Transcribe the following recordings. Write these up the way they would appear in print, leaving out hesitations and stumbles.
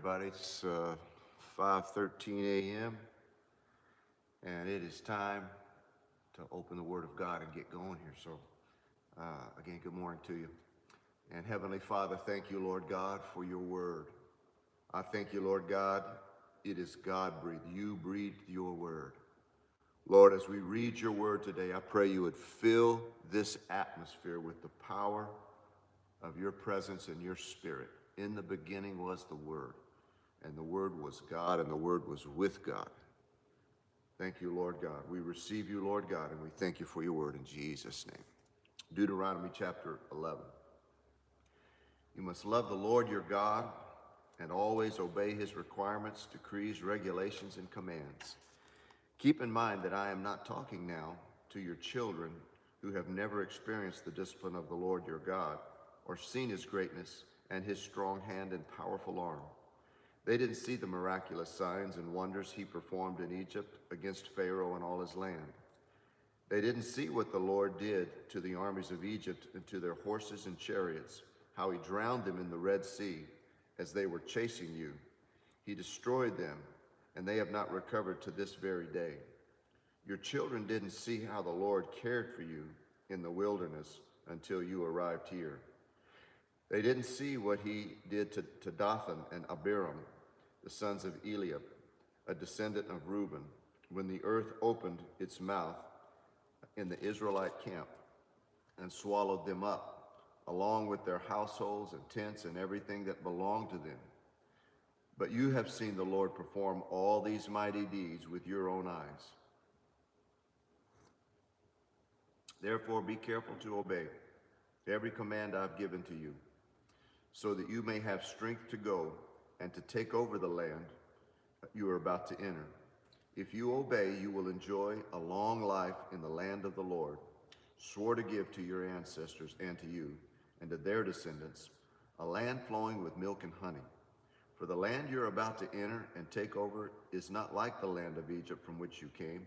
everybody. It's 5:13 a.m. and it is time to open the Word of God and get going here. So, again, good morning to you. And Heavenly Father, thank you, Lord God, for your Word. I thank you, Lord God, it is God-breathed. You breathed your Word. Lord, as we read your Word today, I pray you would fill this atmosphere with the power of your presence and your Spirit. In the beginning was the Word, and the Word was God, and the Word was with God. Thank you, Lord God. We receive you, Lord God, and we thank you for your Word in Jesus' name. Deuteronomy chapter 11. You must love the Lord your God and always obey his requirements, decrees, regulations, and commands. Keep in mind that I am not talking now to your children who have never experienced the discipline of the Lord your God or seen his greatness and his strong hand and powerful arm. They didn't see the miraculous signs and wonders he performed in Egypt against Pharaoh and all his land. They didn't see what the Lord did to the armies of Egypt and to their horses and chariots, how he drowned them in the Red Sea as they were chasing you. He destroyed them, and they have not recovered to this very day. Your children didn't see how the Lord cared for you in the wilderness until you arrived here. They didn't see what he did to Dathan and Abiram, the sons of Eliab, a descendant of Reuben, when the earth opened its mouth in the Israelite camp and swallowed them up, along with their households and tents and everything that belonged to them. But you have seen the Lord perform all these mighty deeds with your own eyes. Therefore, be careful to obey every command I've given to you, so that you may have strength to go and to take over the land you are about to enter. If you obey, you will enjoy a long life in the land of the Lord, swore to give to your ancestors and to you and to their descendants, a land flowing with milk and honey. For the land you're about to enter and take over is not like the land of Egypt from which you came,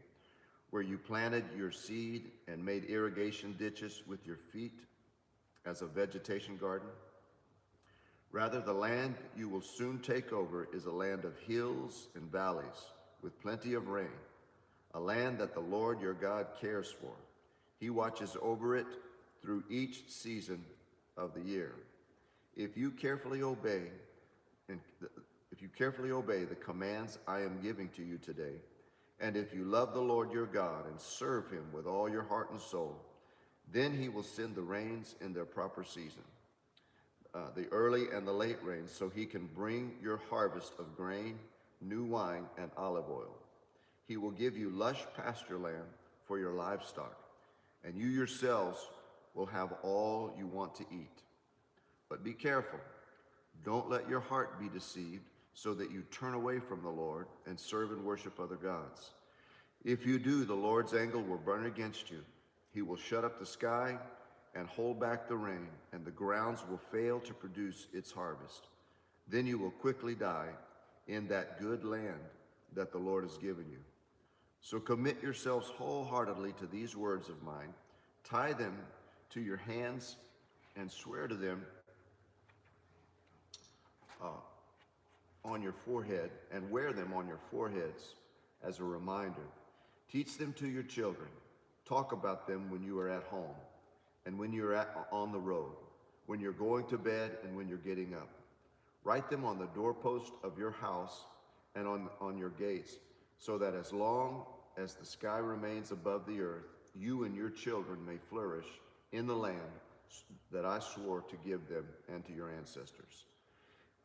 where you planted your seed and made irrigation ditches with your feet as a vegetation garden. Rather, the land you will soon take over is a land of hills and valleys with plenty of rain, a land that the Lord your God cares for. He watches over it through each season of the year. If you carefully obey the commands I am giving to you today, and if you love the Lord your God and serve him with all your heart and soul, then he will send the rains in their proper season, the early and the late rains, so he can bring your harvest of grain, new wine, and olive oil. He will give you lush pasture land for your livestock, and you yourselves will have all you want to eat. But be careful. Don't let your heart be deceived, so that you turn away from the Lord and serve and worship other gods. If you do, the Lord's anger will burn against you. He will shut up the sky and hold back the rain, and the grounds will fail to produce its harvest. Then you will quickly die in that good land that the Lord has given you. So commit yourselves wholeheartedly to these words of mine, tie them to your hands, and swear to them on your forehead, and wear them on your foreheads as a reminder. Teach them to your children. Talk about them when you are at home, and when you're on the road, when you're going to bed, and when you're getting up. Write them on the doorpost of your house and on your gates, so that as long as the sky remains above the earth, you and your children may flourish in the land that I swore to give them and to your ancestors.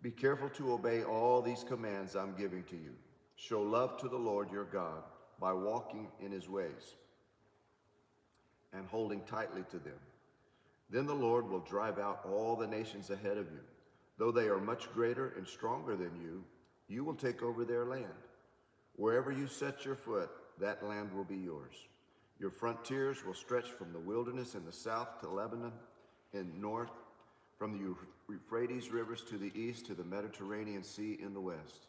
Be careful to obey all these commands I'm giving to you. Show love to the Lord your God by walking in his ways and holding tightly to them. Then the Lord will drive out all the nations ahead of you. Though they are much greater and stronger than you, you will take over their land. Wherever you set your foot, that land will be yours. Your frontiers will stretch from the wilderness in the south to Lebanon in north, from the Euphrates rivers to the east to the Mediterranean Sea in the west.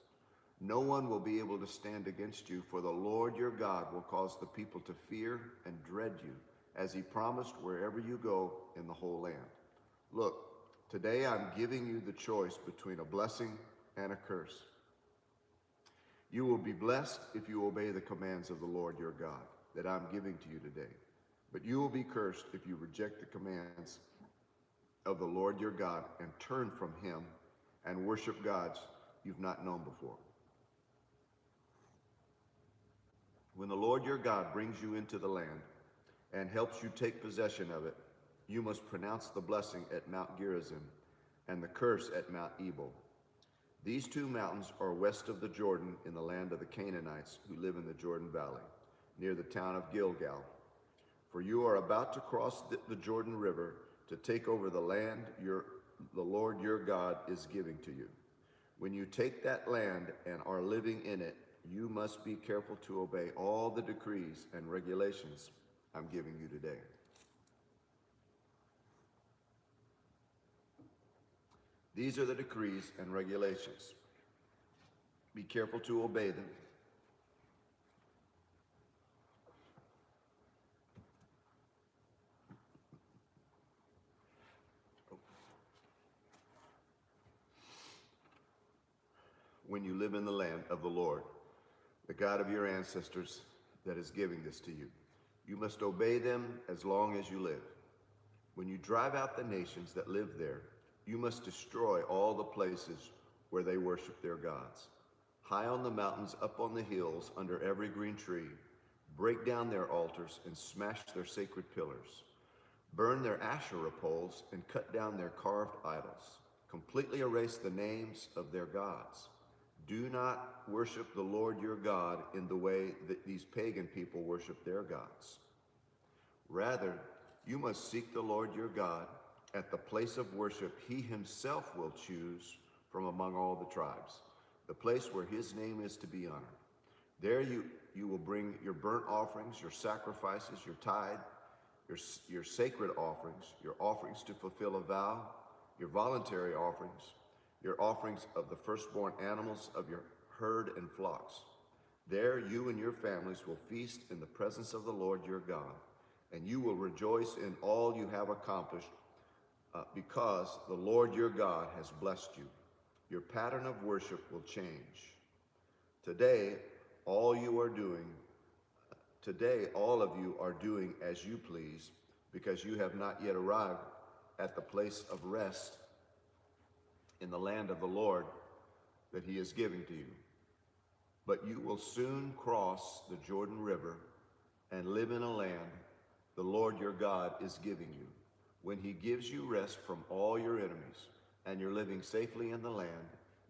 No one will be able to stand against you, for the Lord your God will cause the people to fear and dread you, as he promised wherever you go in the whole land. Look, today I'm giving you the choice between a blessing and a curse. You will be blessed if you obey the commands of the Lord your God that I'm giving to you today. But you will be cursed if you reject the commands of the Lord your God and turn from him and worship gods you've not known before. When the Lord your God brings you into the land and helps you take possession of it, you must pronounce the blessing at Mount Gerizim and the curse at Mount Ebal. These two mountains are west of the Jordan in the land of the Canaanites who live in the Jordan Valley, near the town of Gilgal. For you are about to cross the Jordan River to take over the land the Lord your God is giving to you. When you take that land and are living in it, you must be careful to obey all the decrees and regulations I'm giving you today. These are the decrees and regulations. Be careful to obey them. When you live in the land of the Lord, the God of your ancestors that is giving this to you, you must obey them as long as you live. When you drive out the nations that live there, you must destroy all the places where they worship their gods. High on the mountains, up on the hills, under every green tree, break down their altars and smash their sacred pillars. Burn their Asherah poles and cut down their carved idols. Completely erase the names of their gods. Do not worship the Lord your God in the way that these pagan people worship their gods. Rather, you must seek the Lord your God at the place of worship he himself will choose from among all the tribes, the place where his name is to be honored. There you will bring your burnt offerings, your sacrifices, your tithe, your sacred offerings, your offerings to fulfill a vow, your voluntary offerings, your offerings of the firstborn animals of your herd and flocks. There you and your families will feast in the presence of the Lord your God, and you will rejoice in all you have accomplished because the Lord your God has blessed you. Your pattern of worship will change. Today, all of you are doing as you please, because you have not yet arrived at the place of rest in the land of the Lord that he is giving to you. But you will soon cross the Jordan River and live in a land the Lord your God is giving you. When he gives you rest from all your enemies and you're living safely in the land,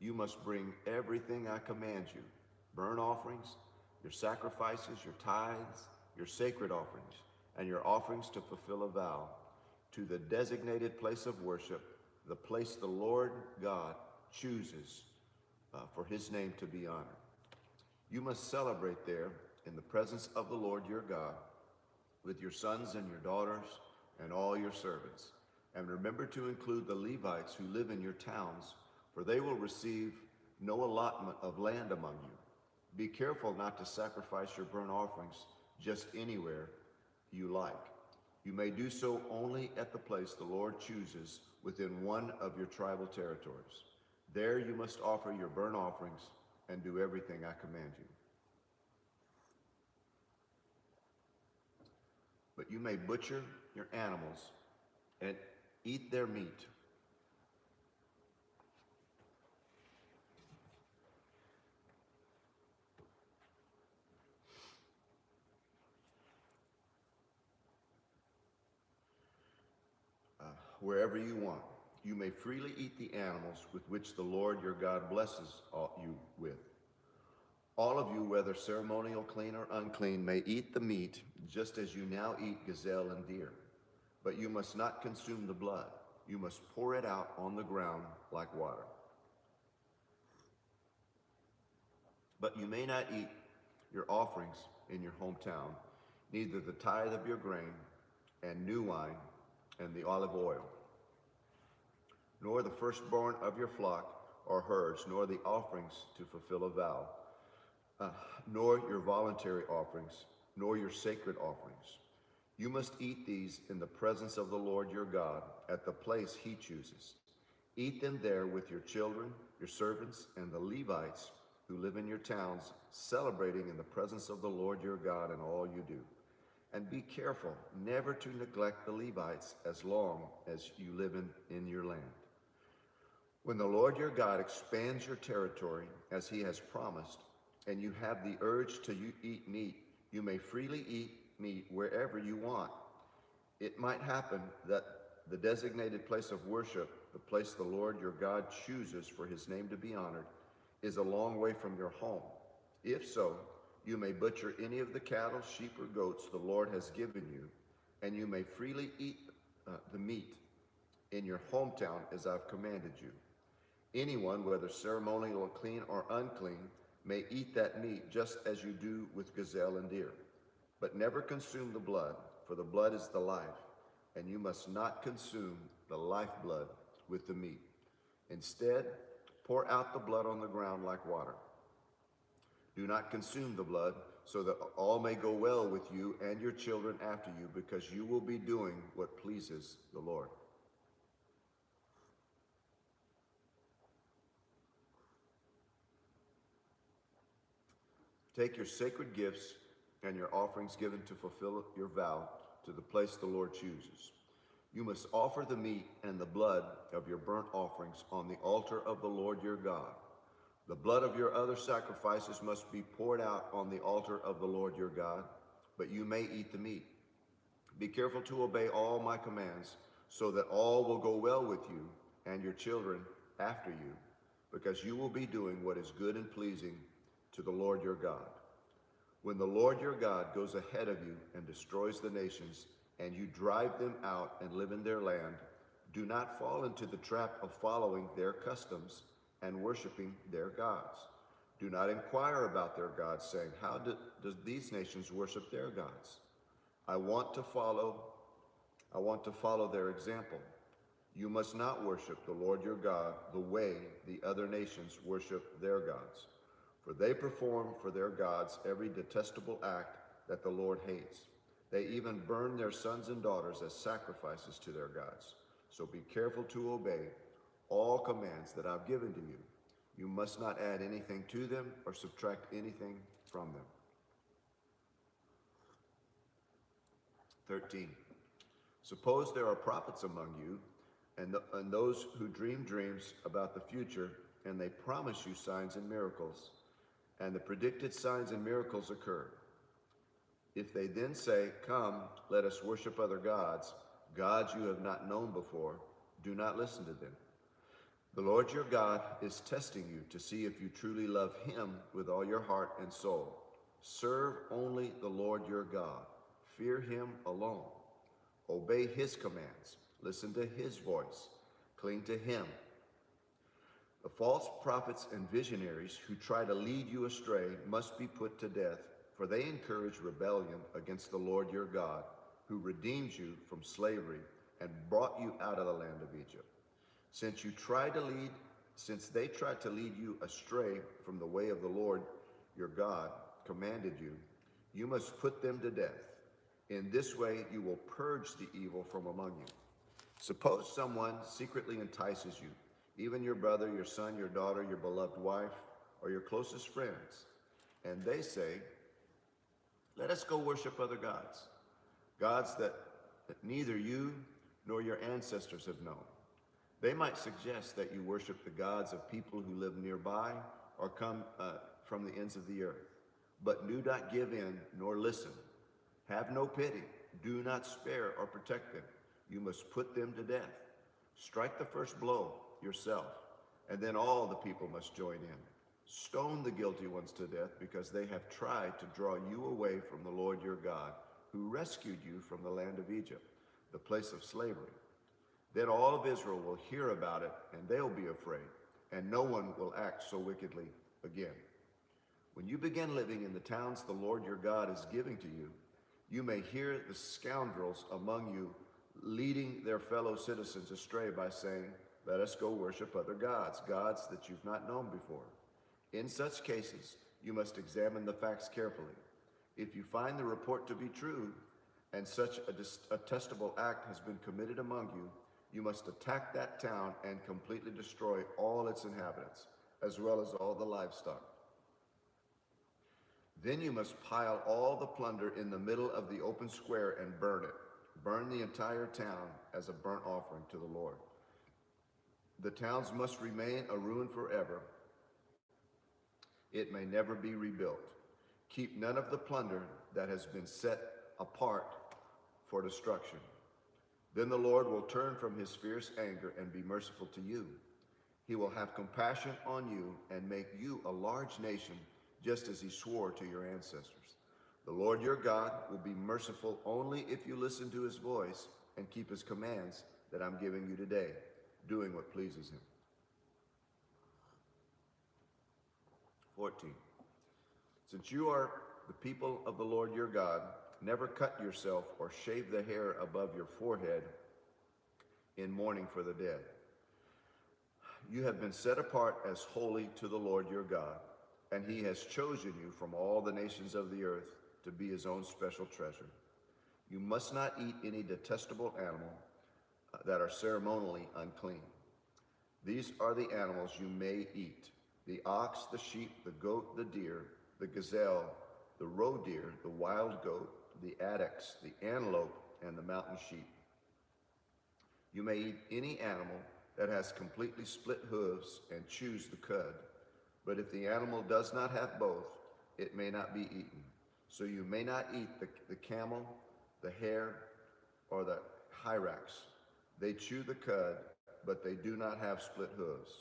you must bring everything I command you: burnt offerings, your sacrifices, your tithes, your sacred offerings, and your offerings to fulfill a vow, to the designated place of worship, the place the Lord God chooses for his name to be honored. You must celebrate there in the presence of the Lord your God with your sons and your daughters and all your servants. And remember to include the Levites who live in your towns, for they will receive no allotment of land among you. Be careful not to sacrifice your burnt offerings just anywhere you like. You may do so only at the place the Lord chooses within one of your tribal territories. There you must offer your burnt offerings and do everything I command you. But you may butcher your animals and eat their meat. Wherever you want. You may freely eat the animals with which the Lord your God blesses you with. All of you, whether ceremonial, clean, or unclean, may eat the meat, just as you now eat gazelle and deer. But you must not consume the blood. You must pour it out on the ground like water. But you may not eat your offerings in your hometown, neither the tithe of your grain and new wine and the olive oil, nor the firstborn of your flock or herds, nor the offerings to fulfill a vow, nor your voluntary offerings, nor your sacred offerings. You must eat these in the presence of the Lord your God at the place he chooses. Eat them there with your children, your servants, and the Levites who live in your towns, celebrating in the presence of the Lord your God in all you do. And be careful never to neglect the Levites as long as you live in your land. When the Lord your God expands your territory as he has promised, and you have the urge to eat meat, you may freely eat meat wherever you want. It might happen that the designated place of worship, the place the Lord your God chooses for his name to be honored, is a long way from your home. If so, you may butcher any of the cattle, sheep, or goats the Lord has given you, and you may freely eat the meat in your hometown as I've commanded you. Anyone, whether ceremonially clean or unclean, may eat that meat just as you do with gazelle and deer. But never consume the blood, for the blood is the life, and you must not consume the lifeblood with the meat. Instead, pour out the blood on the ground like water. Do not consume the blood, so that all may go well with you and your children after you, because you will be doing what pleases the Lord. Take your sacred gifts and your offerings given to fulfill your vow to the place the Lord chooses. You must offer the meat and the blood of your burnt offerings on the altar of the Lord your God. The blood of your other sacrifices must be poured out on the altar of the Lord your God, but you may eat the meat. Be careful to obey all my commands, so that all will go well with you and your children after you, because you will be doing what is good and pleasing to the Lord your God. When the Lord your God goes ahead of you and destroys the nations, and you drive them out and live in their land, do not fall into the trap of following their customs and worshiping their gods. Do not inquire about their gods, saying, how do these nations worship their gods? I want to follow their example. You must not worship the Lord your God the way the other nations worship their gods, for they perform for their gods every detestable act that the Lord hates. They even burn their sons and daughters as sacrifices to their gods. So be careful to obey all commands that I've given to you. You must not add anything to them or subtract anything from them. 13. Suppose there are prophets among you, and those who dream dreams about the future, and they promise you signs and miracles, and the predicted signs and miracles occur. If they then say, come, let us worship other gods, gods you have not known before, do not listen to them. The Lord your God is testing you to see if you truly love him with all your heart and soul. Serve only the Lord your God. Fear him alone. Obey his commands. Listen to his voice. Cling to him. The false prophets and visionaries who try to lead you astray must be put to death, for they encourage rebellion against the Lord your God, who redeemed you from slavery and brought you out of the land of Egypt. Since they tried to lead you astray from the way of the Lord your God commanded you, you must put them to death. In this way you will purge the evil from among you. Suppose someone secretly entices you, even your brother, your son, your daughter, your beloved wife, or your closest friends, and they say, let us go worship other gods, gods that neither you nor your ancestors have known. They might suggest that you worship the gods of people who live nearby or come from the ends of the earth. But do not give in nor listen. Have no pity. Do not spare or protect them. You must put them to death. Strike the first blow yourself, and then all the people must join in. Stone the guilty ones to death, because they have tried to draw you away from the Lord your God, who rescued you from the land of Egypt, the place of slavery. Then all of Israel will hear about it, and they'll be afraid, and no one will act so wickedly again. When you begin living in the towns the Lord your God is giving to you, you may hear the scoundrels among you leading their fellow citizens astray by saying, let us go worship other gods, gods that you've not known before. In such cases, you must examine the facts carefully. If you find the report to be true, and such a detestable act has been committed among you, You must attack that town and completely destroy all its inhabitants, as well as all the livestock. Then you must pile all the plunder in the middle of the open square and burn it. Burn the entire town as a burnt offering to the Lord. The towns must remain a ruin forever. It may never be rebuilt. Keep none of the plunder that has been set apart for destruction. Then the Lord will turn from his fierce anger and be merciful to you. He will have compassion on you and make you a large nation, just as he swore to your ancestors. The Lord your God will be merciful only if you listen to his voice and keep his commands that I'm giving you today, doing what pleases him. 14. Since you are the people of the Lord your God, never cut yourself or shave the hair above your forehead in mourning for the dead. You have been set apart as holy to the Lord your God, and he has chosen you from all the nations of the earth to be his own special treasure. You must not eat any detestable animal that are ceremonially unclean. These are the animals you may eat: the ox, the sheep, the goat, the deer, the gazelle, the roe deer, the wild goat, the addax, the antelope, and the mountain sheep. You may eat any animal that has completely split hooves and chews the cud, but if the animal does not have both, it may not be eaten. So you may not eat the camel, the hare, or the hyrax. They chew the cud, but they do not have split hooves,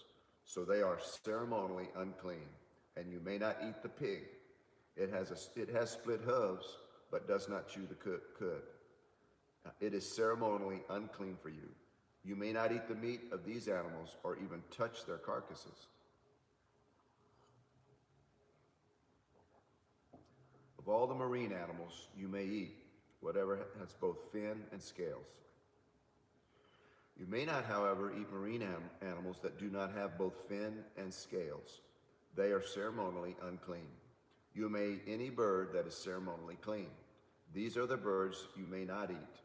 so they are ceremonially unclean. And you may not eat the pig. It has split hooves, but does not chew the cud. It is ceremonially unclean for you. You may not eat the meat of these animals or even touch their carcasses. Of all the marine animals you may eat, whatever has both fin and scales. You may not, however, eat marine animals that do not have both fin and scales. They are ceremonially unclean. You may eat any bird that is ceremonially clean. These are the birds you may not eat: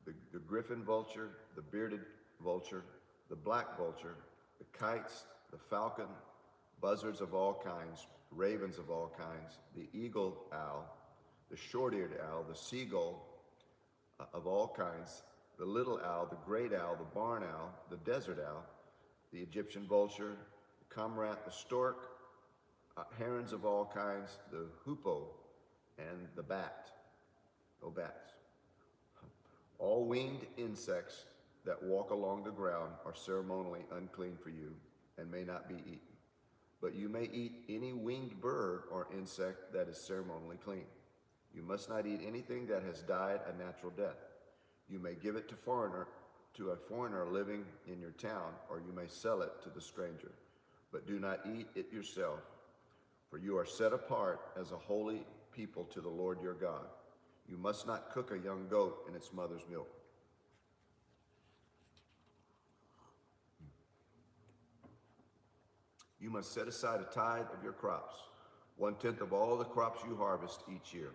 the griffin vulture, the bearded vulture, the black vulture, the kites, the falcon, buzzards of all kinds, ravens of all kinds, the eagle owl, the short-eared owl, the seagull of all kinds, the little owl, the great owl, the barn owl, the desert owl, the Egyptian vulture, the cormorant, the stork, herons of all kinds, the hoopoe, and the bat. No bats. All winged insects that walk along the ground are ceremonially unclean for you and may not be eaten. But you may eat any winged bird or insect that is ceremonially clean. You must not eat anything that has died a natural death. You may give it to a foreigner living in your town, or you may sell it to the stranger. But do not eat it yourself, for you are set apart as a holy people to the Lord your God. You must not cook a young goat in its mother's milk. You must set aside a tithe of your crops, 1/10 of all the crops you harvest each year.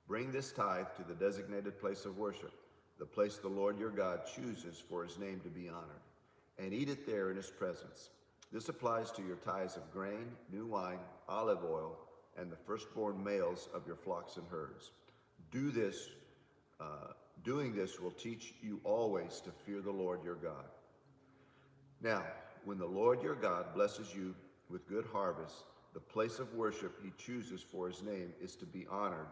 Bring this tithe to the designated place of worship, the place the Lord your God chooses for his name to be honored, and eat it there in his presence. This applies to your tithes of grain, new wine, olive oil, and the firstborn males of your flocks and herds. Doing this will teach you always to fear the Lord your God. Now, when the Lord your God blesses you with good harvest, the place of worship he chooses for his name is to be honored.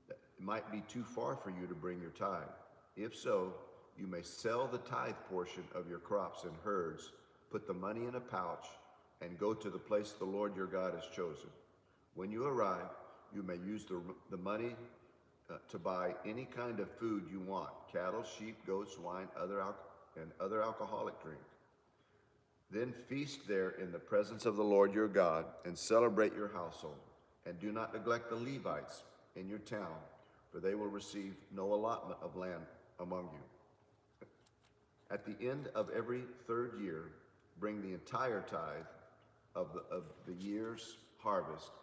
It might be too far for you to bring your tithe. If so, you may sell the tithe portion of your crops and herds, put the money in a pouch, and go to the place the Lord your God has chosen. When you arrive, you may use the money to buy any kind of food you want: cattle, sheep, goats, wine, and other alcoholic drink. Then feast there in the presence of the Lord your God and celebrate your household. And do not neglect the Levites in your town, for they will receive no allotment of land among you. At the end of every third year, bring the entire tithe of the year's harvest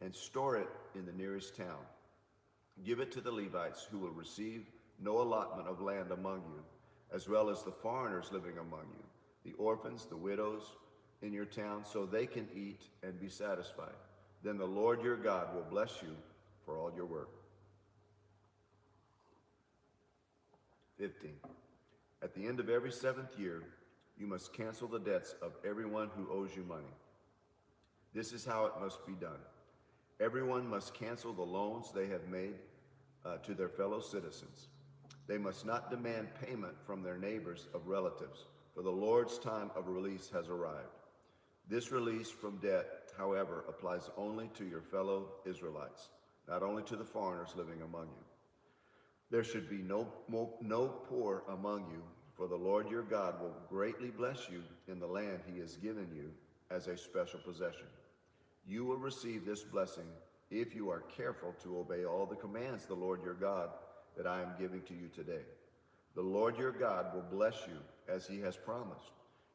and store it in the nearest town. Give it to the Levites, who will receive no allotment of land among you, as well as the foreigners living among you, the orphans, the widows in your town, so they can eat and be satisfied. Then the Lord your God will bless you for all your work. 15. At the end of every 7th year, you must cancel the debts of everyone who owes you money. This is how it must be done. Everyone must cancel the loans they have made to their fellow citizens. They must not demand payment from their neighbors or relatives, for the Lord's time of release has arrived. This release from debt, however, applies only to your fellow Israelites, not only to the foreigners living among you. There should be no poor among you, for the Lord your God will greatly bless you in the land he has given you as a special possession. You will receive this blessing if you are careful to obey all the commands the Lord your God that I am giving to you today. The Lord your God will bless you as he has promised.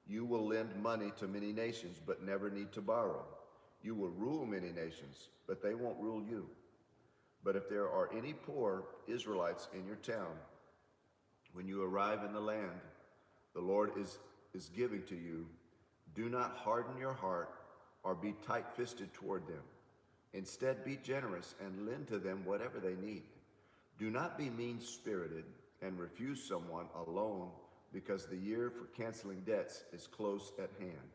You will lend money to many nations, but never need to borrow. You will rule many nations, but they won't rule you. But if there are any poor Israelites in your town, when you arrive in the land the Lord is giving to you, do not harden your heart or be tight-fisted toward them. Instead, be generous and lend to them whatever they need. Do not be mean-spirited and refuse someone a loan because the year for canceling debts is close at hand.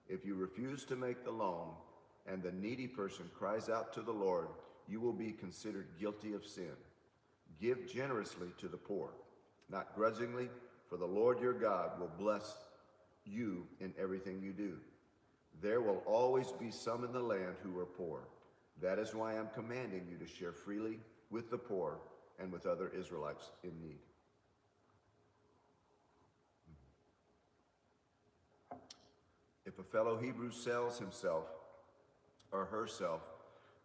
If you refuse to make the loan and the needy person cries out to the Lord, you will be considered guilty of sin. Give generously to the poor, not grudgingly, for the Lord your God will bless you in everything you do. There will always be some in the land who are poor. That is why I'm commanding you to share freely with the poor and with other Israelites in need. If a fellow Hebrew sells himself or herself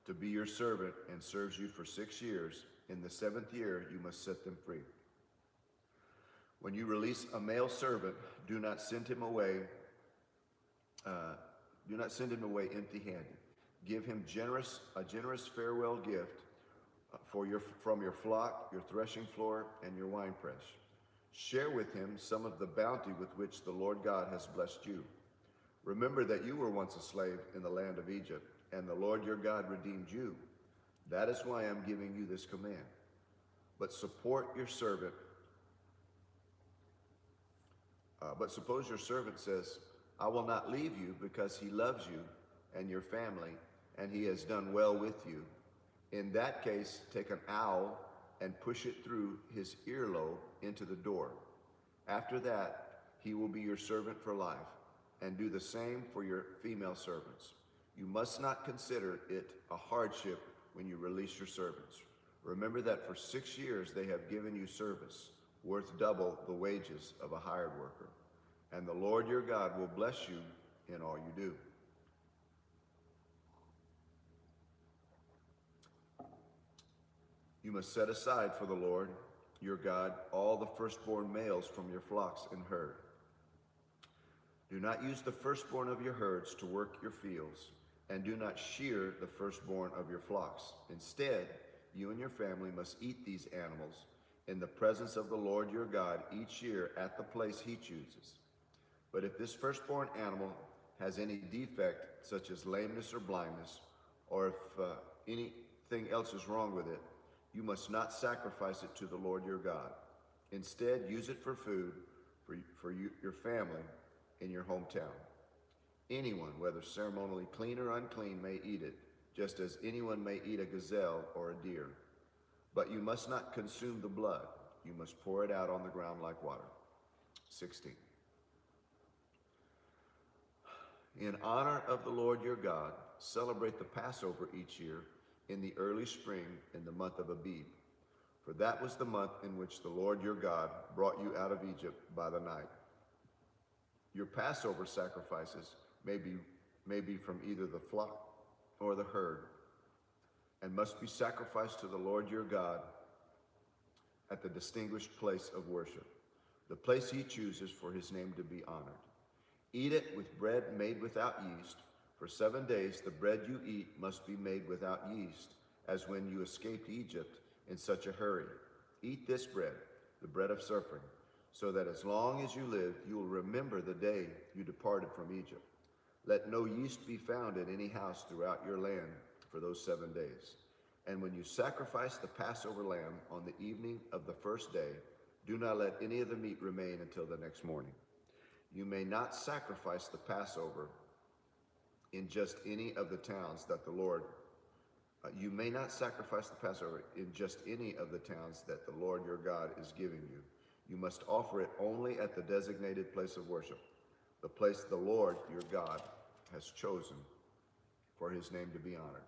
to be your servant and serves you for 6 years, in the 7th year you must set them free. When you release a male servant, do not send him away empty-handed. Give him a generous farewell gift from your flock, your threshing floor, and your winepress. Share with him some of the bounty with which the Lord God has blessed you. Remember that you were once a slave in the land of Egypt, and the Lord your God redeemed you. That is why I'm giving you this command. But support your servant. But suppose your servant says, I will not leave you because he loves you and your family, and he has done well with you. In that case, take an awl and push it through his earlobe into the door. After that, he will be your servant for life, and do the same for your female servants. You must not consider it a hardship when you release your servants. Remember that for 6 years they have given you service, worth double the wages of a hired worker. And the Lord your God will bless you in all you do. You must set aside for the Lord your God all the firstborn males from your flocks and herd. Do not use the firstborn of your herds to work your fields, and do not shear the firstborn of your flocks. Instead, you and your family must eat these animals in the presence of the Lord your God each year at the place he chooses. But if this firstborn animal has any defect, such as lameness or blindness, or if anything else is wrong with it, you must not sacrifice it to the Lord your God. Instead, use it for food for your family in your hometown. Anyone, whether ceremonially clean or unclean, may eat it, just as anyone may eat a gazelle or a deer. But you must not consume the blood. You must pour it out on the ground like water. 16. In honor of the Lord your God, celebrate the Passover each year in the early spring in the month of Abib. For that was the month in which the Lord your God brought you out of Egypt by the night. Your Passover sacrifices may be from either the flock or the herd, and must be sacrificed to the Lord your God at the distinguished place of worship, the place he chooses for his name to be honored. Eat it with bread made without yeast. For 7 days the bread you eat must be made without yeast, as when you escaped Egypt in such a hurry. Eat this bread, the bread of suffering, so that as long as you live, you will remember the day you departed from Egypt. Let no yeast be found in any house throughout your land for those 7 days. And when you sacrifice the Passover lamb on the evening of the first day, do not let any of the meat remain until the next morning. You may not sacrifice the Passover in just any of the towns that the Lord you may not sacrifice the Passover in just any of the towns that the Lord your God is giving you. You must offer it only at the designated place of worship, the place the Lord your God has chosen for his name to be honored.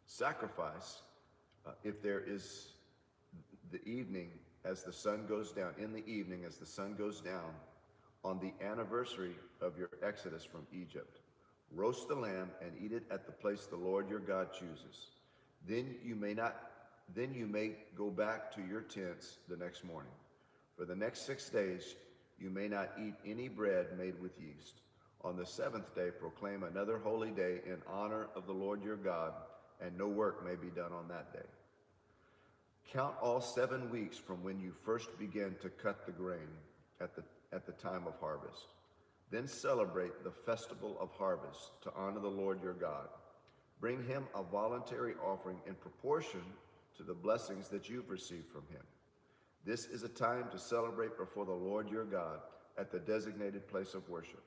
Sacrifice, if there is the evening as the sun goes down, in the evening as the sun goes down, on the anniversary of your exodus from Egypt. Roast the lamb and eat it at the place the Lord your God chooses. Then you may go back to your tents the next morning. For the next 6 days you may not eat any bread made with yeast. On the 7th day proclaim another holy day in honor of the Lord your God, and no work may be done on that day. Count all 7 weeks from when you first begin to cut the grain at the time of harvest. Then celebrate the festival of harvest to honor the Lord your God. Bring him a voluntary offering in proportion to the blessings that you've received from him. This is a time to celebrate before the Lord your God at the designated place of worship.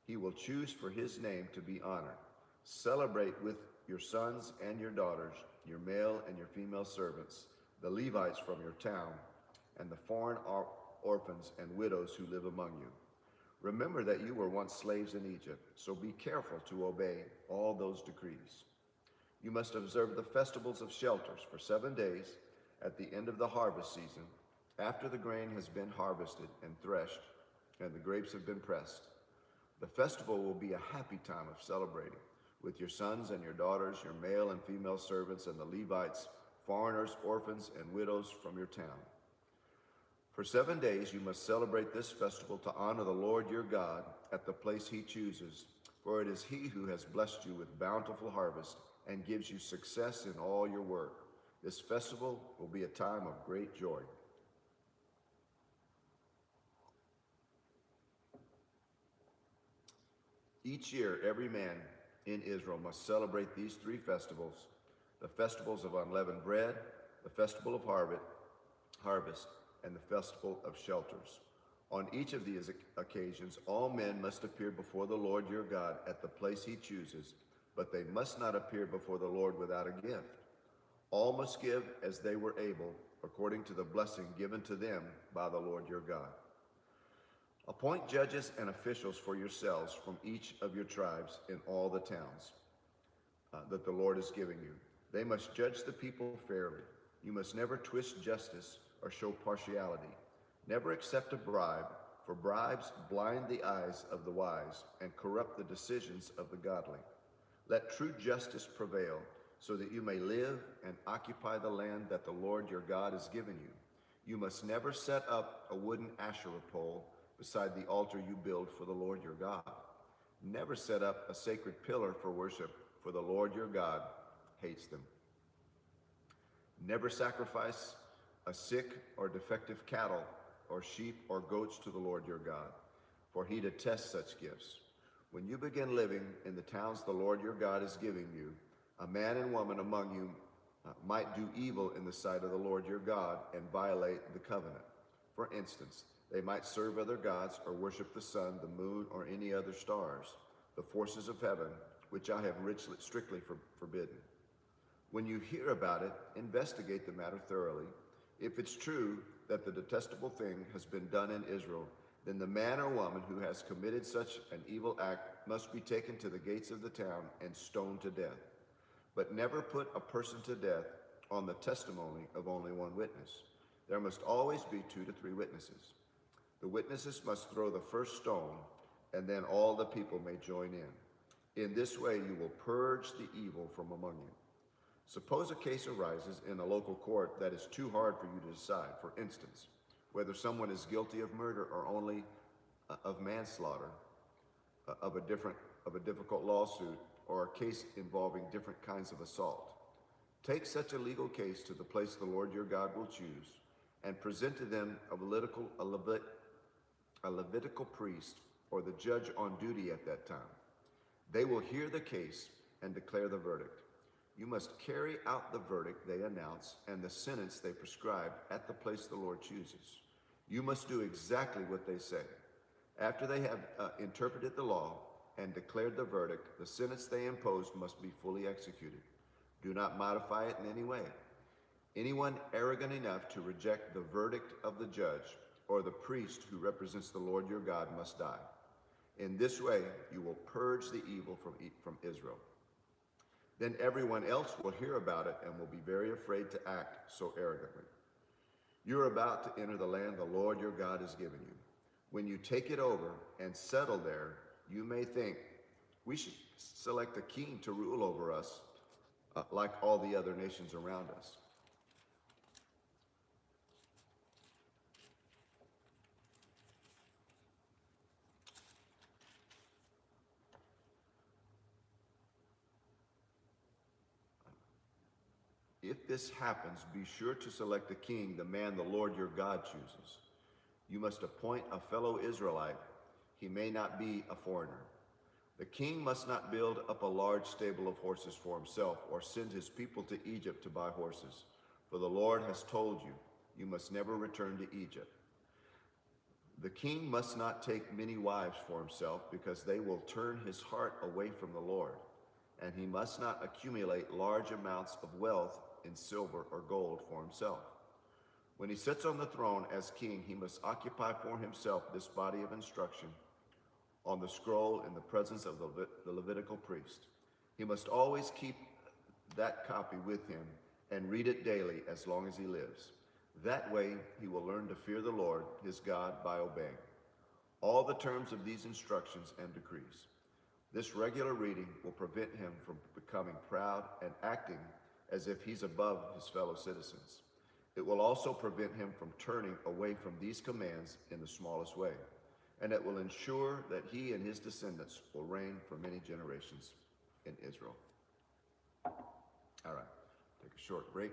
He will choose for his name to be honored. Celebrate with your sons and your daughters, your male and your female servants, the Levites from your town, and the foreign orphans and widows who live among you. Remember that you were once slaves in Egypt, so be careful to obey all those decrees. You must observe the festivals of shelters for 7 days at the end of the harvest season, after the grain has been harvested and threshed, and the grapes have been pressed. The festival will be a happy time of celebrating with your sons and your daughters, your male and female servants, and the Levites, foreigners, orphans, and widows from your town. For 7 days you must celebrate this festival to honor the Lord your God at the place he chooses, for it is he who has blessed you with bountiful harvest and gives you success in all your work. This festival will be a time of great joy. Each year, every man in Israel must celebrate these 3 festivals: the festivals of unleavened bread, the festival of harvest, and the festival of shelters. On each of these occasions, all men must appear before the Lord your God at the place he chooses, but they must not appear before the Lord without a gift. All must give as they were able, according to the blessing given to them by the Lord your God. Appoint judges and officials for yourselves from each of your tribes in all the towns that the Lord is giving you. They must judge the people fairly. You must never twist justice or show partiality. Never accept a bribe, for bribes blind the eyes of the wise and corrupt the decisions of the godly. Let true justice prevail, so that you may live and occupy the land that the Lord your God has given you. You must never set up a wooden Asherah pole beside the altar you build for the Lord your God. Never set up a sacred pillar for worship, for the Lord your God hates them. Never sacrifice a sick or defective cattle or sheep or goats to the Lord your God, for he detests such gifts. When you begin living in the towns the Lord your God is giving you, a man and woman among you might do evil in the sight of the Lord your God and violate the covenant. For instance, they might serve other gods or worship the sun, the moon, or any other stars, the forces of heaven, which I have strictly forbidden. When you hear about it, investigate the matter thoroughly. If it's true that the detestable thing has been done in Israel, then the man or woman who has committed such an evil act must be taken to the gates of the town and stoned to death. But never put a person to death on the testimony of only one witness. There must always be 2 to 3 witnesses. The witnesses must throw the first stone, and then all the people may join in. In this way you will purge the evil from among you. Suppose a case arises in a local court that is too hard for you to decide. For instance, whether someone is guilty of murder or only of manslaughter, of a difficult lawsuit, or a case involving different kinds of assault. Take such a legal case to the place the Lord your God will choose, and present to them a Levitical priest or the judge on duty at that time. They will hear the case and declare the verdict. You must carry out the verdict they announce and the sentence they prescribe at the place the Lord chooses. You must do exactly what they say. After they have interpreted the law and declared the verdict, the sentence they imposed must be fully executed. Do not modify it in any way. Anyone arrogant enough to reject the verdict of the judge or the priest who represents the Lord your God must die. In this way, you will purge the evil from Israel. Then everyone else will hear about it and will be very afraid to act so arrogantly. You are about to enter the land the Lord your God has given you. When you take it over and settle there, you may think, we should select a king to rule over us like all the other nations around us. If this happens, be sure to select a king, the man the Lord your God chooses. You must appoint a fellow Israelite. He may not be a foreigner. The king must not build up a large stable of horses for himself or send his people to Egypt to buy horses. For the Lord has told you, you must never return to Egypt. The king must not take many wives for himself because they will turn his heart away from the Lord. And he must not accumulate large amounts of wealth in silver or gold for himself. When he sits on the throne as king, he must occupy for himself this body of instruction on the scroll in the presence of the Levitical priest. He must always keep that copy with him and read it daily as long as he lives. That way he will learn to fear the Lord, his God, by obeying all the terms of these instructions and decrees. This regular reading will prevent him from becoming proud and acting as if he's above his fellow citizens. It will also prevent him from turning away from these commands in the smallest way, and it will ensure that he and his descendants will reign for many generations in Israel. All right, take a short break.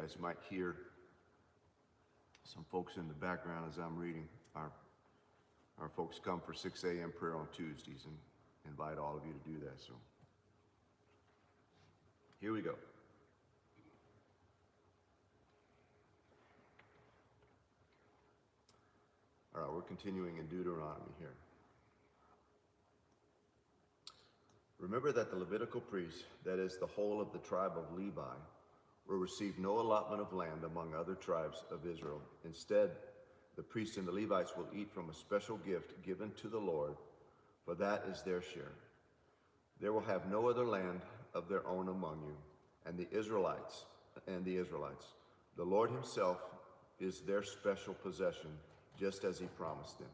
guys might hear some folks in the background as I'm reading. Our folks come for 6 a.m. prayer on Tuesdays and invite all of you to do that. So here we go. All right, we're continuing in Deuteronomy here. Remember that the Levitical priests, that is the whole of the tribe of Levi, will receive no allotment of land among other tribes of Israel. Instead, the priests and the Levites will eat from a special gift given to the Lord, for that is their share. They will have no other land of their own among you, and the Israelites. The Lord himself is their special possession, just as he promised them.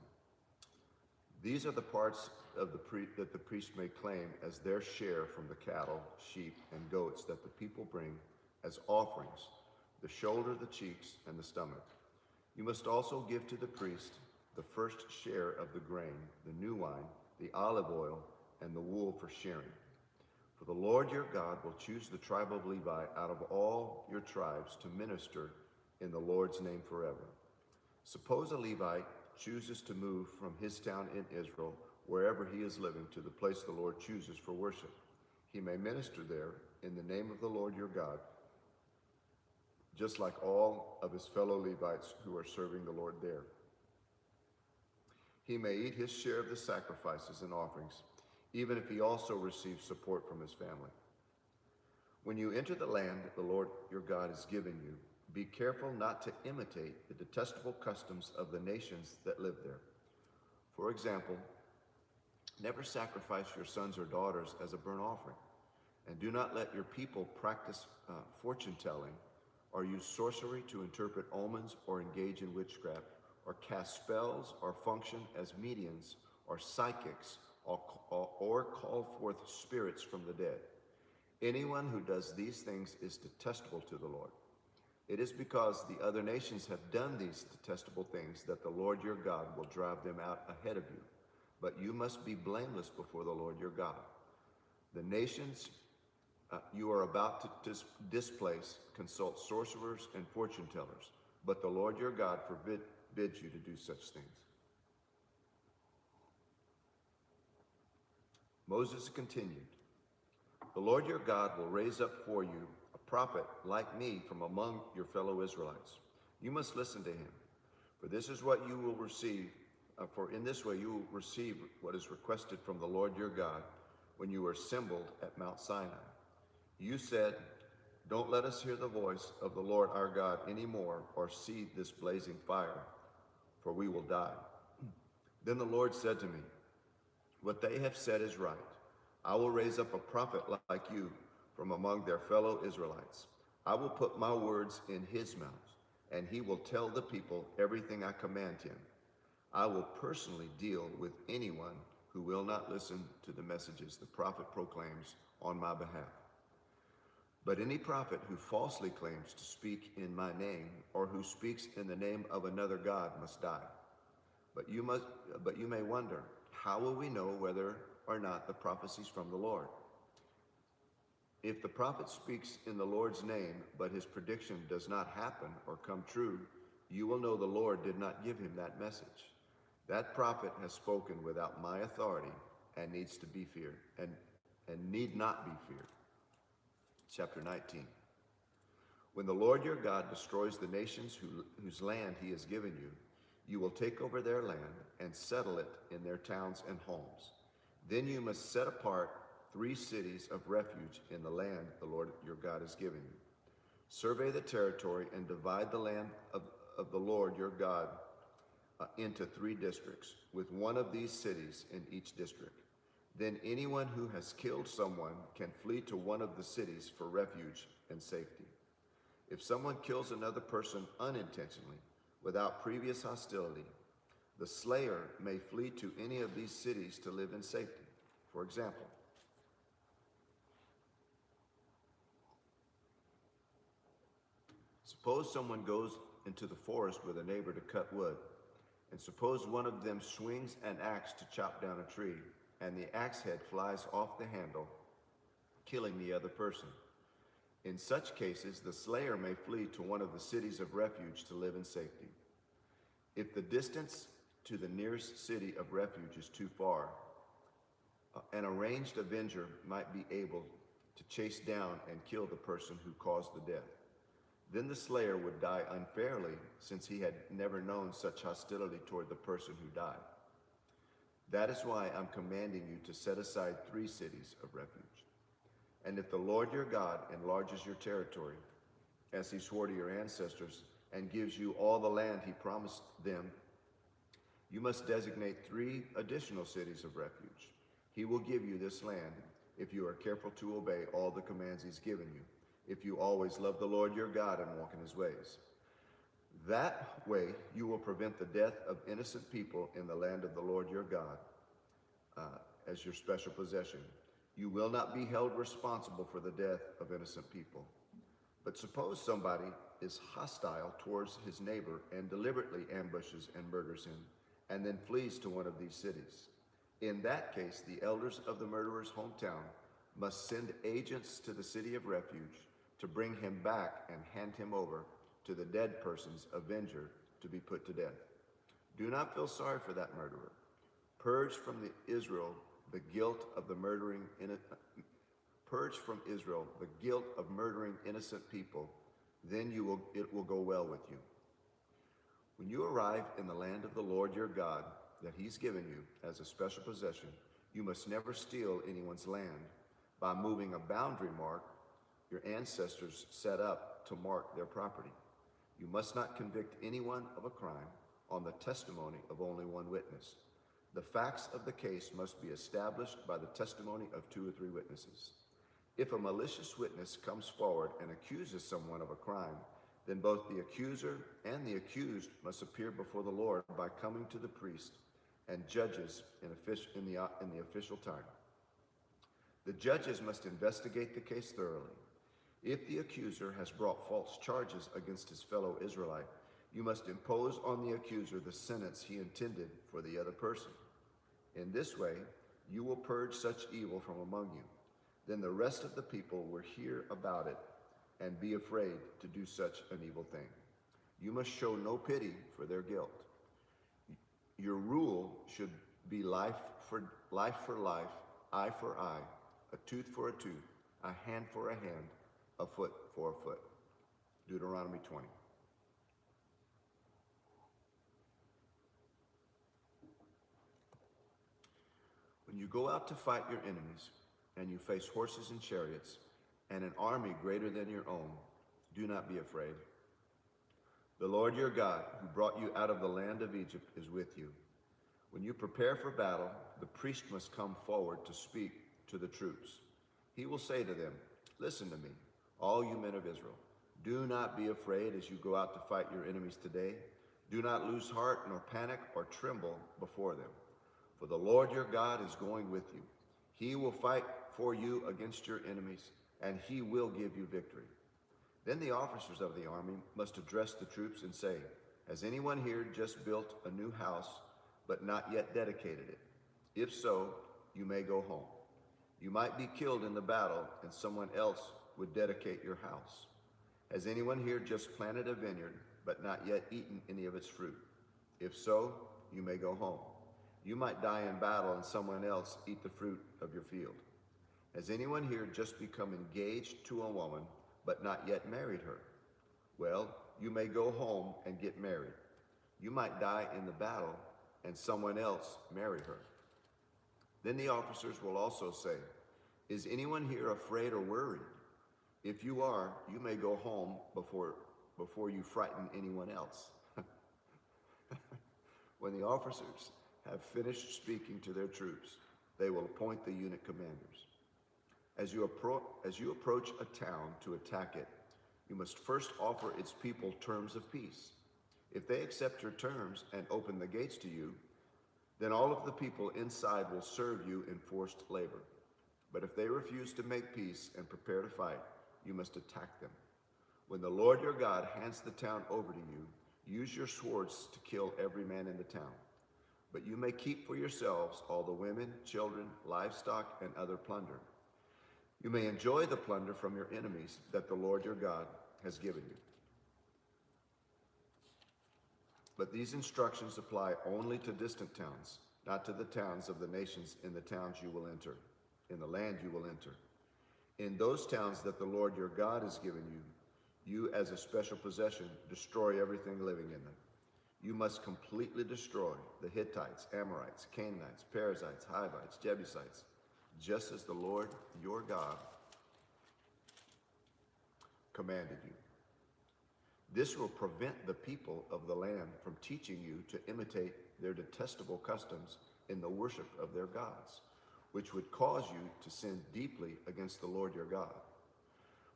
These are the parts of that the priest may claim as their share from the cattle, sheep, and goats that the people bring as offerings: the shoulder, the cheeks, and the stomach. You must also give to the priest the first share of the grain, the new wine, the olive oil, and the wool for shearing. For the Lord your God will choose the tribe of Levi out of all your tribes to minister in the Lord's name forever. Suppose a Levite chooses to move from his town in Israel, wherever he is living, to the place the Lord chooses for worship. He may minister there in the name of the Lord your God, just like all of his fellow Levites who are serving the Lord there. He may eat his share of the sacrifices and offerings, even if he also receives support from his family. When you enter the land the Lord your God is giving you, be careful not to imitate the detestable customs of the nations that live there. For example, never sacrifice your sons or daughters as a burnt offering, and do not let your people practice fortune-telling, or use sorcery to interpret omens, or engage in witchcraft, or cast spells, or function as mediums, or psychics, or call forth spirits from the dead. Anyone who does these things is detestable to the Lord. It is because the other nations have done these detestable things that the Lord your God will drive them out ahead of you. But you must be blameless before the Lord your God. The nations you are about to displace consult sorcerers and fortune tellers, but the Lord your God forbids you to do such things. Moses continued, the Lord your God will raise up for you a prophet like me from among your fellow Israelites. You must listen to him, for this is what you will receive. For in this way you will receive what is requested from the Lord your God when you are assembled at Mount Sinai. You said, don't let us hear the voice of the Lord our God anymore, or see this blazing fire, for we will die. Then the Lord said to me, what they have said is right. I will raise up a prophet like you from among their fellow Israelites. I will put my words in his mouth, and he will tell the people everything I command him. I will personally deal with anyone who will not listen to the messages the prophet proclaims on my behalf. But any prophet who falsely claims to speak in my name, or who speaks in the name of another god, must die. But you may wonder, how will we know whether or not the prophecy is from the Lord? If the prophet speaks in the Lord's name, but his prediction does not happen or come true, you will know the Lord did not give him that message. That prophet has spoken without my authority and needs to be feared, and need not be feared. Chapter 19. When the Lord your God destroys the nations whose land he has given you, you will take over their land and settle it in their towns and homes. Then you must set apart 3 cities of refuge in the land the Lord your God has given you. Survey the territory and divide the land of the Lord your God into 3 districts, with one of these cities in each district. Then anyone who has killed someone can flee to one of the cities for refuge and safety. If someone kills another person unintentionally, without previous hostility, the slayer may flee to any of these cities to live in safety. For example, suppose someone goes into the forest with a neighbor to cut wood, and suppose one of them swings an axe to chop down a tree, and the axe head flies off the handle, killing the other person. In such cases, the slayer may flee to one of the cities of refuge to live in safety. If the distance to the nearest city of refuge is too far, an arranged avenger might be able to chase down and kill the person who caused the death. Then the slayer would die unfairly, since he had never known such hostility toward the person who died. That is why I'm commanding you to set aside 3 cities of refuge. And if the Lord your God enlarges your territory, as he swore to your ancestors, and gives you all the land he promised them, you must designate 3 additional cities of refuge. He will give you this land if you are careful to obey all the commands he's given you, if you always love the Lord your God and walk in his ways. That way you will prevent the death of innocent people in the land of the Lord your God as your special possession. You will not be held responsible for the death of innocent people. But suppose somebody is hostile towards his neighbor and deliberately ambushes and murders him, and then flees to one of these cities. In that case, the elders of the murderer's hometown must send agents to the city of refuge to bring him back and hand him over to the dead person's avenger to be put to death. Do not feel sorry for that murderer. Purge from Israel the guilt of murdering innocent people. Then it will go well with you. When you arrive in the land of the Lord your God that he's given you as a special possession, you must never steal anyone's land by moving a boundary mark your ancestors set up to mark their property. You must not convict anyone of a crime on the testimony of only one witness. The facts of the case must be established by the testimony of 2 or 3 witnesses. If a malicious witness comes forward and accuses someone of a crime, then both the accuser and the accused must appear before the Lord by coming to the priest and judges in the official time. The judges must investigate the case thoroughly. If the accuser has brought false charges against his fellow Israelite, you must impose on the accuser the sentence he intended for the other person. In this way, you will purge such evil from among you. Then the rest of the people will hear about it and be afraid to do such an evil thing. You must show no pity for their guilt. Your rule should be life for life, eye for eye, a tooth for a tooth, a hand for a hand, a foot for a foot. Deuteronomy 20. When you go out to fight your enemies, and you face horses and chariots, and an army greater than your own, do not be afraid. The Lord your God, who brought you out of the land of Egypt, is with you. When you prepare for battle, the priest must come forward to speak to the troops. He will say to them, "Listen to me, all you men of Israel. Do not be afraid as you go out to fight your enemies today. Do not lose heart, nor panic, or tremble before them. For the Lord your God is going with you. He will fight for you against your enemies, and he will give you victory." Then the officers of the army must address the troops and say, "Has anyone here just built a new house, but not yet dedicated it? If so, you may go home. You might be killed in the battle, and someone else would dedicate your house. Has anyone here just planted a vineyard, but not yet eaten any of its fruit? If so, you may go home. You might die in battle, and someone else eat the fruit of your field. Has anyone here just become engaged to a woman, but not yet married her? Well, you may go home and get married. You might die in the battle, and someone else marry her." Then the officers will also say, "Is anyone here afraid or worried? If you are, you may go home before you frighten anyone else." When the officers have finished speaking to their troops, they will appoint the unit commanders. As you approach a town to attack it, you must first offer its people terms of peace. If they accept your terms and open the gates to you, then all of the people inside will serve you in forced labor. But if they refuse to make peace and prepare to fight, you must attack them. When the Lord your God hands the town over to you, use your swords to kill every man in the town. But you may keep for yourselves all the women, children, livestock, and other plunder. You may enjoy the plunder from your enemies that the Lord your God has given you. But these instructions apply only to distant towns, not to the towns of the nations in the towns you will enter, in the land you will enter. In those towns that the Lord your God has given you, you as a special possession destroy everything living in them. You must completely destroy the Hittites, Amorites, Canaanites, Perizzites, Hivites, Jebusites, just as the Lord your God commanded you. This will prevent the people of the land from teaching you to imitate their detestable customs in the worship of their gods, which would cause you to sin deeply against the Lord your God.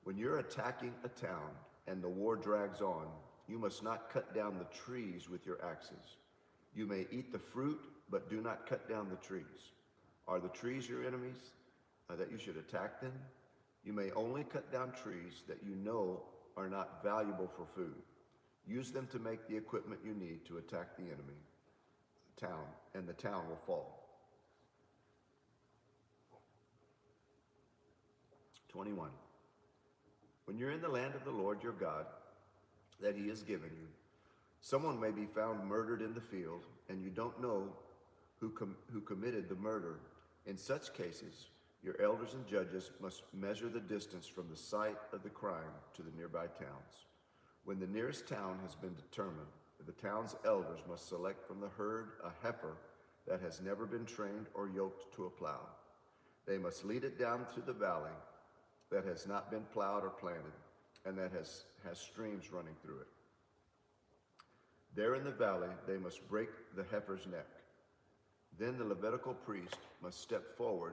When you're attacking a town and the war drags on, you must not cut down the trees with your axes. You may eat the fruit, but do not cut down the trees. Are the trees your enemies, that you should attack them? You may only cut down trees that you know are not valuable for food. Use them to make the equipment you need to attack the enemy, the town, and the town will fall. 21. When you're in the land of the Lord your God that he has given you, someone may be found murdered in the field, and you don't know who committed the murder. In such cases, your elders and judges must measure the distance from the site of the crime to the nearby towns. When the nearest town has been determined, the town's elders must select from the herd a heifer that has never been trained or yoked to a plow. They must lead it down through the valley that has not been plowed or planted, and that has streams running through it. There in the valley, they must break the heifer's neck. Then the Levitical priest must step forward,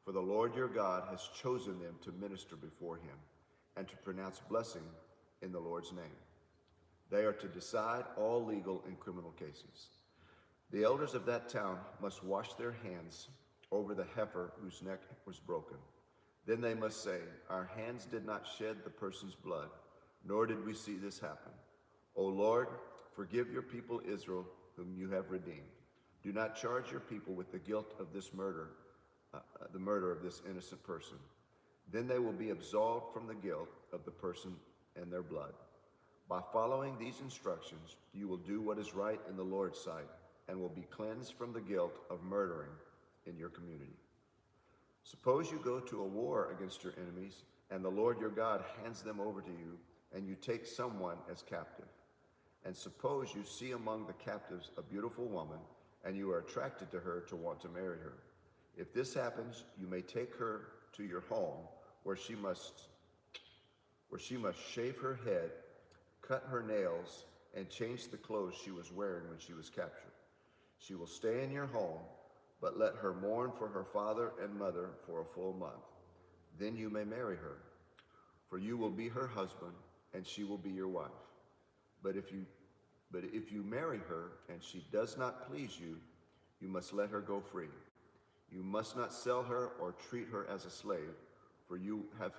for the Lord your God has chosen them to minister before him and to pronounce blessing in the Lord's name. They are to decide all legal and criminal cases. The elders of that town must wash their hands over the heifer whose neck was broken. Then they must say, our hands did not shed the person's blood, nor did we see this happen. O Lord, forgive your people Israel, whom you have redeemed. Do not charge your people with the guilt of this murder, the murder of this innocent person. Then they will be absolved from the guilt of the person and their blood. By following these instructions, you will do what is right in the Lord's sight and will be cleansed from the guilt of murdering in your community. Suppose you go to a war against your enemies, and the Lord your God hands them over to you, and you take someone as captive. And suppose you see among the captives a beautiful woman, and you are attracted to her to want to marry her. If this happens, you may take her to your home, where she must shave her head, cut her nails, and change the clothes she was wearing when she was captured. She will stay in your home, but let her mourn for her father and mother for a full month. Then you may marry her, for you will be her husband, and she will be your wife. But if you marry her and she does not please you, you must let her go free. You must not sell her or treat her as a slave, for you have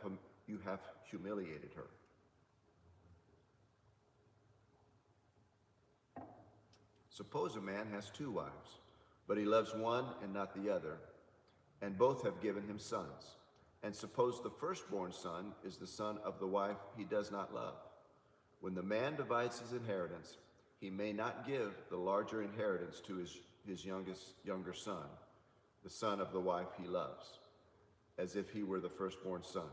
humiliated her. Suppose a man has two wives, but he loves one and not the other, and both have given him sons. And suppose the firstborn son is the son of the wife he does not love. When the man divides his inheritance, he may not give the larger inheritance to his younger son, the son of the wife he loves, as if he were the firstborn son.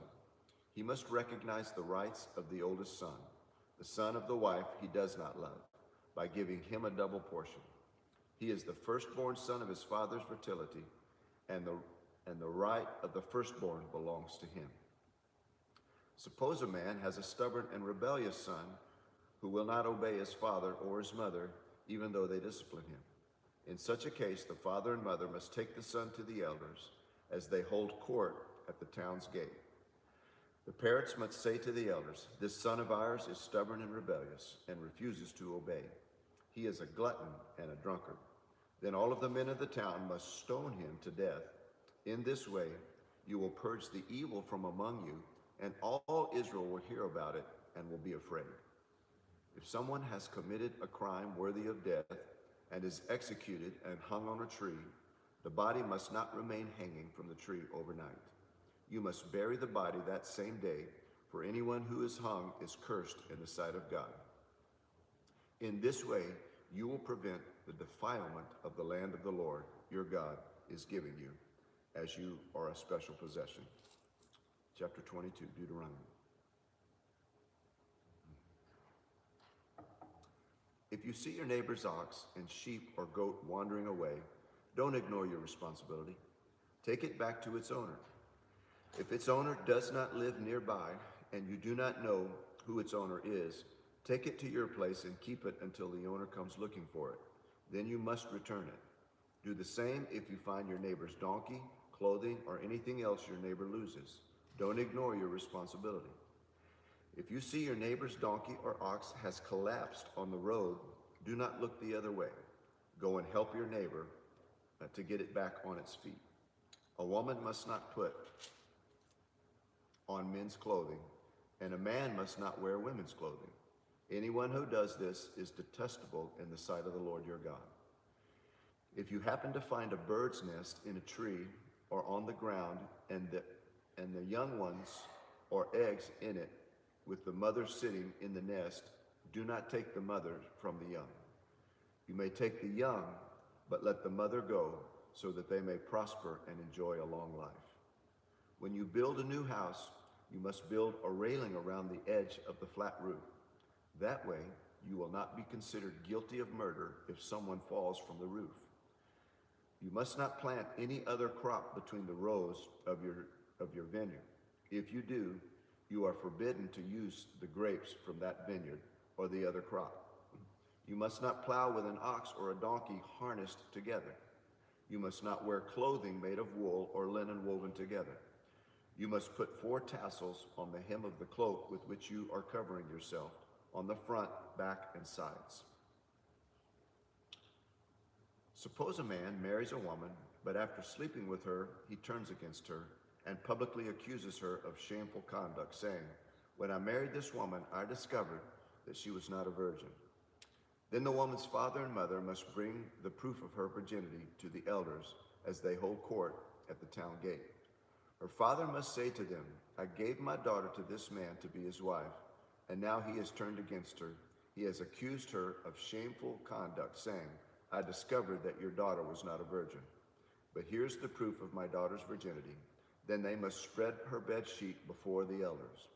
He must recognize the rights of the oldest son, the son of the wife he does not love, by giving him a double portion. He is the firstborn son of his father's fertility, and the right of the firstborn belongs to him. Suppose a man has a stubborn and rebellious son who will not obey his father or his mother, even though they discipline him. In such a case, the father and mother must take the son to the elders as they hold court at the town's gate. The parents must say to the elders, this son of ours is stubborn and rebellious and refuses to obey. He is a glutton and a drunkard. Then all of the men of the town must stone him to death. In this way, you will purge the evil from among you, and all Israel will hear about it and will be afraid. If someone has committed a crime worthy of death and is executed and hung on a tree, the body must not remain hanging from the tree overnight. You must bury the body that same day, for anyone who is hung is cursed in the sight of God. In this way, you will prevent the defilement of the land of the Lord your God is giving you, as you are a special possession. Chapter 22, Deuteronomy. If you see your neighbor's ox and sheep or goat wandering away, don't ignore your responsibility. Take it back to its owner. If its owner does not live nearby and you do not know who its owner is, take it to your place and keep it until the owner comes looking for it. Then you must return it. Do the same if you find your neighbor's donkey, clothing, or anything else your neighbor loses. Don't ignore your responsibility. If you see your neighbor's donkey or ox has collapsed on the road, do not look the other way. Go and help your neighbor to get it back on its feet. A woman must not put on men's clothing, and a man must not wear women's clothing. Anyone who does this is detestable in the sight of the Lord your God. If you happen to find a bird's nest in a tree or on the ground, and the young ones or eggs in it, with the mother sitting in the nest, do not take the mother from the young. You may take the young, but let the mother go, so that they may prosper and enjoy a long life. When you build a new house, you must build a railing around the edge of the flat roof. That way, you will not be considered guilty of murder if someone falls from the roof. You must not plant any other crop between the rows of your vineyard. If you do, you are forbidden to use the grapes from that vineyard or the other crop. You must not plow with an ox or a donkey harnessed together. You must not wear clothing made of wool or linen woven together. You must put 4 tassels on the hem of the cloak with which you are covering yourself, on the front, back, and sides. Suppose a man marries a woman, but after sleeping with her, he turns against her and publicly accuses her of shameful conduct, saying, "When I married this woman, I discovered that she was not a virgin." Then the woman's father and mother must bring the proof of her virginity to the elders as they hold court at the town gate. Her father must say to them, "I gave my daughter to this man to be his wife, and now he has turned against her. He has accused her of shameful conduct, saying, 'I discovered that your daughter was not a virgin.' But here's the proof of my daughter's virginity." Then they must spread her bed sheet before the elders.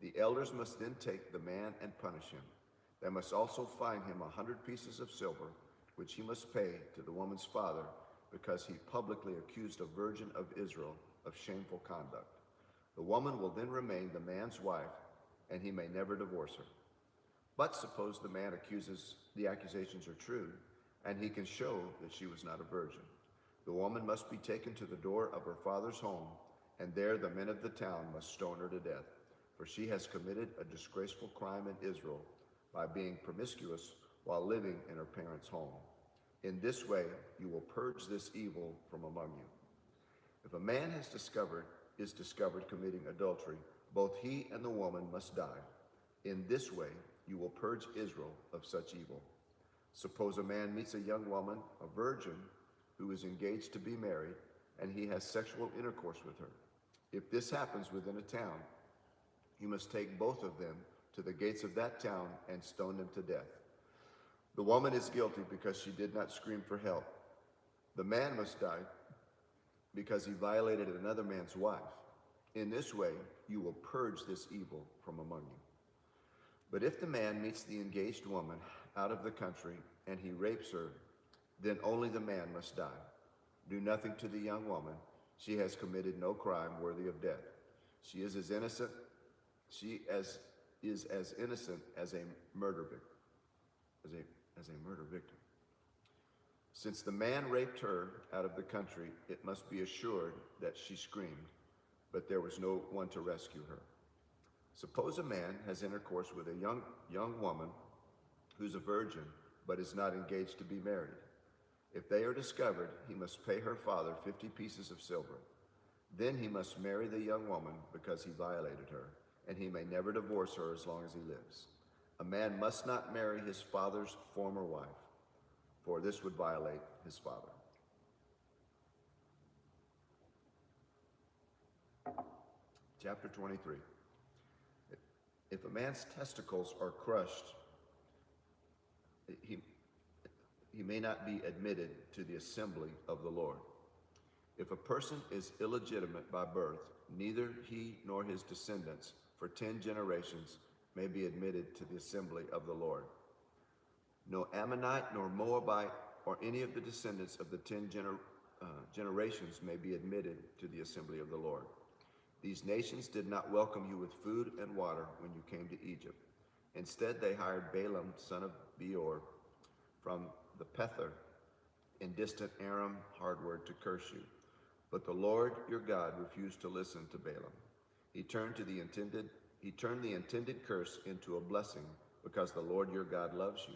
The elders must then take the man and punish him. They must also fine him 100 pieces of silver, which he must pay to the woman's father, because he publicly accused a virgin of Israel of shameful conduct. The woman will then remain the man's wife, and he may never divorce her. But suppose the man accuses the accusations are true, and he can show that she was not a virgin. The woman must be taken to the door of her father's home, and there the men of the town must stone her to death, for she has committed a disgraceful crime in Israel by being promiscuous while living in her parents' home. In this way, you will purge this evil from among you. If a man is discovered committing adultery, both he and the woman must die. In this way, you will purge Israel of such evil. Suppose a man meets a young woman, a virgin, who is engaged to be married, and he has sexual intercourse with her. If this happens within a town, you must take both of them to the gates of that town and stone them to death. The woman is guilty because she did not scream for help. The man must die because he violated another man's wife. In this way, you will purge this evil from among you. But if the man meets the engaged woman out of the country and he rapes her, then only the man must die. Do nothing to the young woman. She has committed no crime worthy of death. She is as innocent as a murder victim. Since the man raped her out of the country, it must be assured that she screamed, but there was no one to rescue her. Suppose a man has intercourse with a young woman who's a virgin, but is not engaged to be married. If they are discovered, he must pay her father 50 pieces of silver. Then he must marry the young woman because he violated her, and he may never divorce her as long as he lives. A man must not marry his father's former wife, for this would violate his father. Chapter 23. If a man's testicles are crushed, he may not be admitted to the assembly of the Lord. If a person is illegitimate by birth, neither he nor his descendants for 10 generations may be admitted to the assembly of the Lord. No Ammonite nor Moabite or any of the descendants of the 10 generations may be admitted to the assembly of the Lord. These nations did not welcome you with food and water when you came to Egypt. Instead, they hired Balaam, son of Beor, from the Pether in distant Aram hardward to curse you. But the Lord your God refused to listen to Balaam. He turned the intended curse into a blessing because the Lord your God loves you.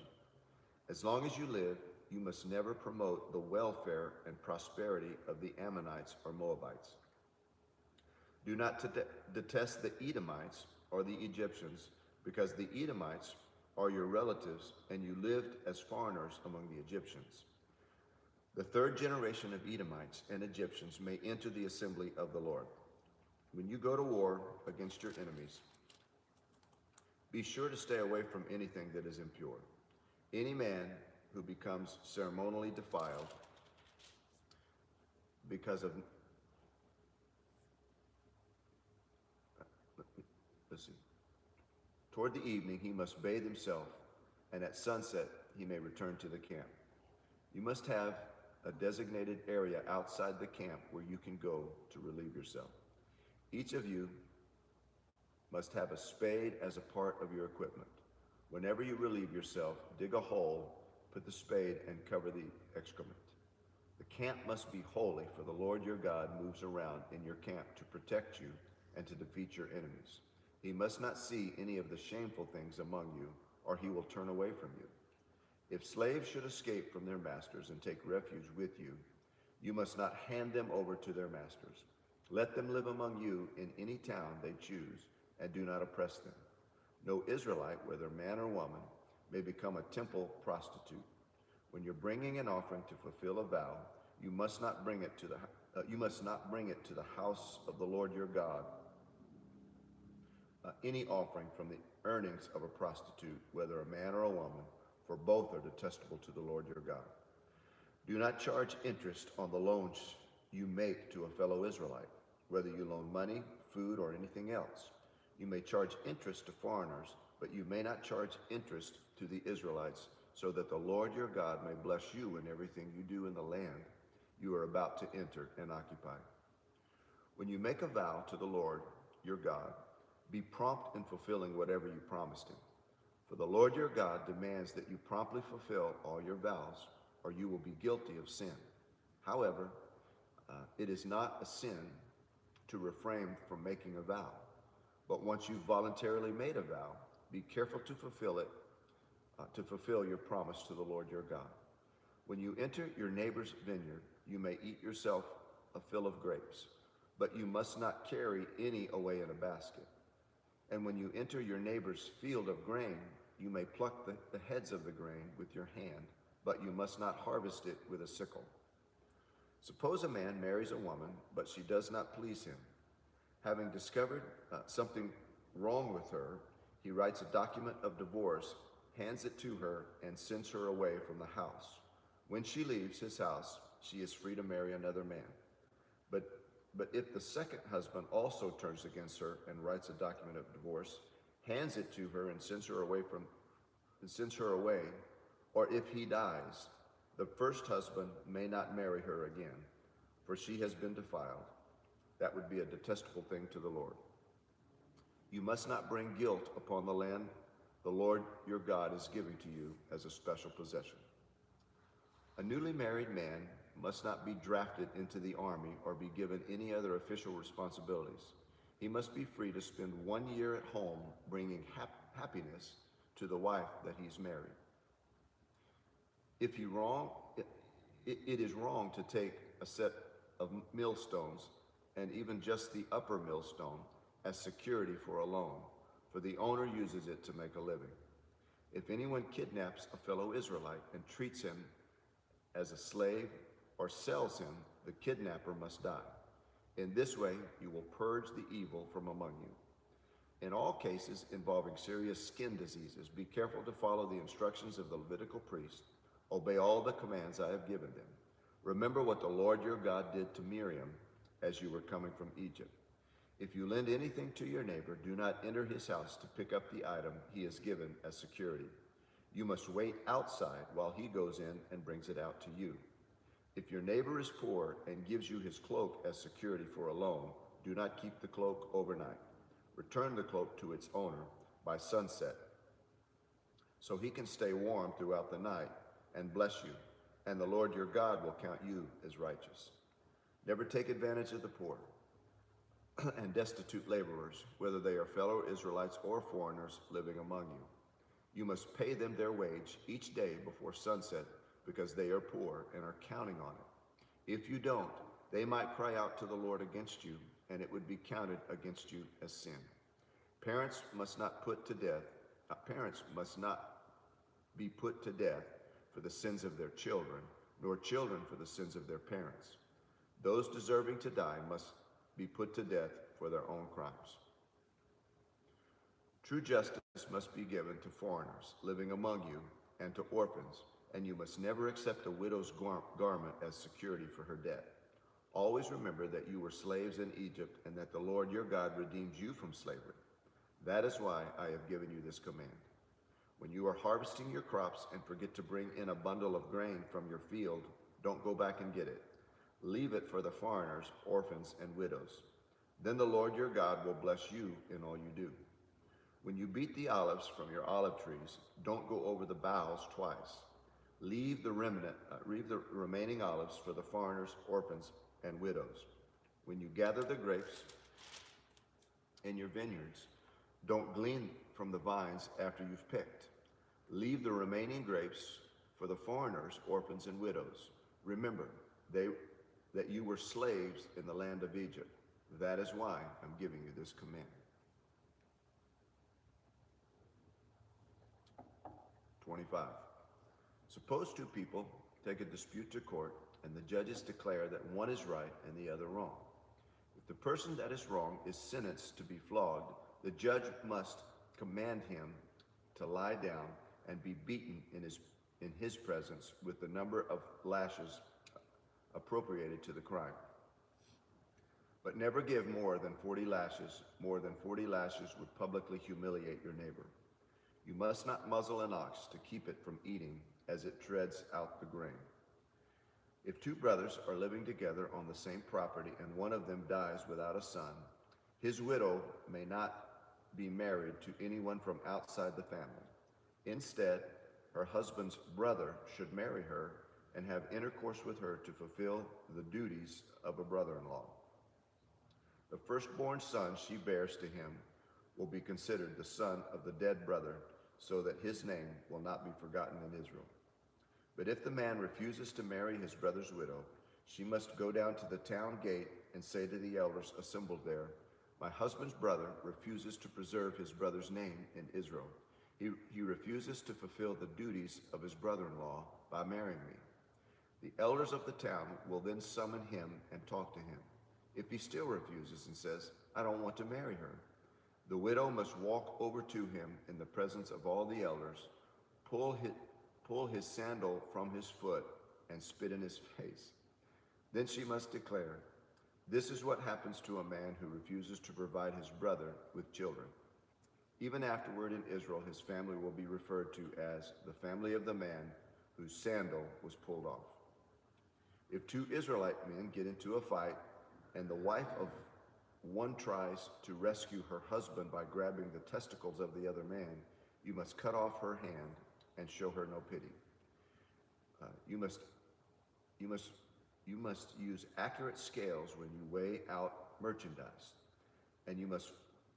As long as you live, you must never promote the welfare and prosperity of the Ammonites or Moabites. Do not detest the Edomites or the Egyptians, because the Edomites are your relatives, and you lived as foreigners among the Egyptians. The third generation of Edomites and Egyptians may enter the assembly of the Lord. When you go to war against your enemies, be sure to stay away from anything that is impure. Any man who becomes ceremonially defiled because of toward the evening he must bathe himself, and at sunset he may return to the camp. You must have a designated area outside the camp where you can go to relieve yourself. Each of you must have a spade as a part of your equipment. Whenever you relieve yourself, dig a hole, put the spade, and cover the excrement. The camp must be holy, for the Lord your God moves around in your camp to protect you and to defeat your enemies. He must not see any of the shameful things among you, or he will turn away from you. If slaves should escape from their masters and take refuge with you, you must not hand them over to their masters. Let them live among you in any town they choose, and do not oppress them. No Israelite, whether man or woman, may become a temple prostitute. When you're bringing an offering to fulfill a vow, you must not bring it to the house of the Lord your God. Any offering from the earnings of a prostitute, whether a man or a woman, for both are detestable to the Lord your God. Do not charge interest on the loans you make to a fellow Israelite, whether you loan money, food, or anything else. You may charge interest to foreigners, but you may not charge interest to the Israelites, so that the Lord your God may bless you in everything you do in the land you are about to enter and occupy. When you make a vow to the Lord your God, be prompt in fulfilling whatever you promised him. For the Lord your God demands that you promptly fulfill all your vows, or you will be guilty of sin. However, it is not a sin to refrain from making a vow. But once you've voluntarily made a vow, be careful to fulfill your promise to the Lord your God. When you enter your neighbor's vineyard, you may eat yourself a fill of grapes, but you must not carry any away in a basket. And when you enter your neighbor's field of grain, you may pluck the heads of the grain with your hand, but you must not harvest it with a sickle. Suppose a man marries a woman, but she does not please him. Having discovered something wrong with her, he writes a document of divorce, hands it to her, and sends her away from the house. When she leaves his house, she is free to marry another man. But if the second husband also turns against her and writes a document of divorce, hands it to her, and sends her away, or if he dies, the first husband may not marry her again, for she has been defiled. That would be a detestable thing to the Lord. You must not bring guilt upon the land the Lord your God is giving to you as a special possession. A newly married man must not be drafted into the army or be given any other official responsibilities. He must be free to spend 1 year at home bringing happiness to the wife that he's married. It is wrong to take a set of millstones, and even just the upper millstone, as security for a loan, for the owner uses it to make a living. If anyone kidnaps a fellow Israelite and treats him as a slave or sells him, the kidnapper must die. In this way, you will purge the evil from among you. In all cases involving serious skin diseases, be careful to follow the instructions of the Levitical priest. Obey all the commands I have given them. Remember what the Lord your God did to Miriam as you were coming from Egypt. If you lend anything to your neighbor, do not enter his house to pick up the item he has given as security. You must wait outside while he goes in and brings it out to you. If your neighbor is poor and gives you his cloak as security for a loan, do not keep the cloak overnight. Return the cloak to its owner by sunset, so he can stay warm throughout the night and bless you, and the Lord your God will count you as righteous. Never take advantage of the poor and destitute laborers, whether they are fellow Israelites or foreigners living among you. You must pay them their wage each day before sunset, because they are poor and are counting on it. If you don't, they might cry out to the Lord against you, and it would be counted against you as sin. Parents must not be put to death for the sins of their children, nor children for the sins of their parents. Those deserving to die must be put to death for their own crimes. True justice must be given to foreigners living among you and to orphans, and you must never accept a widow's garment as security for her debt. Always remember that you were slaves in Egypt and that the Lord your God redeemed you from slavery. That is why I have given you this command. When you are harvesting your crops and forget to bring in a bundle of grain from your field, don't go back and get it. Leave it for the foreigners, orphans, and widows. Then the Lord your God will bless you in all you do. When you beat the olives from your olive trees, don't go over the boughs twice. Leave the remaining olives for the foreigners, orphans, and widows. When you gather the grapes in your vineyards, don't glean from the vines after you've picked. Leave the remaining grapes for the foreigners, orphans, and widows. Remember that you were slaves in the land of Egypt. That is why I'm giving you this command. 25. Suppose two people take a dispute to court, and the judges declare that one is right and the other wrong. If the person that is wrong is sentenced to be flogged, the judge must command him to lie down and be beaten in his presence with the number of lashes appropriated to the crime. But never give more than 40 lashes. More than 40 lashes would publicly humiliate your neighbor. You must not muzzle an ox to keep it from eating as it treads out the grain. If two brothers are living together on the same property and one of them dies without a son, his widow may not be married to anyone from outside the family. Instead, her husband's brother should marry her and have intercourse with her to fulfill the duties of a brother-in-law. The firstborn son she bears to him will be considered the son of the dead brother, so that his name will not be forgotten in Israel. But if the man refuses to marry his brother's widow, she must go down to the town gate and say to the elders assembled there, "My husband's brother refuses to preserve his brother's name in Israel. He refuses to fulfill the duties of his brother-in-law by marrying me." The elders of the town will then summon him and talk to him. If he still refuses and says, "I don't want to marry her," the widow must walk over to him in the presence of all the elders, pull his sandal from his foot, and spit in his face. Then she must declare, "This is what happens to a man who refuses to provide his brother with children." Even afterward in Israel, his family will be referred to as the family of the man whose sandal was pulled off. If two Israelite men get into a fight and the wife of one tries to rescue her husband by grabbing the testicles of the other man, you must cut off her hand and show her no pity. You must use accurate scales when you weigh out merchandise, and you must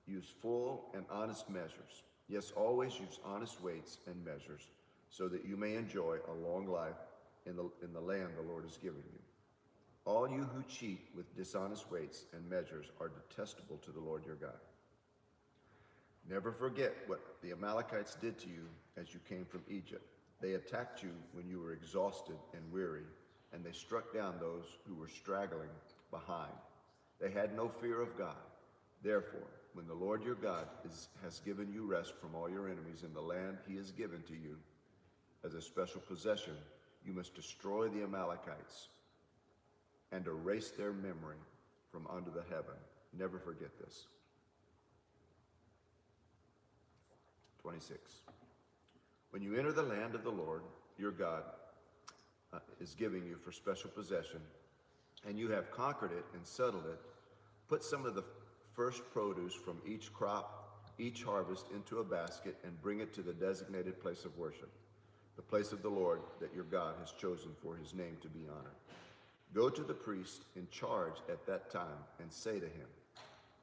use full and honest measures. Yes, always use honest weights and measures, so that you may enjoy a long life in the land the Lord is giving you. All you who cheat with dishonest weights and measures are detestable to the Lord your God. Never forget what the Amalekites did to you as you came from Egypt. They attacked you when you were exhausted and weary, and they struck down those who were straggling behind. They had no fear of God. Therefore, when the Lord your God has given you rest from all your enemies in the land he has given to you as a special possession, you must destroy the Amalekites and erase their memory from under the heaven. Never forget this. 26. When you enter the land of the Lord your God is giving you for special possession, and you have conquered it and settled it, put some of the first produce from each crop, each harvest, into a basket and bring it to the designated place of worship, the place of the Lord that your God has chosen for his name to be honored. Go to the priest in charge at that time and say to him,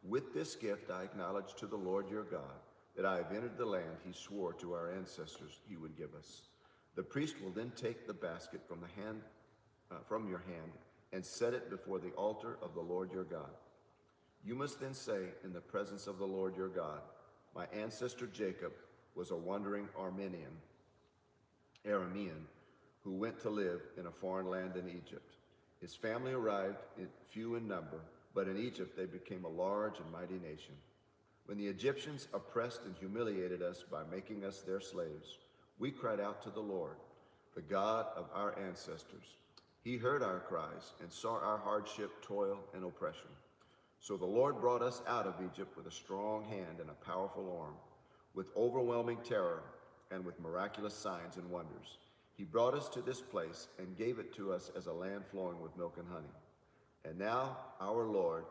with this gift I acknowledge to the Lord your God that I have entered the land he swore to our ancestors he would give us. The priest will then take the basket from your hand and set it before the altar of the Lord your God. You must then say in the presence of the Lord your God, my ancestor Jacob was a wandering Aramean, who went to live in a foreign land in Egypt. His family arrived few in number, but in Egypt they became a large and mighty nation. When the Egyptians oppressed and humiliated us by making us their slaves, we cried out to the Lord, the God of our ancestors. He heard our cries and saw our hardship, toil, and oppression. So the Lord brought us out of Egypt with a strong hand and a powerful arm, with overwhelming terror and with miraculous signs and wonders. He brought us to this place and gave it to us as a land flowing with milk and honey. And now, our Lord,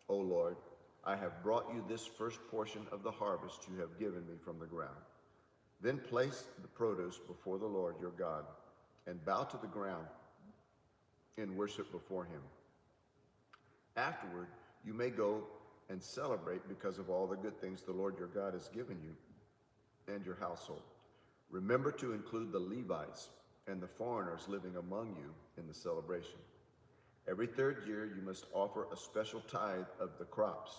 O Lord, I have brought you this first portion of the harvest you have given me from the ground. Then place the produce before the Lord your God and bow to the ground in worship before him. Afterward, you may go and celebrate because of all the good things the Lord your God has given you and your household. Remember to include the Levites and the foreigners living among you in the celebration. Every third year, you must offer a special tithe of the crops.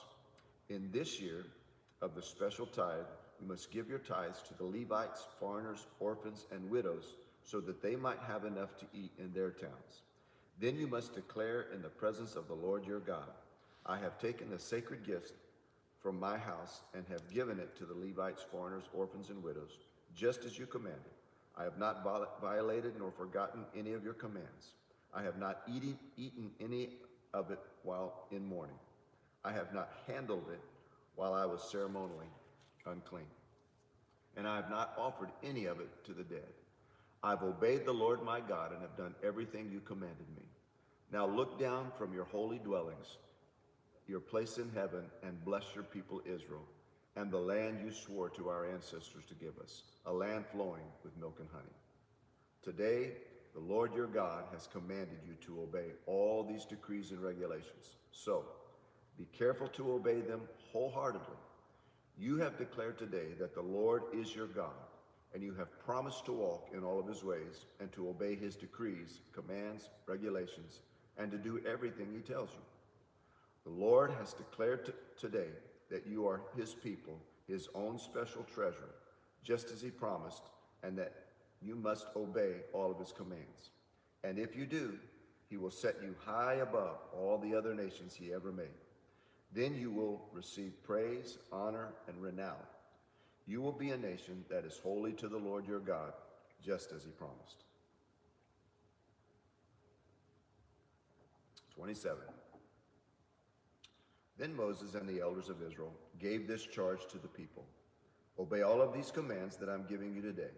In this year of the special tithe, you must give your tithes to the Levites, foreigners, orphans, and widows, so that they might have enough to eat in their towns. Then you must declare in the presence of the Lord your God, I have taken the sacred gift from my house and have given it to the Levites, foreigners, orphans, and widows, just as you commanded. I have not violated nor forgotten any of your commands. I have not eaten any of it while in mourning. I have not handled it while I was ceremonially unclean. And I have not offered any of it to the dead. I've obeyed the Lord my God and have done everything you commanded me. Now look down from your holy dwellings, your place in heaven, and bless your people Israel, and the land you swore to our ancestors to give us, a land flowing with milk and honey. Today, the Lord your God has commanded you to obey all these decrees and regulations. So, be careful to obey them wholeheartedly. You have declared today that the Lord is your God, and you have promised to walk in all of his ways and to obey his decrees, commands, regulations, and to do everything he tells you. The Lord has declared today that you are his people, his own special treasure, just as he promised, and that you must obey all of his commands. And if you do, he will set you high above all the other nations he ever made. Then you will receive praise, honor, and renown. You will be a nation that is holy to the Lord your God, just as he promised. 27. Then Moses and the elders of Israel gave this charge to the people. Obey all of these commands that I'm giving you today.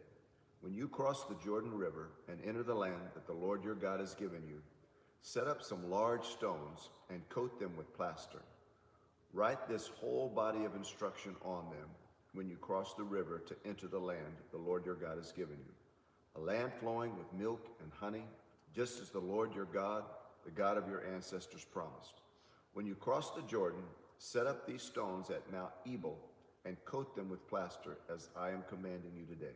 When you cross the Jordan River and enter the land that the Lord your God has given you, set up some large stones and coat them with plaster. Write this whole body of instruction on them when you cross the river to enter the land the Lord your God has given you, a land flowing with milk and honey, just as the Lord your God, the God of your ancestors, promised. When you cross the Jordan, set up these stones at Mount Ebal and coat them with plaster as I am commanding you today.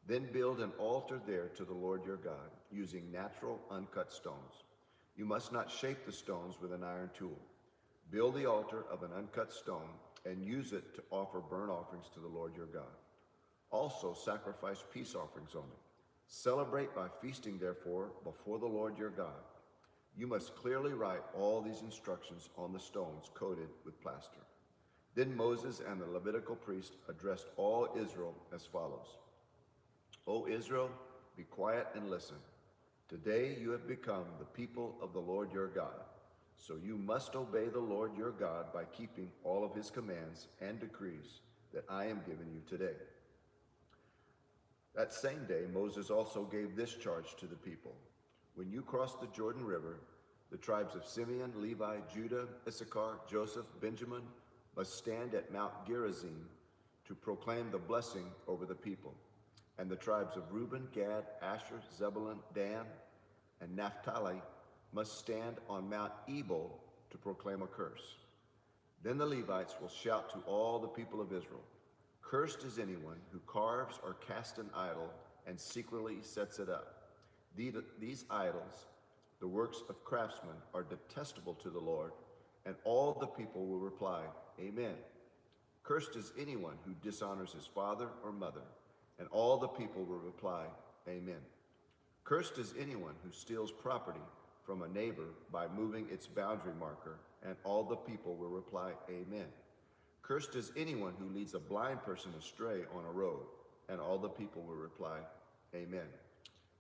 Then build an altar there to the Lord your God, using natural uncut stones. You must not shape the stones with an iron tool. Build the altar of an uncut stone and use it to offer burnt offerings to the Lord your God. Also sacrifice peace offerings on it. Celebrate by feasting, therefore, before the Lord your God. You must clearly write all these instructions on the stones coated with plaster." Then Moses and the Levitical priest addressed all Israel as follows: "O Israel, be quiet and listen. Today you have become the people of the Lord your God. So you must obey the Lord your God by keeping all of his commands and decrees that I am giving you today." That same day, Moses also gave this charge to the people: "When you cross the Jordan River, the tribes of Simeon, Levi, Judah, Issachar, Joseph, Benjamin must stand at Mount Gerizim to proclaim the blessing over the people. And the tribes of Reuben, Gad, Asher, Zebulun, Dan, and Naphtali must stand on Mount Ebal to proclaim a curse. Then the Levites will shout to all the people of Israel, 'Cursed is anyone who carves or casts an idol and secretly sets it up. These idols, the works of craftsmen, are detestable to the Lord.' And all the people will reply, 'Amen.' Cursed is anyone who dishonors his father or mother." And all the people will reply, "Amen." "Cursed is anyone who steals property from a neighbor by moving its boundary marker." And all the people will reply, "Amen." "Cursed is anyone who leads a blind person astray on a road." And all the people will reply, "Amen."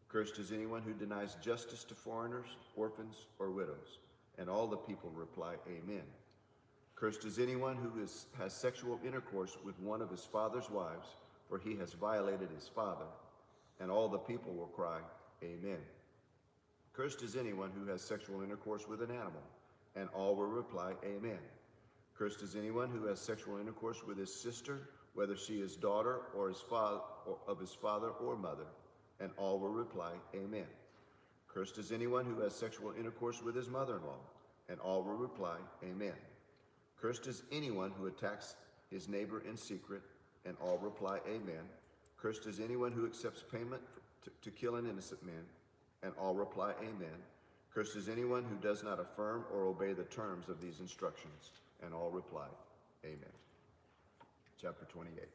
"Cursed is anyone who denies justice to foreigners, orphans, or widows." And all the people reply, "Amen." "Cursed is anyone who has sexual intercourse with one of his father's wives, for he has violated his father." And all the people will cry, "Amen." "Cursed is anyone who has sexual intercourse with an animal." And all will reply, "Amen." "Cursed is anyone who has sexual intercourse with his sister, whether she is daughter or of his father or mother." And all will reply, "Amen." "Cursed is anyone who has sexual intercourse with his mother-in-law." And all will reply, "Amen." "Cursed is anyone who attacks his neighbor in secret." And all reply, "Amen." "Cursed is anyone who accepts payment to kill an innocent man." And all reply, "Amen." "Cursed is anyone who does not affirm or obey the terms of these instructions." And all reply, "Amen." Chapter 28.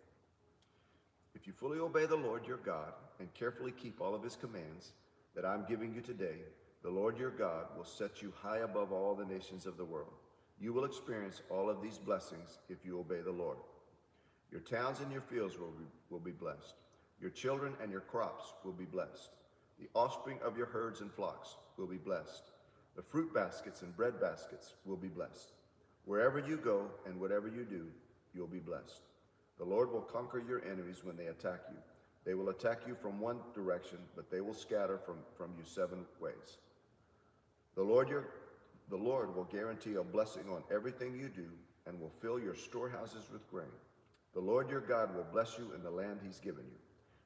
If you fully obey the Lord your God and carefully keep all of his commands that I'm giving you today, the Lord your God will set you high above all the nations of the world. You will experience all of these blessings if you obey the Lord. Your towns and your fields will be blessed. Your children and your crops will be blessed. The offspring of your herds and flocks will be blessed. The fruit baskets and bread baskets will be blessed. Wherever you go and whatever you do, you'll be blessed. The Lord will conquer your enemies when they attack you. They will attack you from one direction, but they will scatter from you 7 ways. The Lord will guarantee a blessing on everything you do and will fill your storehouses with grain. The Lord your God will bless you in the land he's given you.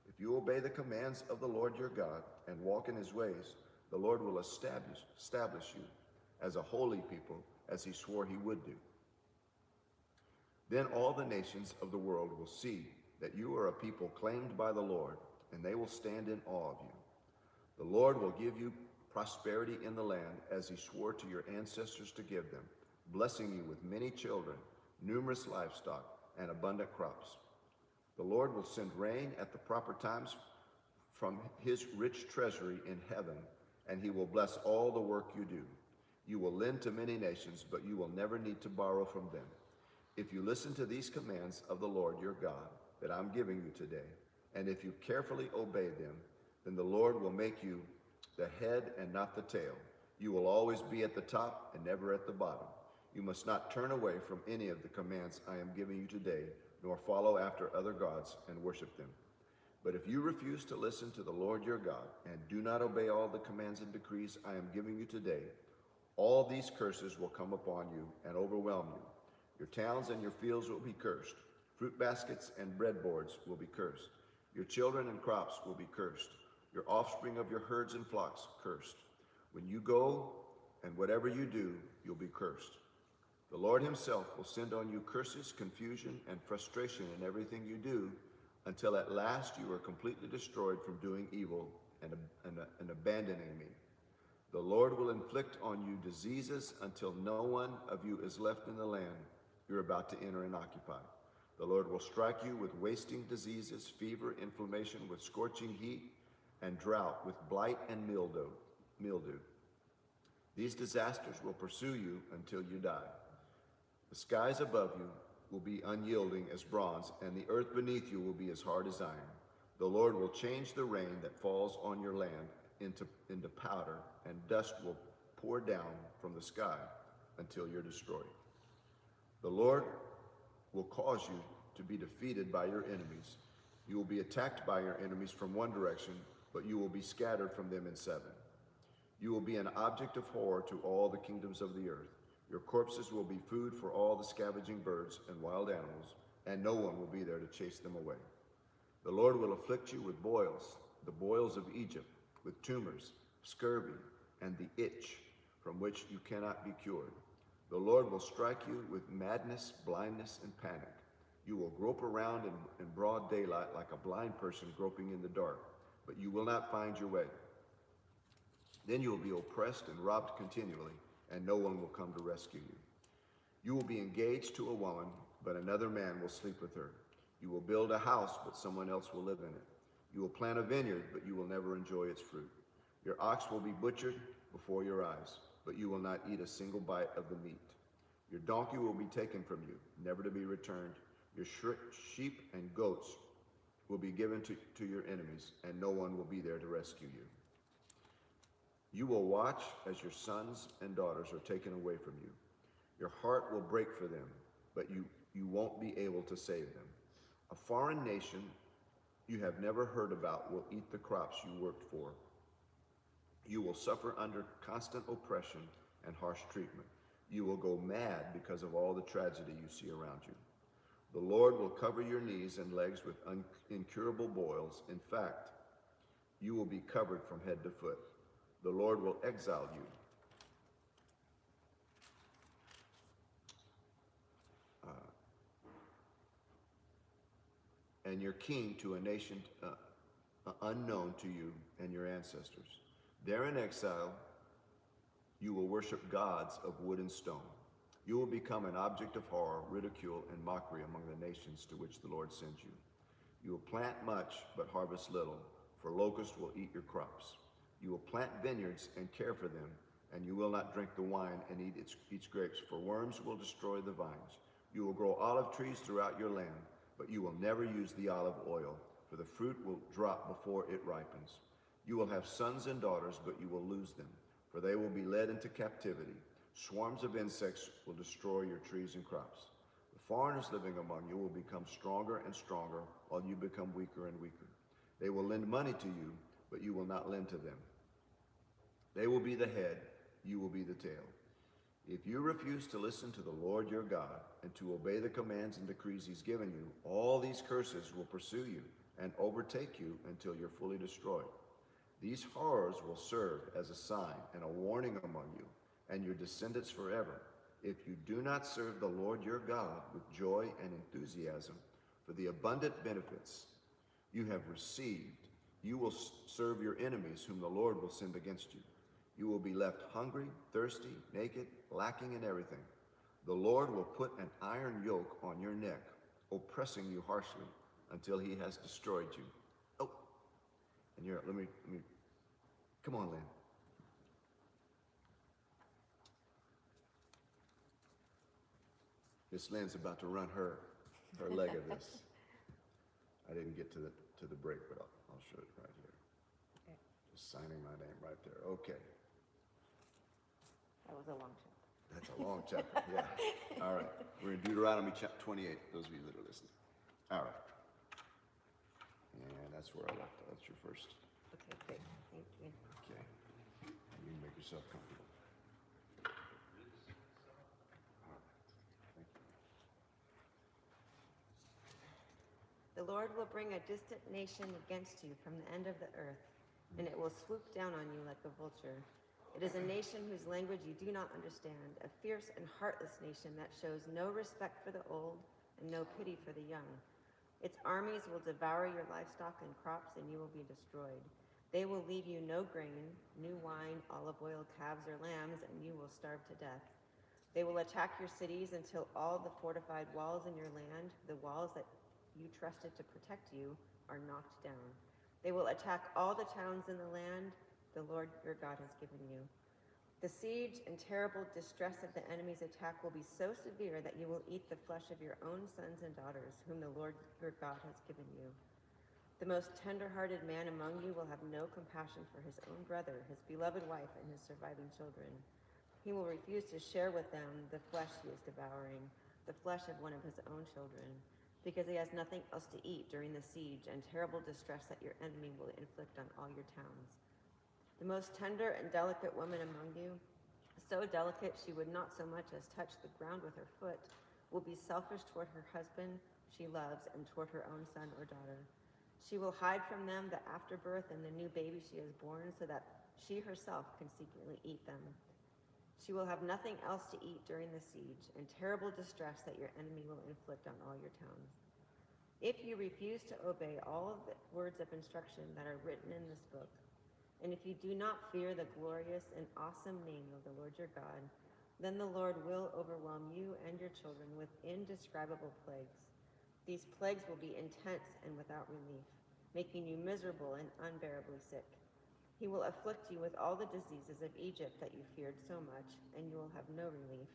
If you obey the commands of the Lord your God and walk in his ways, the Lord will establish you as a holy people, as he swore he would do. Then all the nations of the world will see that you are a people claimed by the Lord, and they will stand in awe of you. The Lord will give you prosperity in the land, as he swore to your ancestors to give them, blessing you with many children, numerous livestock, and abundant crops. The Lord will send rain at the proper times from his rich treasury in heaven, and he will bless all the work you do. You will lend to many nations, but you will never need to borrow from them. If you listen to these commands of the Lord your God that I'm giving you today, and if you carefully obey them, then the Lord will make you the head and not the tail. You will always be at the top and never at the bottom. You must not turn away from any of the commands I am giving you today, nor follow after other gods and worship them. But if you refuse to listen to the Lord your God and do not obey all the commands and decrees I am giving you today, all these curses will come upon you and overwhelm you. Your towns and your fields will be cursed. Fruit baskets and breadboards will be cursed. Your children and crops will be cursed. Your offspring of your herds and flocks cursed. When you go and whatever you do, you'll be cursed. The Lord himself will send on you curses, confusion, and frustration in everything you do, until at last you are completely destroyed from doing evil and abandoning me. The Lord will inflict on you diseases until no one of you is left in the land you're about to enter and occupy. The Lord will strike you with wasting diseases, fever, inflammation, with scorching heat, and drought, with blight and mildew. These disasters will pursue you until you die. The skies above you will be unyielding as bronze, and the earth beneath you will be as hard as iron. The Lord will change the rain that falls on your land into powder, and dust will pour down from the sky until you're destroyed. The Lord will cause you to be defeated by your enemies. You will be attacked by your enemies from one direction, but you will be scattered from them in seven. You will be an object of horror to all the kingdoms of the earth. Your corpses will be food for all the scavenging birds and wild animals, and no one will be there to chase them away. The Lord will afflict you with boils, the boils of Egypt, with tumors, scurvy, and the itch from which you cannot be cured. The Lord will strike you with madness, blindness, and panic. You will grope around in broad daylight like a blind person groping in the dark, but you will not find your way. Then you will be oppressed and robbed continually, and no one will come to rescue you. You will be engaged to a woman, but another man will sleep with her. You will build a house, but someone else will live in it. You will plant a vineyard, but you will never enjoy its fruit. Your ox will be butchered before your eyes, but you will not eat a single bite of the meat. Your donkey will be taken from you, never to be returned. Your sheep and goats will be given to your enemies, and no one will be there to rescue you. You will watch as your sons and daughters are taken away from you. Your heart will break for them, but you won't be able to save them. A foreign nation you have never heard about will eat the crops you worked for. You will suffer under constant oppression and harsh treatment. You will go mad because of all the tragedy you see around you. The Lord will cover your knees and legs with incurable boils. In fact, you will be covered from head to foot. The Lord will exile you. And your king to a nation unknown to you and your ancestors. There in exile, you will worship gods of wood and stone. You will become an object of horror, ridicule, and mockery among the nations to which the Lord sends you. You will plant much, but harvest little, for locusts will eat your crops. You will plant vineyards and care for them, and you will not drink the wine and eat its grapes, for worms will destroy the vines. You will grow olive trees throughout your land, but you will never use the olive oil, for the fruit will drop before it ripens. You will have sons and daughters, but you will lose them, for they will be led into captivity. Swarms of insects will destroy your trees and crops. The foreigners living among you will become stronger and stronger, while you become weaker and weaker. They will lend money to you, but you will not lend to them. They will be the head, you will be the tail. If you refuse to listen to the Lord your God and to obey the commands and decrees he's given you, all these curses will pursue you and overtake you until you're fully destroyed. These horrors will serve as a sign and a warning among you and your descendants forever. If you do not serve the Lord your God with joy and enthusiasm for the abundant benefits you have received, you will serve your enemies whom the Lord will send against you. You will be left hungry, thirsty, naked, lacking in everything. The Lord will put an iron yoke on your neck, oppressing you harshly until he has destroyed you. Oh, and let me, come on, Lynn. Miss Lynn's about to run her leg of this. I didn't get to the break, but I'll show it right here. Okay. Just signing my name right there. Okay. That was a long chapter. That's a long chapter, yeah. All right. We're in Deuteronomy chapter 28, those of you that are listening. All right. And that's where I left. That's your first. Okay, great. Thank you. Okay. You can make yourself comfortable. All right. Thank you. The Lord will bring a distant nation against you from the end of the earth, and it will swoop down on you like a vulture. It is a nation whose language you do not understand, a fierce and heartless nation that shows no respect for the old and no pity for the young. Its armies will devour your livestock and crops, and you will be destroyed. They will leave you no grain, new wine, olive oil, calves, or lambs, and you will starve to death. They will attack your cities until all the fortified walls in your land, the walls that you trusted to protect you, are knocked down. They will attack all the towns in the land the Lord your God has given you. The siege and terrible distress of the enemy's attack will be so severe that you will eat the flesh of your own sons and daughters, whom the Lord your God has given you. The most tender-hearted man among you will have no compassion for his own brother, his beloved wife, and his surviving children. He will refuse to share with them the flesh he is devouring, the flesh of one of his own children, because he has nothing else to eat during the siege and terrible distress that your enemy will inflict on all your towns. The most tender and delicate woman among you, so delicate she would not so much as touch the ground with her foot, will be selfish toward her husband she loves and toward her own son or daughter. She will hide from them the afterbirth and the new baby she has born, so that she herself can secretly eat them. She will have nothing else to eat during the siege and terrible distress that your enemy will inflict on all your towns. If you refuse to obey all of the words of instruction that are written in this book, and if you do not fear the glorious and awesome name of the Lord your God, then the Lord will overwhelm you and your children with indescribable plagues. These plagues will be intense and without relief, making you miserable and unbearably sick. He will afflict you with all the diseases of Egypt that you feared so much, and you will have no relief.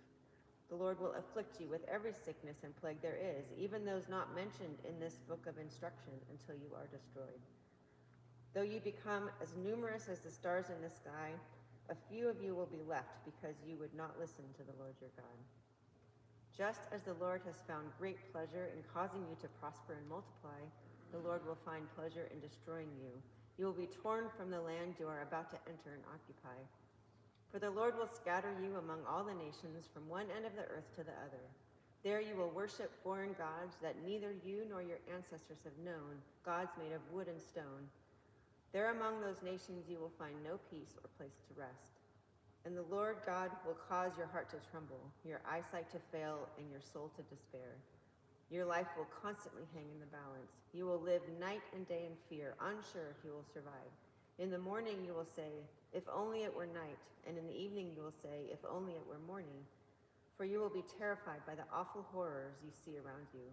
The Lord will afflict you with every sickness and plague there is, even those not mentioned in this book of instruction, until you are destroyed. Though you become as numerous as the stars in the sky, a few of you will be left because you would not listen to the Lord your God. Just as the Lord has found great pleasure in causing you to prosper and multiply, the Lord will find pleasure in destroying you. You will be torn from the land you are about to enter and occupy. For the Lord will scatter you among all the nations from one end of the earth to the other. There you will worship foreign gods that neither you nor your ancestors have known, gods made of wood and stone. There among those nations you will find no peace or place to rest. And the Lord God will cause your heart to tremble, your eyesight to fail, and your soul to despair. Your life will constantly hang in the balance. You will live night and day in fear, unsure if you will survive. In the morning you will say, if only it were night, and in the evening you will say, if only it were morning. For you will be terrified by the awful horrors you see around you.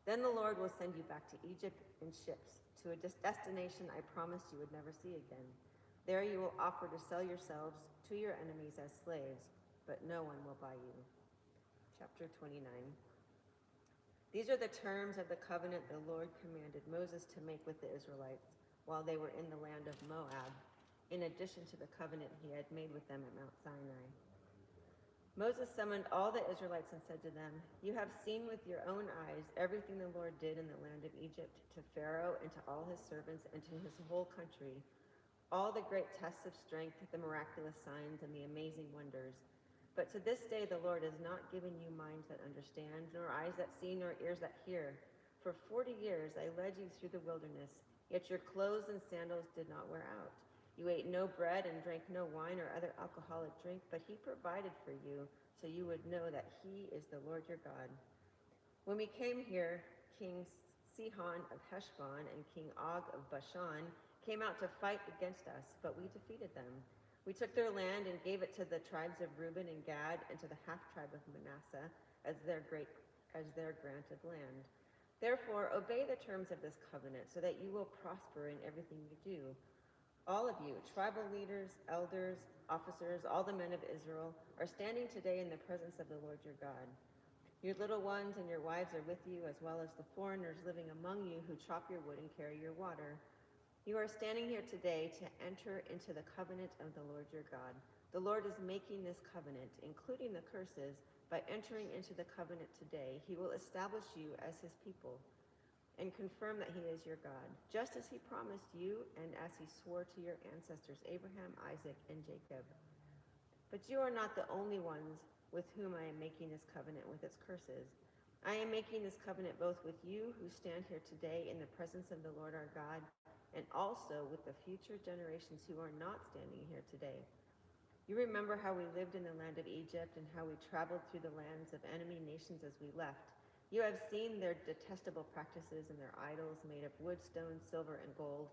Then the Lord will send you back to Egypt in ships, to a destination I promised you would never see again. There you will offer to sell yourselves to your enemies as slaves, but no one will buy you. Chapter 29. These are the terms of the covenant the Lord commanded Moses to make with the Israelites while they were in the land of Moab, in addition to the covenant he had made with them at Mount Sinai. Moses summoned all the Israelites and said to them, you have seen with your own eyes everything the Lord did in the land of Egypt to Pharaoh and to all his servants and to his whole country, all the great tests of strength, the miraculous signs, and the amazing wonders. But to this day the Lord has not given you minds that understand, nor eyes that see, nor ears that hear. For 40 years I led you through the wilderness, yet your clothes and sandals did not wear out. You ate no bread and drank no wine or other alcoholic drink, but he provided for you, so you would know that he is the Lord your God. When we came here, King Sihon of Heshbon and King Og of Bashan came out to fight against us, but we defeated them. We took their land and gave it to the tribes of Reuben and Gad and to the half-tribe of Manasseh as their granted land. Therefore, obey the terms of this covenant so that you will prosper in everything you do. All of you, tribal leaders, elders, officers, all the men of Israel, are standing today in the presence of the Lord your God. Your little ones and your wives are with you, as well as the foreigners living among you who chop your wood and carry your water. You are standing here today to enter into the covenant of the Lord your God. The Lord is making this covenant, including the curses. By entering into the covenant today, he will establish you as his people and confirm that he is your God, just as he promised you and as he swore to your ancestors Abraham, Isaac, and Jacob. But you are not the only ones with whom I am making this covenant with its curses. I am making this covenant both with you who stand here today in the presence of the Lord our God, and also with the future generations who are not standing here today. You remember how we lived in the land of Egypt and how we traveled through the lands of enemy nations as we left. You have seen their detestable practices and their idols made of wood, stone, silver, and gold.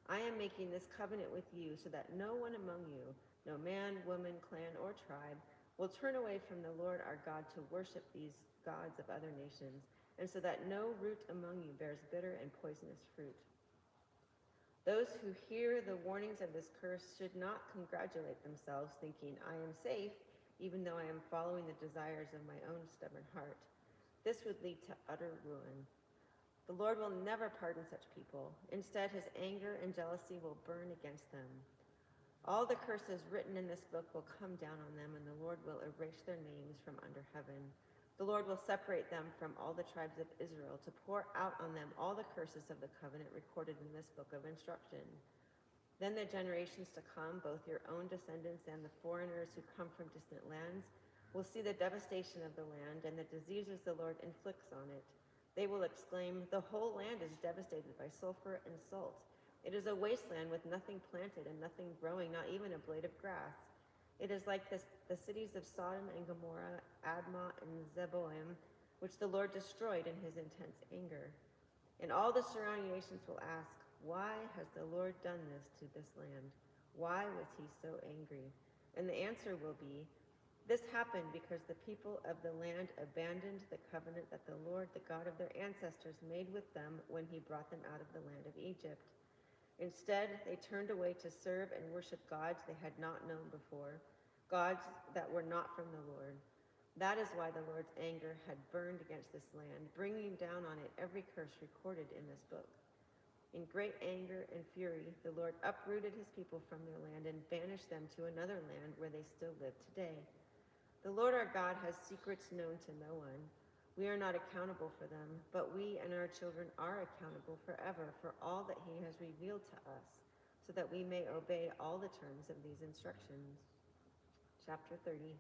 I am making this covenant with you so that no one among you, no man, woman, clan, or tribe, will turn away from the Lord our God to worship these gods of other nations, and so that no root among you bears bitter and poisonous fruit. Those who hear the warnings of this curse should not congratulate themselves, thinking, I am safe, even though I am following the desires of my own stubborn heart. This would lead to utter ruin. The Lord will never pardon such people. Instead, his anger and jealousy will burn against them. All the curses written in this book will come down on them, and the Lord will erase their names from under heaven. The Lord will separate them from all the tribes of Israel to pour out on them all the curses of the covenant recorded in this book of instruction. Then the generations to come, both your own descendants and the foreigners who come from distant lands, will see the devastation of the land and the diseases the Lord inflicts on it. They will exclaim, the whole land is devastated by sulfur and salt. It is a wasteland with nothing planted and nothing growing, not even a blade of grass. It is like the cities of Sodom and Gomorrah, Admah and Zeboim, which the Lord destroyed in his intense anger. And all the surrounding nations will ask, why has the Lord done this to this land? Why was he so angry? And the answer will be, this happened because the people of the land abandoned the covenant that the Lord, the God of their ancestors, made with them when he brought them out of the land of Egypt. Instead, they turned away to serve and worship gods they had not known before, gods that were not from the Lord. That is why the Lord's anger had burned against this land, bringing down on it every curse recorded in this book. In great anger and fury, the Lord uprooted his people from their land and banished them to another land where they still live today. The Lord our God has secrets known to no one. We are not accountable for them, but we and our children are accountable forever for all that he has revealed to us, so that we may obey all the terms of these instructions. Chapter 30.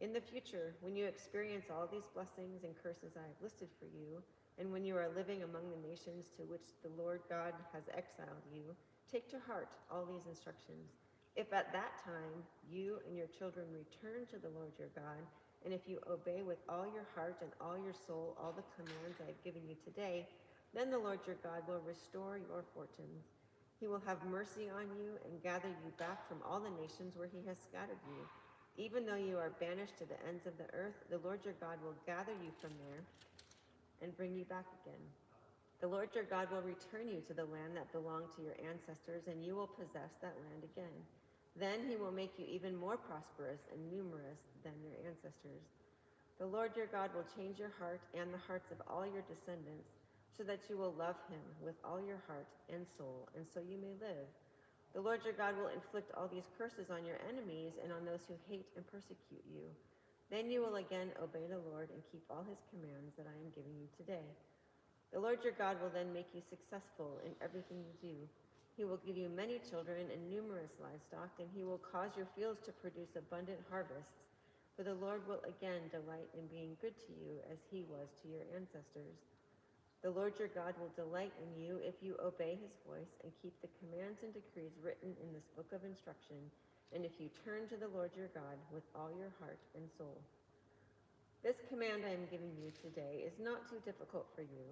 In the future, when you experience all these blessings and curses I have listed for you, and when you are living among the nations to which the Lord God has exiled you, take to heart all these instructions. If at that time you and your children return to the Lord your God, and if you obey with all your heart and all your soul all the commands I have given you today, then the Lord your God will restore your fortunes. He will have mercy on you and gather you back from all the nations where he has scattered you. Even though you are banished to the ends of the earth, the Lord your God will gather you from there and bring you back again. The Lord your God will return you to the land that belonged to your ancestors, and you will possess that land again. Then he will make you even more prosperous and numerous than your ancestors. The Lord your God will change your heart and the hearts of all your descendants, so that you will love him with all your heart and soul, and so you may live. The Lord your God will inflict all these curses on your enemies and on those who hate and persecute you. Then you will again obey the Lord and keep all his commands that I am giving you today. The Lord your God will then make you successful in everything you do. He will give you many children and numerous livestock, and he will cause your fields to produce abundant harvests. For the Lord will again delight in being good to you as he was to your ancestors. The Lord your God will delight in you if you obey his voice and keep the commands and decrees written in this book of instruction, and if you turn to the Lord your God with all your heart and soul. This command I am giving you today is not too difficult for you,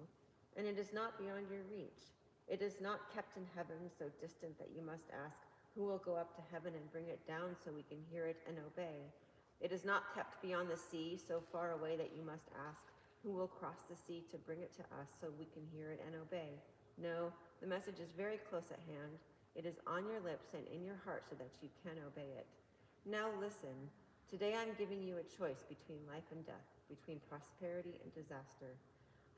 and it is not beyond your reach. It is not kept in heaven so distant that you must ask, who will go up to heaven and bring it down so we can hear it and obey? It is not kept beyond the sea so far away that you must ask, who will cross the sea to bring it to us so we can hear it and obey? No, the message is very close at hand. It is on your lips and in your heart so that you can obey it. Now listen, today I'm giving you a choice between life and death, between prosperity and disaster.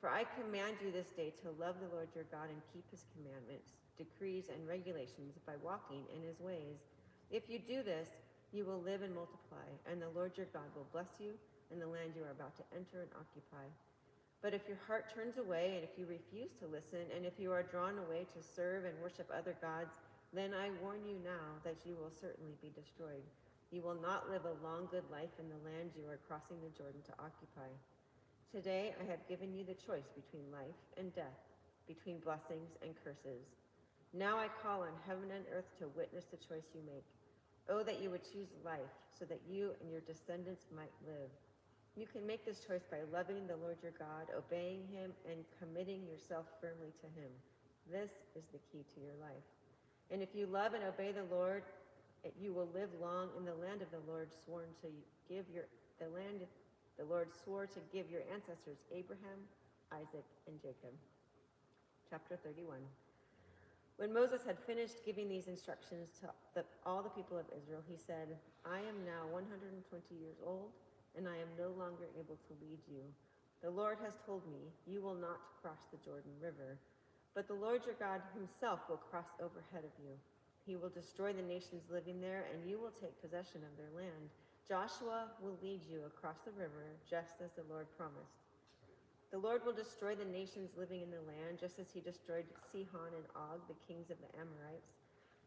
For I command you this day to love the Lord your God and keep his commandments, decrees, and regulations by walking in his ways. If you do this, you will live and multiply, and the Lord your God will bless you in the land you are about to enter and occupy. But if your heart turns away, and if you refuse to listen, and if you are drawn away to serve and worship other gods, then I warn you now that you will certainly be destroyed. You will not live a long, good life in the land you are crossing the Jordan to occupy. Today I have given you the choice between life and death, between blessings and curses. Now I call on heaven and earth to witness the choice you make. Oh, that you would choose life, so that you and your descendants might live. You can make this choice by loving the Lord your God, obeying him, and committing yourself firmly to him. This is the key to your life. And if you love and obey the Lord, you will live long in the land of the Lord sworn to give the land the Lord swore to give your ancestors Abraham, Isaac, and Jacob. Chapter 31. When Moses had finished giving these instructions to all the people of Israel, he said, I am now 120 years old, and I am no longer able to lead you. The Lord has told me, you will not cross the Jordan River, but the Lord your God himself will cross overhead of you. He will destroy the nations living there, and you will take possession of their land. Joshua will lead you across the river, just as the Lord promised. The Lord will destroy the nations living in the land, just as he destroyed Sihon and Og, the kings of the Amorites.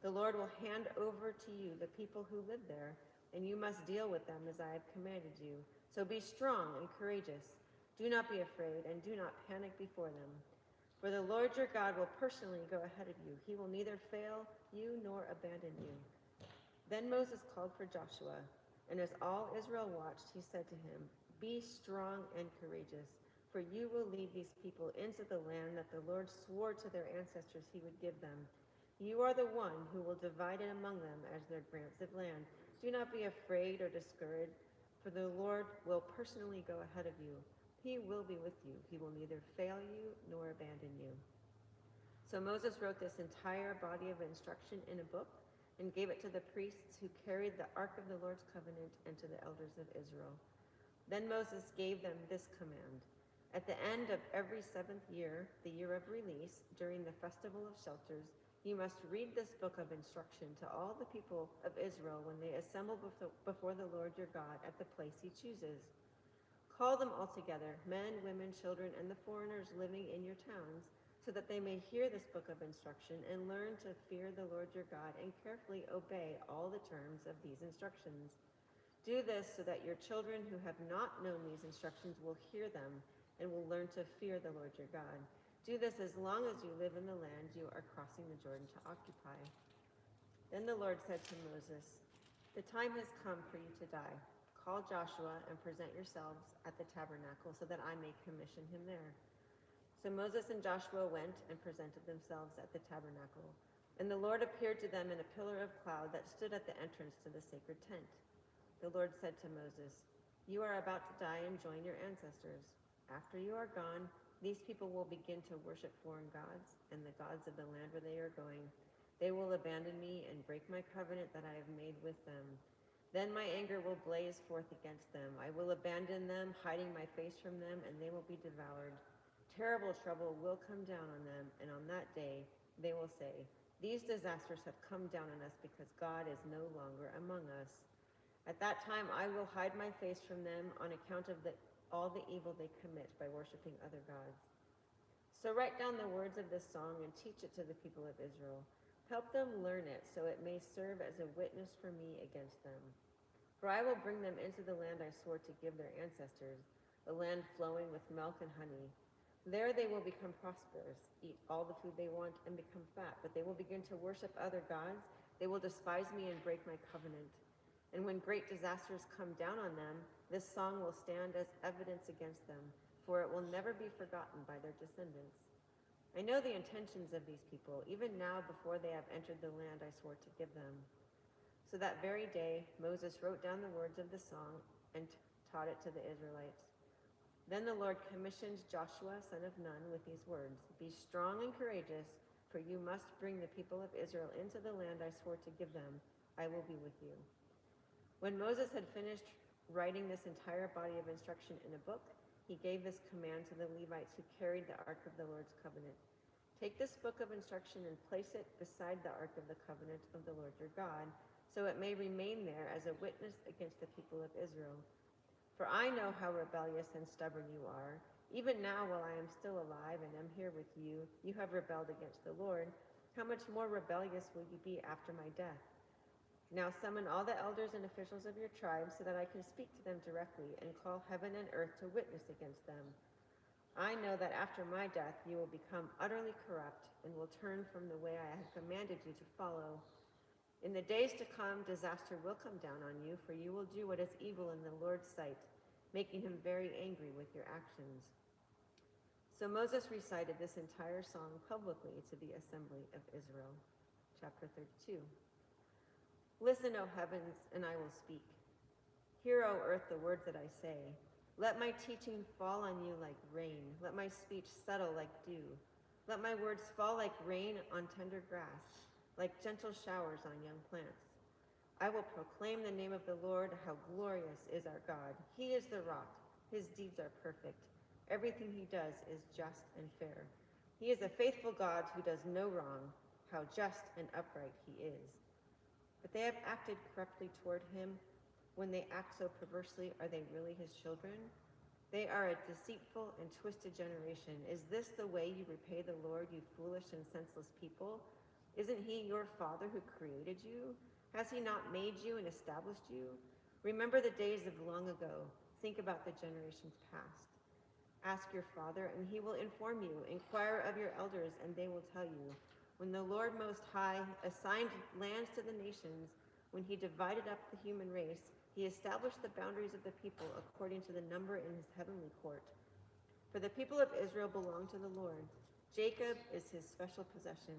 The Lord will hand over to you the people who live there, and you must deal with them as I have commanded you. So be strong and courageous. Do not be afraid, and do not panic before them. For the Lord your God will personally go ahead of you. He will neither fail you nor abandon you. Then Moses called for Joshua, and as all Israel watched, he said to him, Be strong and courageous, for you will lead these people into the land that the Lord swore to their ancestors he would give them. You are the one who will divide it among them as their grants of land. Do not be afraid or discouraged, for the Lord will personally go ahead of you. He will be with you. He will neither fail you nor abandon you. So Moses wrote this entire body of instruction in a book and gave it to the priests who carried the ark of the Lord's covenant and to the elders of Israel. Then Moses gave them this command. At the end of every 7th year, the year of release, during the festival of shelters, you must read this book of instruction to all the people of Israel when they assemble before the Lord your God at the place he chooses. Call them all together, men, women, children, and the foreigners living in your towns, so that they may hear this book of instruction and learn to fear the Lord your God and carefully obey all the terms of these instructions. Do this so that your children who have not known these instructions will hear them and will learn to fear the Lord your God. Do this as long as you live in the land you are crossing the Jordan to occupy. Then the Lord said to Moses, The time has come for you to die. Call Joshua and present yourselves at the tabernacle so that I may commission him there. So Moses and Joshua went and presented themselves at the tabernacle. And the Lord appeared to them in a pillar of cloud that stood at the entrance to the sacred tent. The Lord said to Moses, You are about to die and join your ancestors. After you are gone, these people will begin to worship foreign gods and the gods of the land where they are going. They will abandon me and break my covenant that I have made with them. Then my anger will blaze forth against them. I will abandon them, hiding my face from them, and they will be devoured. Terrible trouble will come down on them, and on that day they will say, These disasters have come down on us because God is no longer among us. At that time I will hide my face from them on account of all the evil they commit by worshiping other gods. So write down the words of this song and teach it to the people of Israel. Help them learn it so it may serve as a witness for me against them. For I will bring them into the land I swore to give their ancestors, a land flowing with milk and honey. There they will become prosperous, eat all the food they want, and become fat, but they will begin to worship other gods. They will despise me and break my covenant. And when great disasters come down on them, this song will stand as evidence against them, for it will never be forgotten by their descendants. I know the intentions of these people, even now before they have entered the land I swore to give them. So that very day, Moses wrote down the words of the song and taught it to the Israelites. Then the Lord commissioned Joshua, son of Nun, with these words, Be strong and courageous, for you must bring the people of Israel into the land I swore to give them. I will be with you. When Moses had finished writing this entire body of instruction in a book, he gave this command to the Levites who carried the Ark of the Lord's covenant. Take this book of instruction and place it beside the Ark of the covenant of the Lord your God, so it may remain there as a witness against the people of Israel. For I know how rebellious and stubborn you are. Even now, while I am still alive and am here with you, you have rebelled against the Lord. How much more rebellious will you be after my death? Now summon all the elders and officials of your tribe so that I can speak to them directly and call heaven and earth to witness against them. I know that after my death you will become utterly corrupt and will turn from the way I have commanded you to follow. In the days to come, disaster will come down on you, for you will do what is evil in the Lord's sight, making him very angry with your actions. So Moses recited this entire song publicly to the assembly of Israel. Chapter 32. Listen, O heavens, and I will speak. Hear, O earth, the words that I say. Let my teaching fall on you like rain. Let my speech settle like dew. Let my words fall like rain on tender grass, like gentle showers on young plants. I will proclaim the name of the Lord, how glorious is our God. He is the rock. His deeds are perfect. Everything he does is just and fair. He is a faithful God who does no wrong. How just and upright he is. But they have acted corruptly toward him. When they act so perversely, are they really his children? They are a deceitful and twisted generation. Is this the way you repay the Lord, you foolish and senseless people? Isn't he your father who created you? Has he not made you and established you? Remember the days of long ago. Think about the generations past. Ask your father, and he will inform you. Inquire of your elders, and they will tell you. When the Lord Most High assigned lands to the nations, when he divided up the human race, he established the boundaries of the people according to the number in his heavenly court. For the people of Israel belong to the Lord. Jacob is his special possession.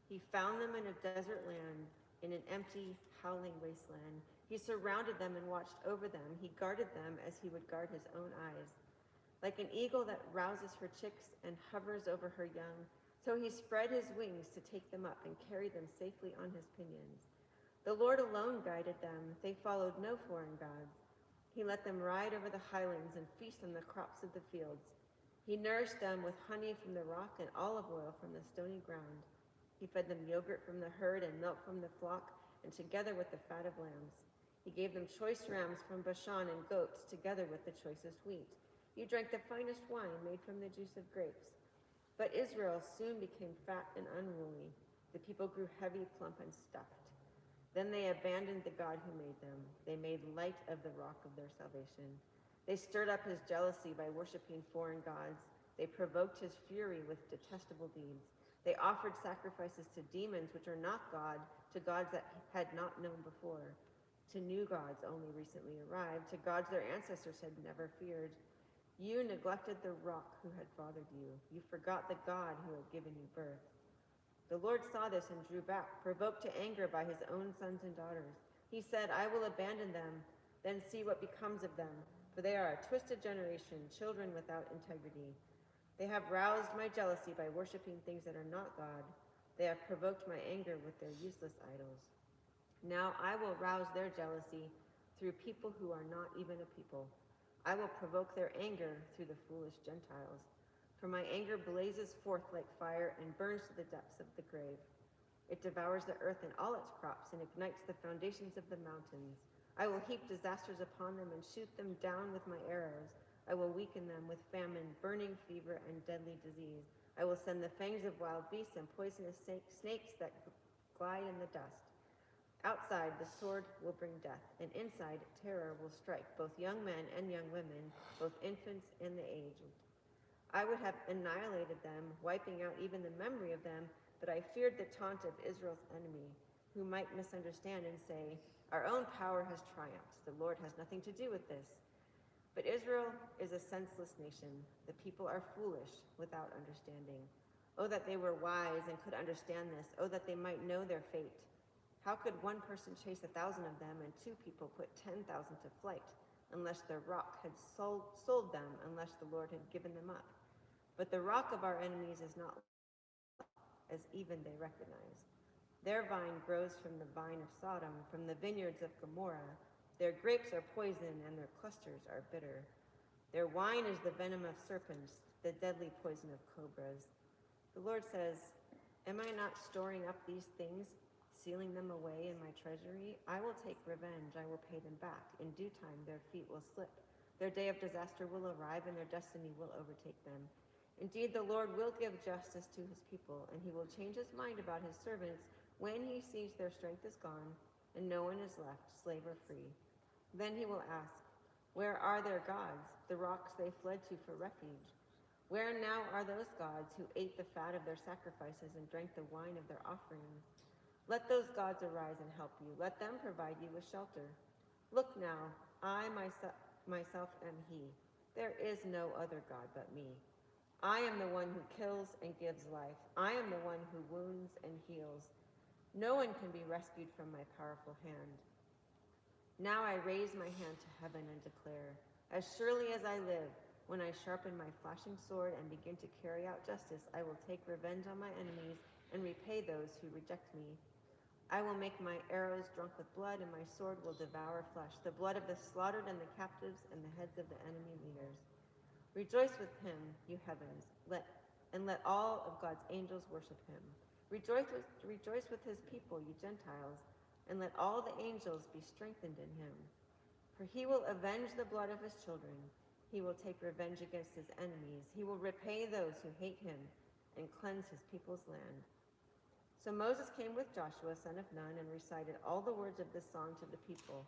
He found them in a desert land, in an empty, howling wasteland. He surrounded them and watched over them. He guarded them as he would guard his own eyes. Like an eagle that rouses her chicks and hovers over her young, so he spread his wings to take them up and carry them safely on his pinions. The Lord alone guided them. They followed no foreign gods. He let them ride over the highlands and feast on the crops of the fields. He nourished them with honey from the rock and olive oil from the stony ground. He fed them yogurt from the herd and milk from the flock, and together with the fat of lambs. He gave them choice rams from Bashan and goats, together with the choicest wheat. You drank the finest wine made from the juice of grapes. But Israel soon became fat and unruly. The people grew heavy, plump, and stuffed. Then they abandoned the God who made them. They made light of the rock of their salvation. They stirred up his jealousy by worshiping foreign gods. They provoked his fury with detestable deeds. They offered sacrifices to demons which are not God, to gods that had not known before, to new gods only recently arrived, to gods their ancestors had never feared. You neglected the rock who had fathered you. You forgot the God who had given you birth. The Lord saw this and drew back, provoked to anger by his own sons and daughters. He said, I will abandon them, then see what becomes of them, for they are a twisted generation, children without integrity. They have roused my jealousy by worshiping things that are not God. They have provoked my anger with their useless idols. Now I will rouse their jealousy through people who are not even a people. I will provoke their anger through the foolish Gentiles. For my anger blazes forth like fire and burns to the depths of the grave. It devours the earth and all its crops and ignites the foundations of the mountains. I will heap disasters upon them and shoot them down with my arrows. I will weaken them with famine, burning fever, and deadly disease. I will send the fangs of wild beasts and poisonous snakes that glide in the dust. Outside, the sword will bring death, and inside, terror will strike both young men and young women, both infants and the aged. I would have annihilated them, wiping out even the memory of them, but I feared the taunt of Israel's enemy, who might misunderstand and say, our own power has triumphed. The Lord has nothing to do with this. But Israel is a senseless nation. The people are foolish without understanding. Oh, that they were wise and could understand this. Oh, that they might know their fate. How could one person chase 1,000 of them and 2 people put 10,000 to flight, unless the rock had sold them, unless the Lord had given them up? But the rock of our enemies is not as even they recognize. Their vine grows from the vine of Sodom, from the vineyards of Gomorrah. Their grapes are poison, and their clusters are bitter. Their wine is the venom of serpents, the deadly poison of cobras. The Lord says, am I not storing up these things, sealing them away in my treasury? I will take revenge, I will pay them back. In due time their feet will slip. Their day of disaster will arrive, and their destiny will overtake them. Indeed, the Lord will give justice to his people, and he will change his mind about his servants when he sees their strength is gone, and no one is left, slave or free. Then he will ask, where are their gods, the rocks they fled to for refuge? Where now are those gods who ate the fat of their sacrifices and drank the wine of their offerings? Let those gods arise and help you. Let them provide you with shelter. Look now, I myself am he. There is no other God but me. I am the one who kills and gives life. I am the one who wounds and heals. No one can be rescued from my powerful hand. Now I raise my hand to heaven and declare, as surely as I live, When I sharpen my flashing sword and begin to carry out justice, I will take revenge on my enemies and repay those who reject me. I will make my arrows drunk with blood, and my sword will devour flesh, the blood of the slaughtered and the captives and the heads of the enemy leaders. Rejoice with him, you heavens, and let all of God's angels worship him. Rejoice with his people, you Gentiles, and let all the angels be strengthened in him. For he will avenge the blood of his children. He will take revenge against his enemies. He will repay those who hate him and cleanse his people's land. So Moses came with Joshua, son of Nun, and recited all the words of this song to the people.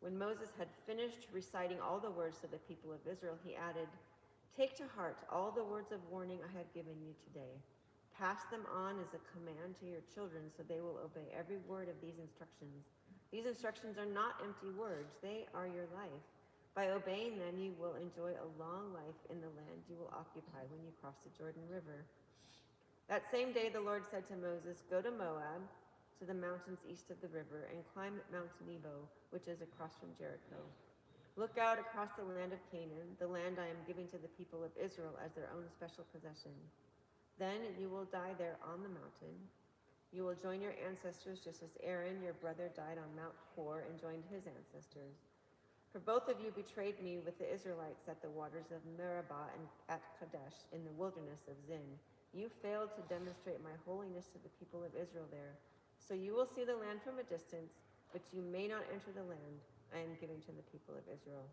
When Moses had finished reciting all the words to the people of Israel, he added, "Take to heart all the words of warning I have given you today. Pass them on as a command to your children so they will obey every word of these instructions. These instructions are not empty words, they are your life. By obeying them, you will enjoy a long life in the land you will occupy when you cross the Jordan River." That same day, the Lord said to Moses, "Go to Moab, to the mountains east of the river, and climb Mount Nebo, which is across from Jericho. Look out across the land of Canaan, the land I am giving to the people of Israel as their own special possession. Then you will die there on the mountain. You will join your ancestors just as Aaron, your brother, died on Mount Hor and joined his ancestors. For both of you betrayed me with the Israelites at the waters of Meribah and at Kadesh in the wilderness of Zin. You failed to demonstrate my holiness to the people of Israel there. So you will see the land from a distance, but you may not enter the land I am giving to the people of Israel."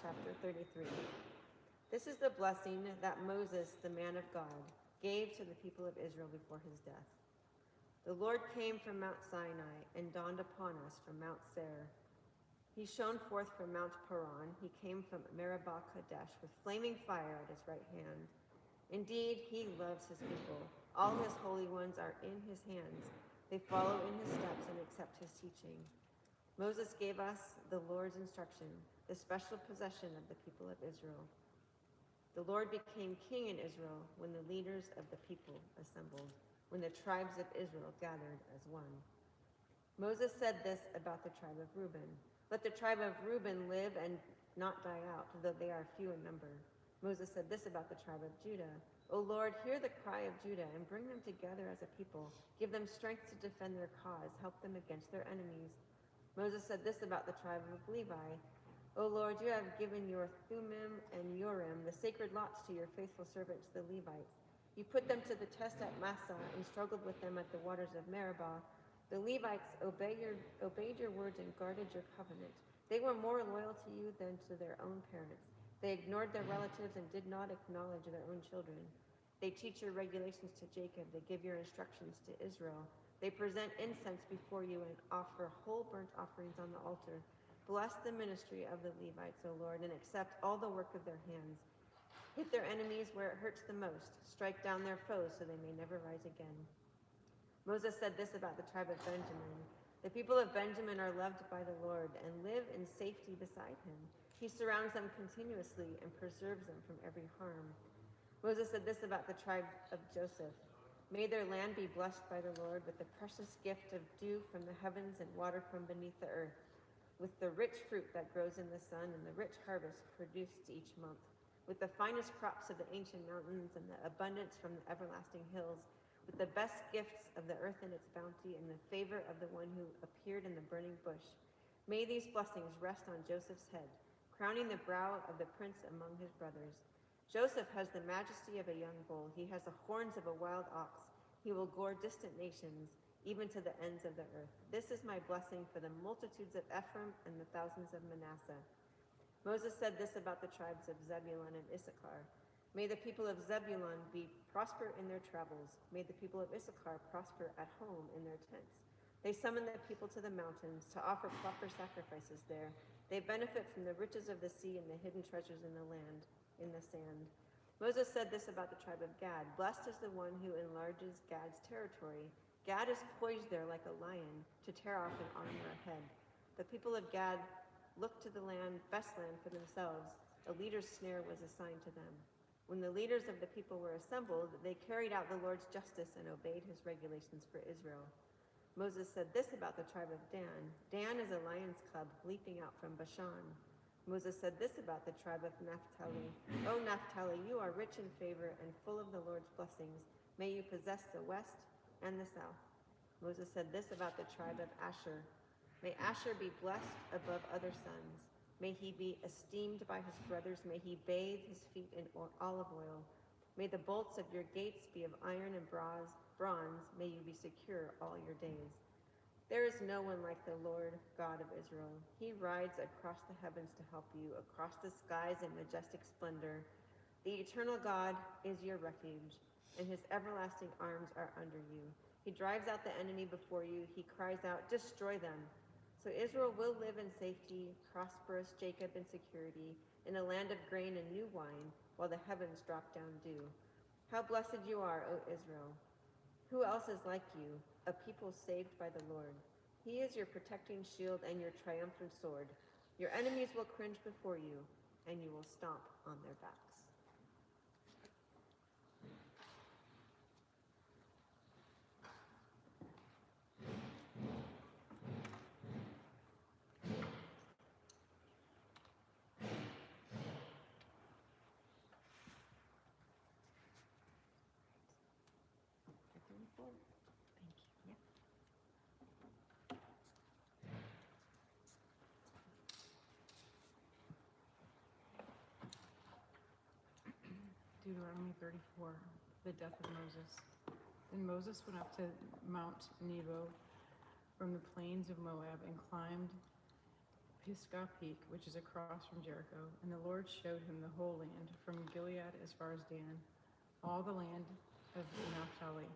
Chapter 33. This is the blessing that Moses, the man of God, gave to the people of Israel before his death. The Lord came from Mount Sinai and dawned upon us from Mount Seir. He shone forth from Mount Paran. He came from Meribah Kadesh with flaming fire at his right hand. Indeed, he loves his people. All his holy ones are in his hands. They follow in his steps and accept his teaching. Moses gave us the Lord's instruction, the special possession of the people of Israel. The Lord became king in Israel when the leaders of the people assembled, when the tribes of Israel gathered as one. Moses said this about the tribe of Reuben: "Let the tribe of Reuben live and not die out, though they are few in number." Moses said this about the tribe of Judah: "O Lord, hear the cry of Judah and bring them together as a people. Give them strength to defend their cause. Help them against their enemies." Moses said this about the tribe of Levi: "O Lord, you have given your Thummim and Urim, the sacred lots, to your faithful servants, the Levites. You put them to the test at Massah and struggled with them at the waters of Meribah. The Levites obeyed your words and guarded your covenant. They were more loyal to you than to their own parents. They ignored their relatives and did not acknowledge their own children. They teach your regulations to Jacob. They give your instructions to Israel. They present incense before you and offer whole burnt offerings on the altar. Bless the ministry of the Levites, O Lord, and accept all the work of their hands. Hit their enemies where it hurts the most. Strike down their foes so they may never rise again." Moses said this about the tribe of Benjamin: "The people of Benjamin are loved by the Lord and live in safety beside him. He surrounds them continuously and preserves them from every harm." Moses said this about the tribe of Joseph: "May their land be blessed by the Lord with the precious gift of dew from the heavens and water from beneath the earth, with the rich fruit that grows in the sun and the rich harvest produced each month, with the finest crops of the ancient mountains and the abundance from the everlasting hills, with the best gifts of the earth and its bounty and the favor of the one who appeared in the burning bush. May these blessings rest on Joseph's head, crowning the brow of the prince among his brothers. Joseph has the majesty of a young bull. He has the horns of a wild ox. He will gore distant nations, even to the ends of the earth. This is my blessing for the multitudes of Ephraim and the thousands of Manasseh." Moses said this about the tribes of Zebulun and Issachar: "May the people of Zebulun be prosper in their travels. May the people of Issachar prosper at home in their tents. They summon the people to the mountains to offer proper sacrifices there. They benefit from the riches of the sea and the hidden treasures in the land, in the sand." Moses said this about the tribe of Gad: "Blessed is the one who enlarges Gad's territory. Gad is poised there like a lion to tear off an arm or a head." The people of Gad looked to the best land for themselves. A leader's snare was assigned to them. When the leaders of the people were assembled, they carried out the Lord's justice and obeyed his regulations for Israel. Moses said this about the tribe of Dan: "Dan is a lion's cub leaping out from Bashan." Moses said this about the tribe of Naphtali. O Naphtali, you are rich in favor and full of the Lord's blessings. May you possess the west and the south. Moses said this about the tribe of Asher. May Asher be blessed above other sons. May he be esteemed by his brothers. May he bathe his feet in olive oil. May the bolts of your gates be of iron and bronze. May you be secure all your days. There is no one like the Lord God of Israel. He rides across the heavens to help you, across the skies in majestic splendor. The eternal God is your refuge, and his everlasting arms are under you. He drives out the enemy before you. He cries out, destroy them. So Israel will live in safety, prosperous Jacob in security, in a land of grain and new wine, while the heavens drop down dew. How blessed you are, O Israel! Who else is like you, a people saved by the Lord? He is your protecting shield and your triumphant sword. Your enemies will cringe before you, and you will stomp on their backs. Deuteronomy 34, the death of Moses. Then Moses went up to Mount Nebo from the plains of Moab and climbed Pisgah Peak, which is across from Jericho. And the Lord showed him the whole land, from Gilead as far as Dan, all the land of Naphtali,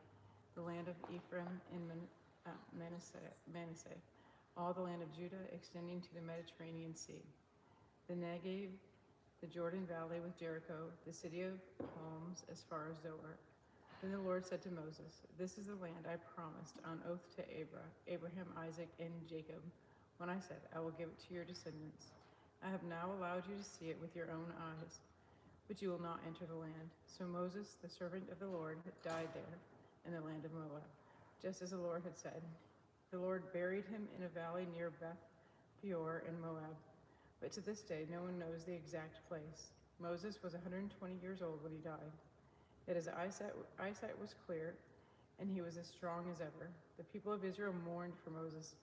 the land of Ephraim and Manasseh, all the land of Judah extending to the Mediterranean Sea, the Negev, the Jordan Valley with Jericho, the city of palms as far as Zoar. Then the Lord said to Moses, this is the land I promised on oath to Abraham, Isaac, and Jacob, when I said, I will give it to your descendants. I have now allowed you to see it with your own eyes, but you will not enter the land. So Moses, the servant of the Lord, died there in the land of Moab, just as the Lord had said. The Lord buried him in a valley near Beth Peor in Moab. But to this day, no one knows the exact place. Moses was 120 years old when he died. Yet his eyesight was clear, and he was as strong as ever. The people of Israel mourned for Moses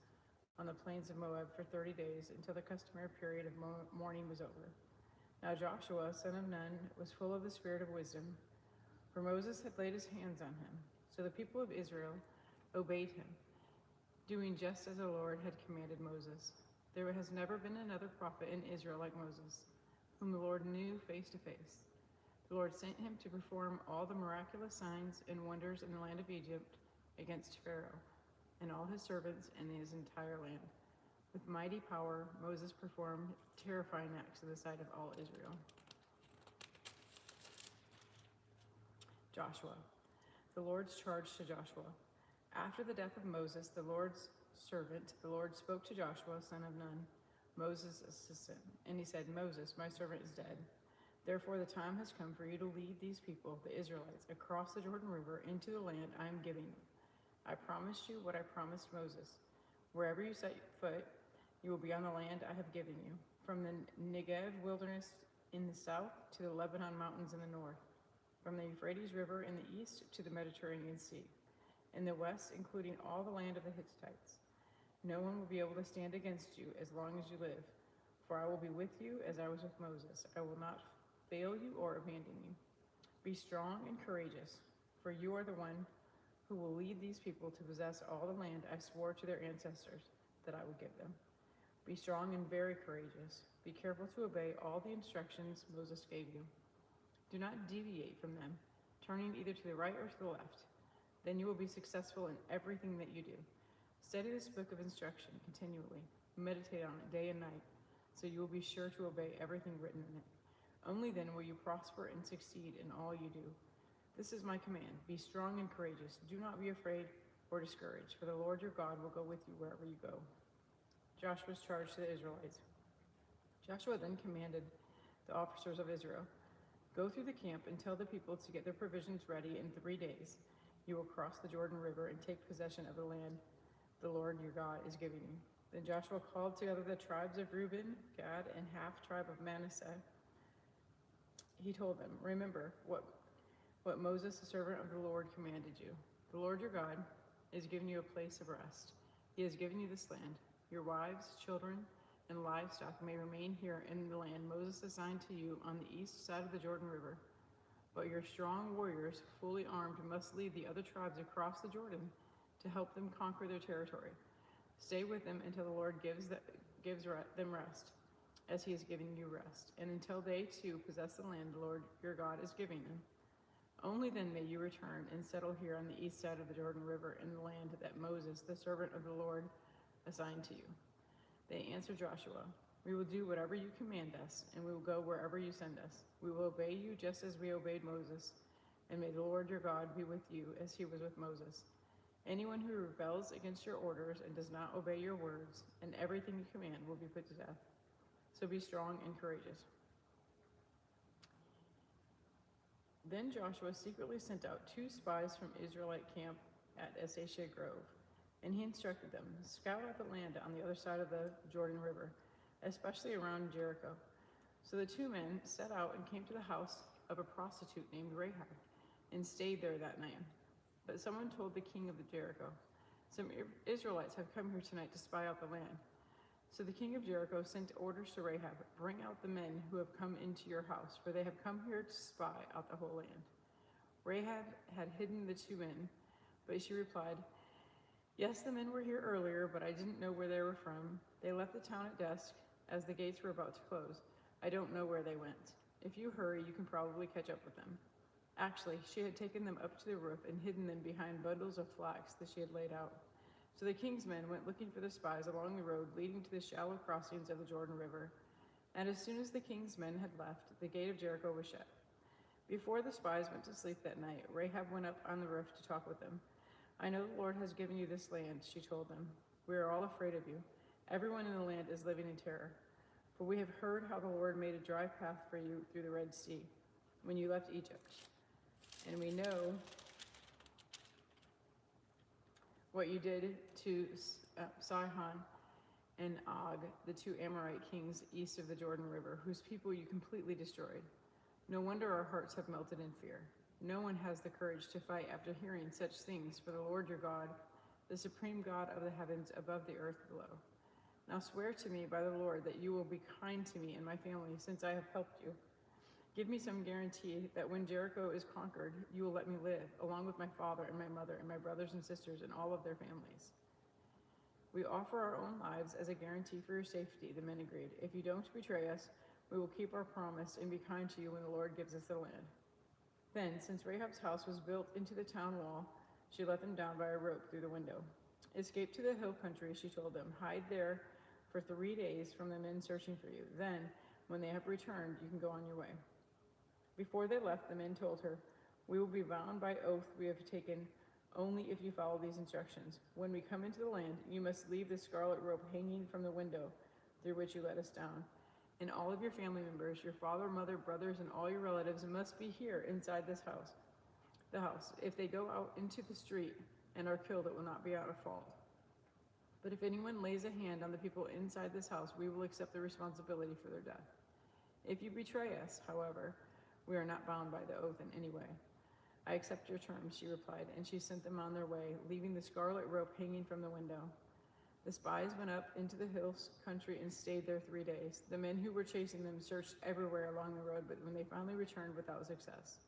on the plains of Moab for 30 days until the customary period of mourning was over. Now Joshua, son of Nun, was full of the spirit of wisdom, for Moses had laid his hands on him. So the people of Israel obeyed him, doing just as the Lord had commanded Moses. There has never been another prophet in Israel like Moses, whom the Lord knew face to face. The Lord sent him to perform all the miraculous signs and wonders in the land of Egypt against Pharaoh and all his servants and his entire land. With mighty power, Moses performed terrifying acts in the sight of all Israel. Joshua. The Lord's charge to Joshua. After the death of Moses, the Lord's servant, the Lord spoke to Joshua, son of Nun, Moses' assistant, and he said, Moses, my servant, is dead. Therefore the time has come for you to lead these people, the Israelites, across the Jordan River into the land I am giving you. I promised you what I promised Moses. Wherever you set foot, you will be on the land I have given you, from the Negev wilderness in the south to the Lebanon mountains in the north, from the Euphrates River in the east to the Mediterranean Sea, in the west including all the land of the Hittites. No one will be able to stand against you as long as you live, for I will be with you as I was with Moses. I will not fail you or abandon you. Be strong and courageous, for you are the one who will lead these people to possess all the land I swore to their ancestors that I would give them. Be strong and very courageous. Be careful to obey all the instructions Moses gave you. Do not deviate from them, turning either to the right or to the left. Then you will be successful in everything that you do. Study this book of instruction continually. Meditate on it day and night, so you will be sure to obey everything written in it. Only then will you prosper and succeed in all you do. This is my command. Be strong and courageous. Do not be afraid or discouraged, for the Lord your God will go with you wherever you go. Joshua's charge to the Israelites. Joshua then commanded the officers of Israel, go through the camp and tell the people to get their provisions ready. In 3 days you will cross the Jordan River and take possession of the land the Lord your God is giving you. Then Joshua called together the tribes of Reuben, Gad, and half tribe of Manasseh. He told them, remember what Moses, the servant of the Lord, commanded you. The Lord your God is giving you a place of rest. He has given you this land. Your wives, children, and livestock may remain here in the land Moses assigned to you on the east side of the Jordan River. But your strong warriors, fully armed, must lead the other tribes across the Jordan to help them conquer their territory. Stay with them until the Lord gives them rest, as he has given you rest, and until they too possess the land the Lord your God is giving them. Only then may you return and settle here on the east side of the Jordan River in the land that Moses, the servant of the Lord, assigned to you. They answered Joshua, we will do whatever you command us, and we will go wherever you send us. We will obey you just as we obeyed Moses, and may the Lord your God be with you as he was with Moses. Anyone who rebels against your orders and does not obey your words and everything you command will be put to death. So be strong and courageous. Then Joshua secretly sent out 2 spies from Israelite camp at Acacia Grove, and he instructed them, scout out the land on the other side of the Jordan River, especially around Jericho. So the 2 men set out and came to the house of a prostitute named Rahab and stayed there that night. But someone told the king of Jericho, some Israelites have come here tonight to spy out the land. So the king of Jericho sent orders to Rahab, bring out the men who have come into your house, for they have come here to spy out the whole land. Rahab had hidden the 2 men, but she replied, yes, the men were here earlier, but I didn't know where they were from. They left the town at dusk as the gates were about to close. I don't know where they went. If you hurry, you can probably catch up with them. Actually, she had taken them up to the roof and hidden them behind bundles of flax that she had laid out. So the king's men went looking for the spies along the road leading to the shallow crossings of the Jordan River. And as soon as the king's men had left, the gate of Jericho was shut. Before the spies went to sleep that night, Rahab went up on the roof to talk with them. I know the Lord has given you this land, she told them. We are all afraid of you. Everyone in the land is living in terror. For we have heard how the Lord made a dry path for you through the Red Sea when you left Egypt. And we know what you did to Sihon and Og, the 2 Amorite kings east of the Jordan River, whose people you completely destroyed. No wonder our hearts have melted in fear. No one has the courage to fight after hearing such things, for the Lord your God, the supreme God of the heavens above the earth below. Now swear to me by the Lord that you will be kind to me and my family, since I have helped you. Give me some guarantee that when Jericho is conquered, you will let me live, along with my father and my mother and my brothers and sisters and all of their families. We offer our own lives as a guarantee for your safety, the men agreed. If you don't betray us, we will keep our promise and be kind to you when the Lord gives us the land. Then, since Rahab's house was built into the town wall, she let them down by a rope through the window. Escape to the hill country, she told them. Hide there for 3 days from the men searching for you. Then, when they have returned, you can go on your way. Before they left, the men told her, we will be bound by oath we have taken only if you follow these instructions. When we come into the land, you must leave the scarlet rope hanging from the window through which you let us down. And all of your family members, your father, mother, brothers, and all your relatives must be here inside this house. The house. If they go out into the street and are killed, it will not be our fault. But if anyone lays a hand on the people inside this house, we will accept the responsibility for their death. If you betray us, however, we are not bound by the oath in any way. I accept your terms, she replied, and she sent them on their way, leaving the scarlet rope hanging from the window. The spies went up into the hills country and stayed there 3 days. The men who were chasing them searched everywhere along the road, but when they finally returned without success.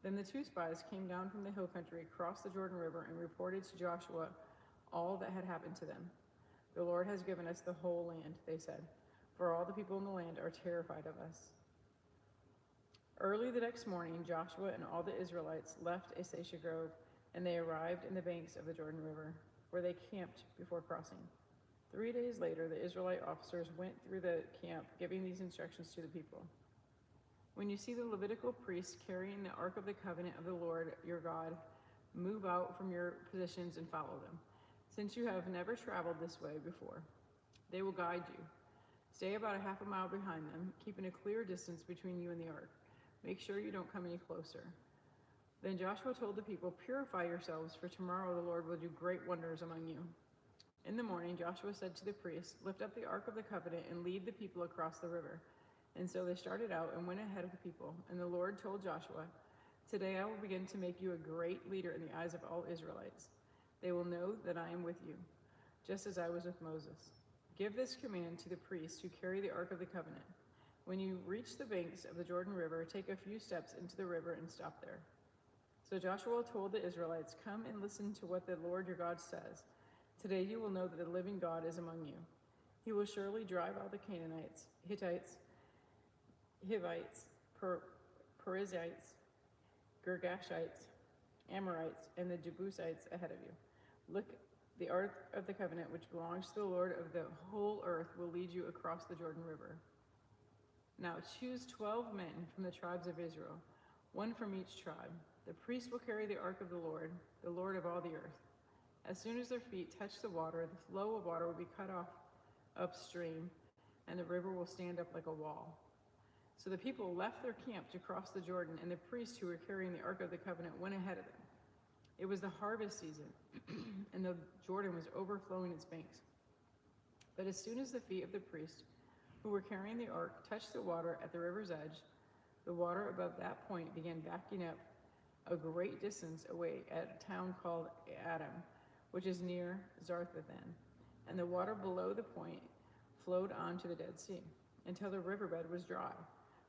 Then the 2 spies came down from the hill country, crossed the Jordan River, and reported to Joshua all that had happened to them. The Lord has given us the whole land, they said, for all the people in the land are terrified of us. Early the next morning, Joshua and all the Israelites left Acacia Grove, and they arrived in the banks of the Jordan River, where they camped before crossing. 3 days later, the Israelite officers went through the camp, giving these instructions to the people. When you see the Levitical priests carrying the Ark of the Covenant of the Lord your God, move out from your positions and follow them, since you have never traveled this way before. They will guide you. Stay about a half a mile behind them, keeping a clear distance between you and the ark. Make sure you don't come any closer. Then Joshua told the people, purify yourselves, for tomorrow the Lord will do great wonders among you. In the morning, Joshua said to the priests, "Lift up the ark of the covenant and lead the people across the river." And so they started out and went ahead of the people. And the Lord told Joshua, "Today I will begin to make you a great leader in the eyes of all Israelites. They will know that I am with you, just as I was with Moses. Give this command to the priests who carry the ark of the covenant. When you reach the banks of the Jordan River, take a few steps into the river and stop there." So Joshua told the Israelites, "Come and listen to what the Lord your God says. Today you will know that the living God is among you. He will surely drive out the Canaanites, Hittites, Hivites, Perizzites, Girgashites, Amorites, and the Jebusites ahead of you. Look, the ark of the covenant, which belongs to the Lord of the whole earth, will lead you across the Jordan River. Now choose 12 men from the tribes of Israel, one from each tribe. The priests will carry the ark of the Lord of all the earth. As soon as their feet touch the water, the flow of water will be cut off upstream, and the river will stand up like a wall." So the people left their camp to cross the Jordan, and the priests who were carrying the ark of the covenant went ahead of them. It was the harvest season, and the Jordan was overflowing its banks. But as soon as the feet of the priests who were carrying the ark touched the water at the river's edge, the water above that point began backing up a great distance away at a town called Adam, which is near Zarthan, and the water below the point flowed on to the Dead Sea, until the riverbed was dry.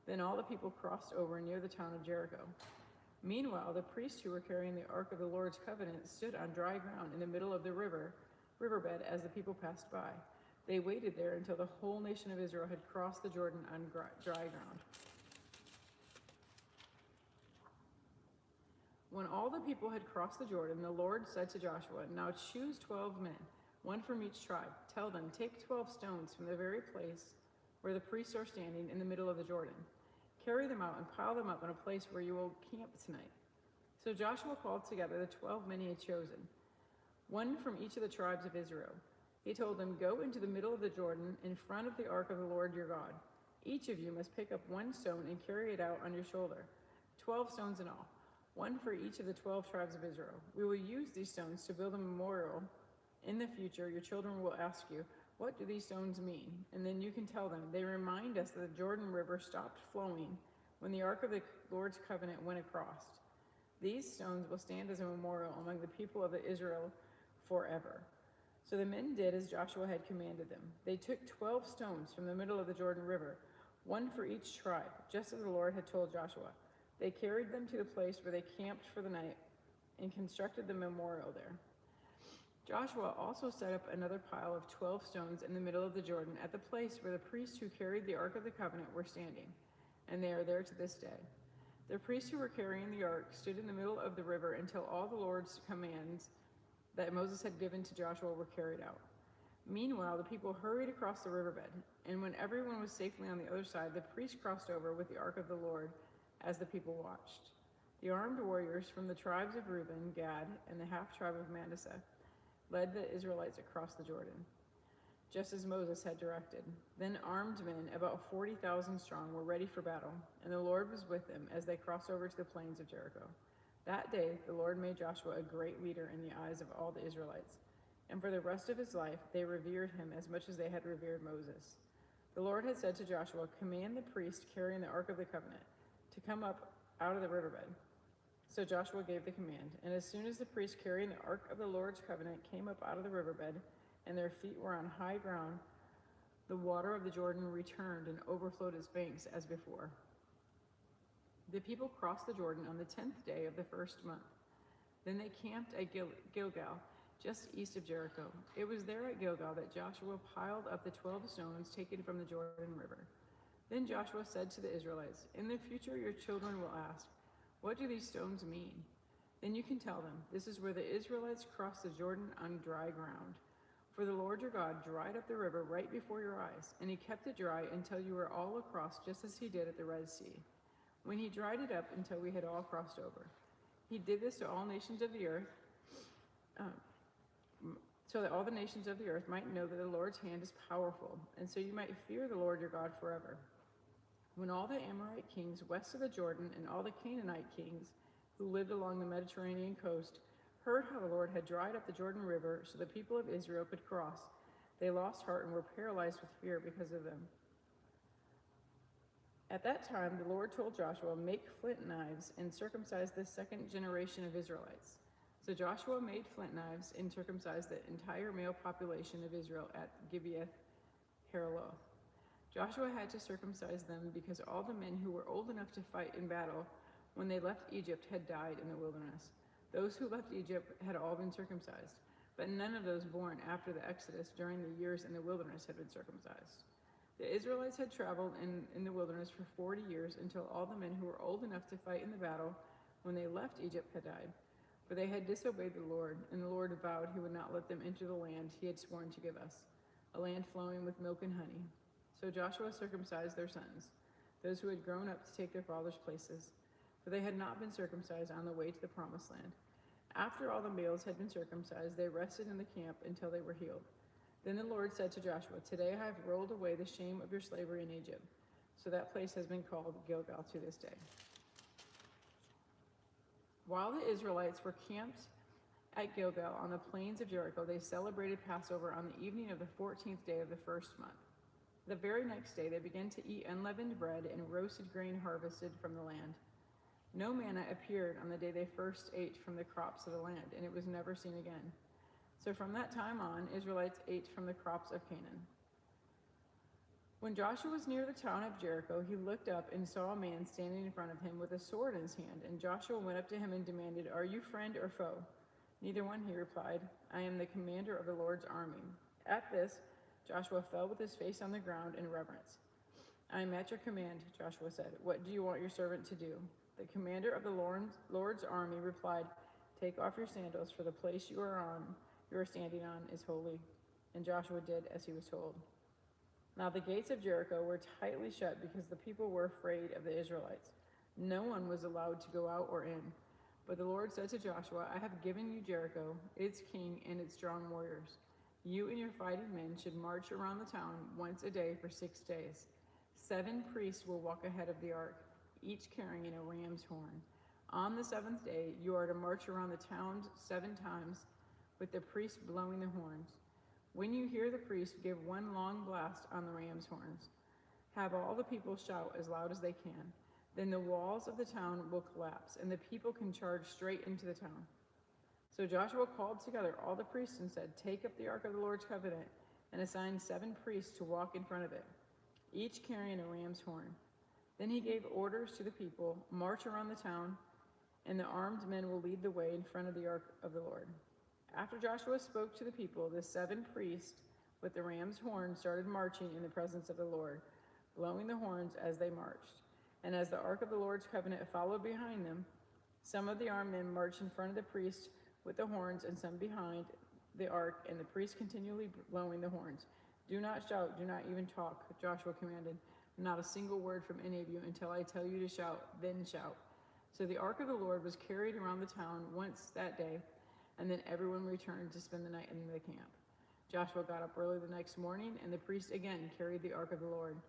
Then all the people crossed over near the town of Jericho. Meanwhile, the priests who were carrying the ark of the Lord's covenant stood on dry ground in the middle of the riverbed as the people passed by. They waited there until the whole nation of Israel had crossed the Jordan on dry ground. When all the people had crossed the Jordan, the Lord said to Joshua, "Now choose 12 men, one from each tribe. Tell them, take 12 stones from the very place where the priests are standing in the middle of the Jordan. Carry them out and pile them up in a place where you will camp tonight." So Joshua called together the 12 men he had chosen, one from each of the tribes of Israel. He told them, "Go into the middle of the Jordan in front of the ark of the Lord your God. Each of you must pick up one stone and carry it out on your shoulder, 12 stones in all, one for each of the 12 tribes of Israel. We will use these stones to build a memorial. In the future, your children will ask you, 'What do these stones mean?' And then you can tell them, 'They remind us that the Jordan River stopped flowing when the ark of the Lord's covenant went across.' These stones will stand as a memorial among the people of Israel forever." So the men did as Joshua had commanded them. They took 12 stones from the middle of the Jordan River, one for each tribe, just as the Lord had told Joshua. They carried them to the place where they camped for the night and constructed the memorial there. Joshua also set up another pile of 12 stones in the middle of the Jordan at the place where the priests who carried the Ark of the Covenant were standing, and they are there to this day. The priests who were carrying the ark stood in the middle of the river until all the Lord's commands that Moses had given to Joshua were carried out. Meanwhile, the people hurried across the riverbed, and when everyone was safely on the other side, the priests crossed over with the ark of the Lord as the people watched. The armed warriors from the tribes of Reuben, Gad, and the half-tribe of Manasseh led the Israelites across the Jordan, just as Moses had directed. Then armed men, about 40,000 strong, were ready for battle, and the Lord was with them as they crossed over to the plains of Jericho. That day, the Lord made Joshua a great leader in the eyes of all the Israelites, and for the rest of his life, they revered him as much as they had revered Moses. The Lord had said to Joshua, "Command the priest carrying the Ark of the Covenant to come up out of the riverbed." So Joshua gave the command, and as soon as the priests carrying the Ark of the Lord's Covenant came up out of the riverbed, and their feet were on high ground, the water of the Jordan returned and overflowed its banks as before. The people crossed the Jordan on the 10th day of the first month. Then they camped at Gilgal, just east of Jericho. It was there at Gilgal that Joshua piled up the 12 stones taken from the Jordan River. Then Joshua said to the Israelites, "In the future your children will ask, 'What do these stones mean?' Then you can tell them, 'This is where the Israelites crossed the Jordan on dry ground.' For the Lord your God dried up the river right before your eyes, and he kept it dry until you were all across, just as he did at the Red Sea, when he dried it up until we had all crossed over. He did this to all nations of the earth, so that all the nations of the earth might know that the Lord's hand is powerful, and so you might fear the Lord your God forever. When all the Amorite kings west of the Jordan and all the Canaanite kings who lived along the Mediterranean coast heard how the Lord had dried up the Jordan River so the people of Israel could cross, they lost heart and were paralyzed with fear because of them. At that time, the Lord told Joshua, "Make flint knives and circumcise the second generation of Israelites." So Joshua made flint knives and circumcised the entire male population of Israel at Gibeath Haraloth. Joshua had to circumcise them because all the men who were old enough to fight in battle when they left Egypt had died in the wilderness. Those who left Egypt had all been circumcised, but none of those born after the Exodus during the years in the wilderness had been circumcised. The Israelites had traveled in the wilderness for 40 years until all the men who were old enough to fight in the battle when they left Egypt had died. For they had disobeyed the Lord, and the Lord vowed he would not let them enter the land he had sworn to give us, a land flowing with milk and honey. So Joshua circumcised their sons, those who had grown up to take their father's places, for they had not been circumcised on the way to the promised land. After all the males had been circumcised, they rested in the camp until they were healed. Then the Lord said to Joshua, "Today I have rolled away the shame of your slavery in Egypt." So that place has been called Gilgal to this day. While the Israelites were camped at Gilgal on the plains of Jericho, they celebrated Passover on the evening of the 14th day of the first month. The very next day, they began to eat unleavened bread and roasted grain harvested from the land. No manna appeared on the day they first ate from the crops of the land, and it was never seen again. So from that time on, Israelites ate from the crops of Canaan. When Joshua was near the town of Jericho, he looked up and saw a man standing in front of him with a sword in his hand, and Joshua went up to him and demanded, "Are you friend or foe?" "Neither one," he replied. "I am the commander of the Lord's army." At this, Joshua fell with his face on the ground in reverence. "I am at your command," Joshua said. "What do you want your servant to do?" The commander of the Lord's army replied, "Take off your sandals, for the place you are standing on is holy." And Joshua did as he was told. Now the gates of Jericho were tightly shut because the people were afraid of the Israelites. No one was allowed to go out or in. But the Lord said to Joshua, "I have given you Jericho, its king, and its strong warriors. You and your fighting men should march around the town once a day for 6 days. 7 priests will walk ahead of the ark, each carrying a ram's horn. On the 7th day, you are to march around the town 7 times, with the priests blowing the horns. When you hear the priest give one long blast on the ram's horns, have all the people shout as loud as they can. Then the walls of the town will collapse, and the people can charge straight into the town." So Joshua called together all the priests and said, "Take up the ark of the Lord's covenant," and assigned 7 priests to walk in front of it, each carrying a ram's horn. Then he gave orders to the people, "March around the town, and the armed men will lead the way in front of the ark of the Lord." After Joshua spoke to the people, the 7 priests with the ram's horn started marching in the presence of the Lord, blowing the horns as they marched. And as the ark of the Lord's covenant followed behind them, some of the armed men marched in front of the priests with the horns and some behind the ark, and the priests continually blowing the horns. "Do not shout, do not even talk," Joshua commanded. "Not a single word from any of you until I tell you to shout, then shout." So the ark of the Lord was carried around the town once that day, and then everyone returned to spend the night in the camp. Joshua got up early the next morning, and the priests again carried the ark of the Lord.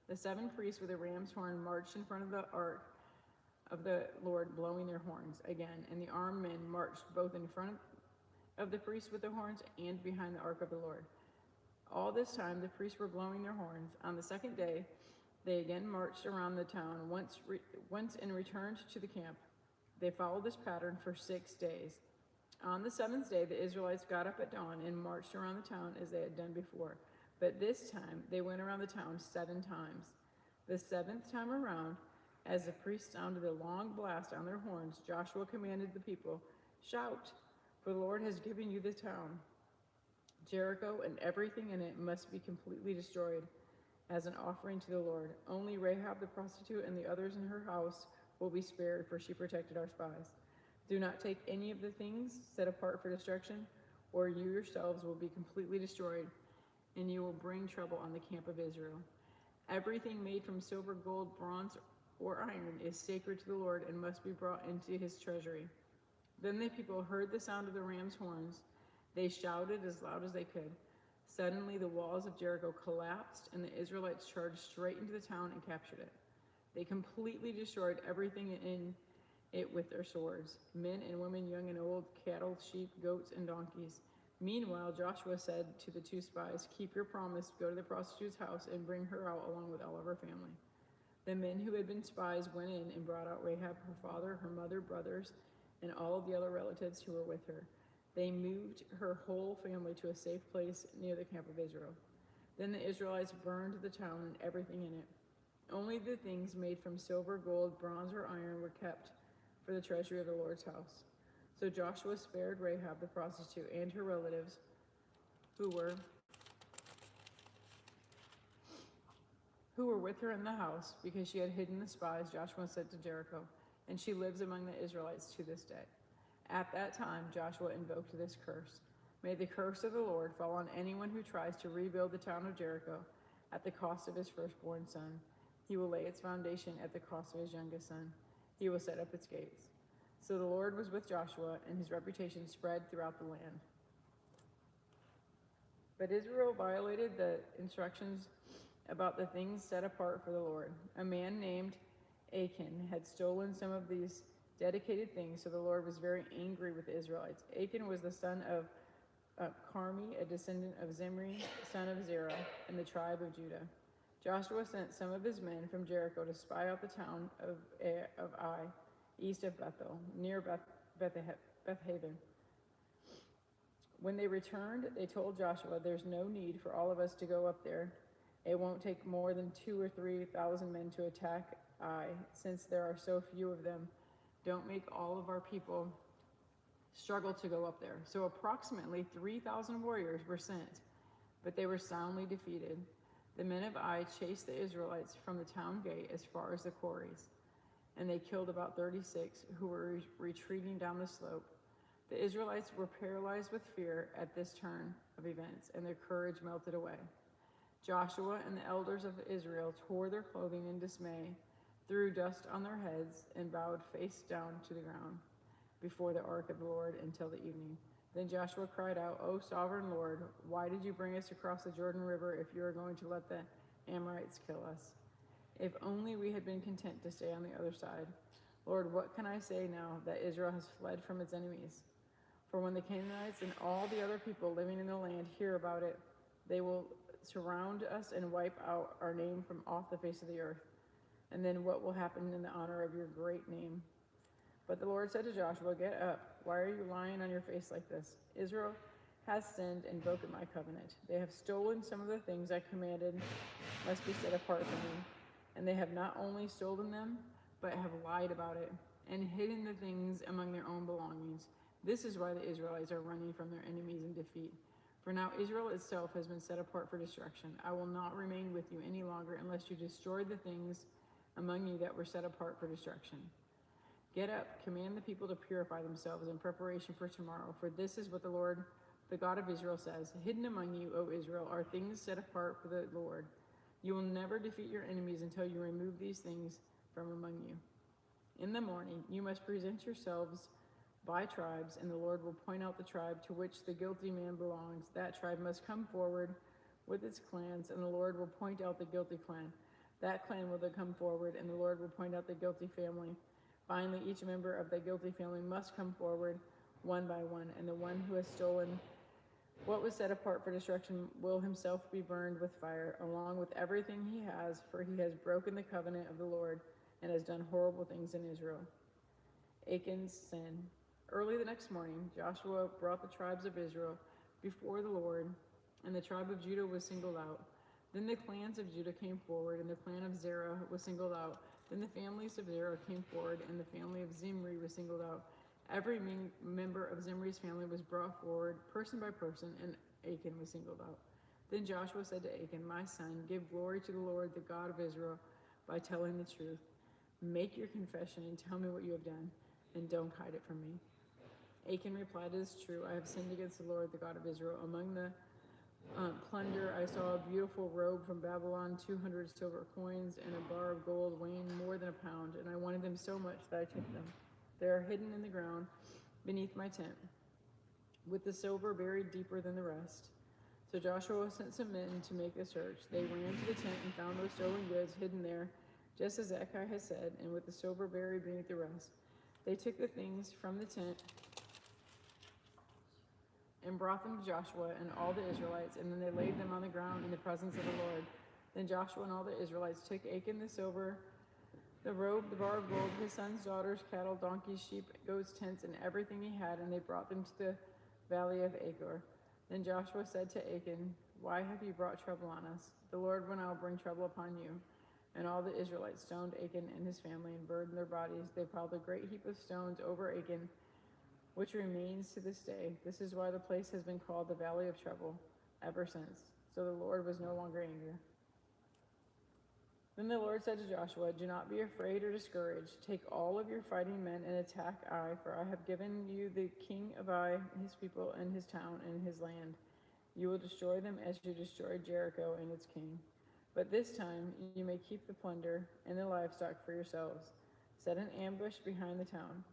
The 7 priests with a ram's horn marched in front of the ark of the Lord, blowing their horns again, and the armed men marched both in front of the priests with the horns and behind the ark of the Lord. All this time the priests were blowing their horns. On the 2nd day, they again marched around the town once and returned to the camp. They followed this pattern for 6 days. On the 7th day, the Israelites got up at dawn and marched around the town as they had done before. But this time, they went around the town 7 times. The 7th time around, as the priests sounded a long blast on their horns, Joshua commanded the people, "Shout, for the Lord has given you the town. Jericho and everything in it must be completely destroyed as an offering to the Lord. Only Rahab the prostitute and the others in her house will be spared, for she protected our spies. Do not take any of the things set apart for destruction, or you yourselves will be completely destroyed, and you will bring trouble on the camp of Israel. Everything made from silver, gold, bronze, or iron is sacred to the Lord and must be brought into his treasury." Then the people heard the sound of the ram's horns. They shouted as loud as they could. Suddenly the walls of Jericho collapsed, and the Israelites charged straight into the town and captured it. They completely destroyed everything in it with their swords, men and women, young and old, cattle, sheep, goats, and donkeys. Meanwhile, Joshua said to the two spies, "Keep your promise, go to the prostitute's house and bring her out along with all of her family." The men who had been spies went in and brought out Rahab, her father, her mother, brothers, and all of the other relatives who were with her. They moved her whole family to a safe place near the camp of Israel. Then the Israelites burned the town and everything in it. Only the things made from silver, gold, bronze, or iron were kept for the treasury of the Lord's house. So Joshua spared Rahab the prostitute and her relatives who were with her in the house, because she had hidden the spies Joshua sent to Jericho, and she lives among the Israelites to this day. At that time, Joshua invoked this curse: "May the curse of the Lord fall on anyone who tries to rebuild the town of Jericho at the cost of his firstborn son. He will lay its foundation at the cost of his youngest son. He will set up its gates." So the Lord was with Joshua, and his reputation spread throughout the land. But Israel violated the instructions about the things set apart for the Lord. A man named Achan had stolen some of these dedicated things, so the Lord was very angry with the Israelites. Achan was the son of Carmi, a descendant of Zimri, son of Zerah, in the tribe of Judah. Joshua sent some of his men from Jericho to spy out the town of Ai, east of Bethel, near Bethaven. When they returned, they told Joshua, "There's no need for all of us to go up there. It won't take more than 2,000 or 3,000 men to attack Ai, since there are so few of them. Don't make all of our people struggle to go up there." So approximately 3,000 warriors were sent, but they were soundly defeated. The men of Ai chased the Israelites from the town gate as far as the quarries, and they killed about 36 who were retreating down the slope. The Israelites were paralyzed with fear at this turn of events, and their courage melted away. Joshua and the elders of Israel tore their clothing in dismay, threw dust on their heads, and bowed face down to the ground before the ark of the Lord until the evening. Then Joshua cried out, "O sovereign Lord, why did you bring us across the Jordan River if you are going to let the Amorites kill us? If only we had been content to stay on the other side. Lord, what can I say now that Israel has fled from its enemies? For when the Canaanites and all the other people living in the land hear about it, they will surround us and wipe out our name from off the face of the earth. And then what will happen in the honor of your great name?" But the Lord said to Joshua, "Get up. Why are you lying on your face like this? Israel has sinned and broken my covenant. They have stolen some of the things I commanded must be set apart for me. And they have not only stolen them, but have lied about it and hidden the things among their own belongings. This is why the Israelites are running from their enemies in defeat. For now Israel itself has been set apart for destruction. I will not remain with you any longer unless you destroy the things among you that were set apart for destruction. Get up, command the people to purify themselves in preparation for tomorrow, for this is what the Lord, the God of Israel, says. Hidden among you, O Israel, are things set apart for the Lord. You will never defeat your enemies until you remove these things from among you. In the morning, you must present yourselves by tribes, and the Lord will point out the tribe to which the guilty man belongs. That tribe must come forward with its clans, and the Lord will point out the guilty clan. That clan will then come forward, and the Lord will point out the guilty family. Finally, each member of the guilty family must come forward one by one, and the one who has stolen what was set apart for destruction will himself be burned with fire, along with everything he has, for he has broken the covenant of the Lord and has done horrible things in Israel. Achan's sin. Early the next morning, Joshua brought the tribes of Israel before the Lord, and the tribe of Judah was singled out. Then the clans of Judah came forward, and the clan of Zerah was singled out. Then the families of Zerah came forward, and the family of Zimri was singled out. Every member of Zimri's family was brought forward, person by person, and Achan was singled out. Then Joshua said to Achan, "My son, give glory to the Lord, the God of Israel, by telling the truth. Make your confession and tell me what you have done, and don't hide it from me." Achan replied, "It is true. I have sinned against the Lord, the God of Israel. Among the plunder, I saw a beautiful robe from Babylon, 200 silver coins, and a bar of gold weighing more than a pound, and I wanted them so much that I took them. They are hidden in the ground beneath my tent, with the silver buried deeper than the rest." So Joshua sent some men to make a search. They ran to the tent and found those stolen goods hidden there, just as Achan had said, and with the silver buried beneath the rest. They took the things from the tent and brought them to Joshua and all the Israelites, and then they laid them on the ground in the presence of the Lord. Then Joshua and all the Israelites took Achan the silver, the robe, the bar of gold, his sons, daughters, cattle, donkeys, sheep, goats, tents, and everything he had, and they brought them to the valley of Achor. Then Joshua said to Achan, "Why have you brought trouble on us? The Lord will now bring trouble upon you." And all the Israelites stoned Achan and his family and burdened their bodies. They piled a great heap of stones over Achan, which remains to this day. This is why the place has been called the Valley of Trouble ever since. So the Lord was no longer angry. Then the Lord said to Joshua, "Do not be afraid or discouraged. Take all of your fighting men and attack Ai, for I have given you the king of Ai, his people, and his town, and his land. You will destroy them as you destroyed Jericho and its king. But this time you may keep the plunder and the livestock for yourselves. Set an ambush behind the town."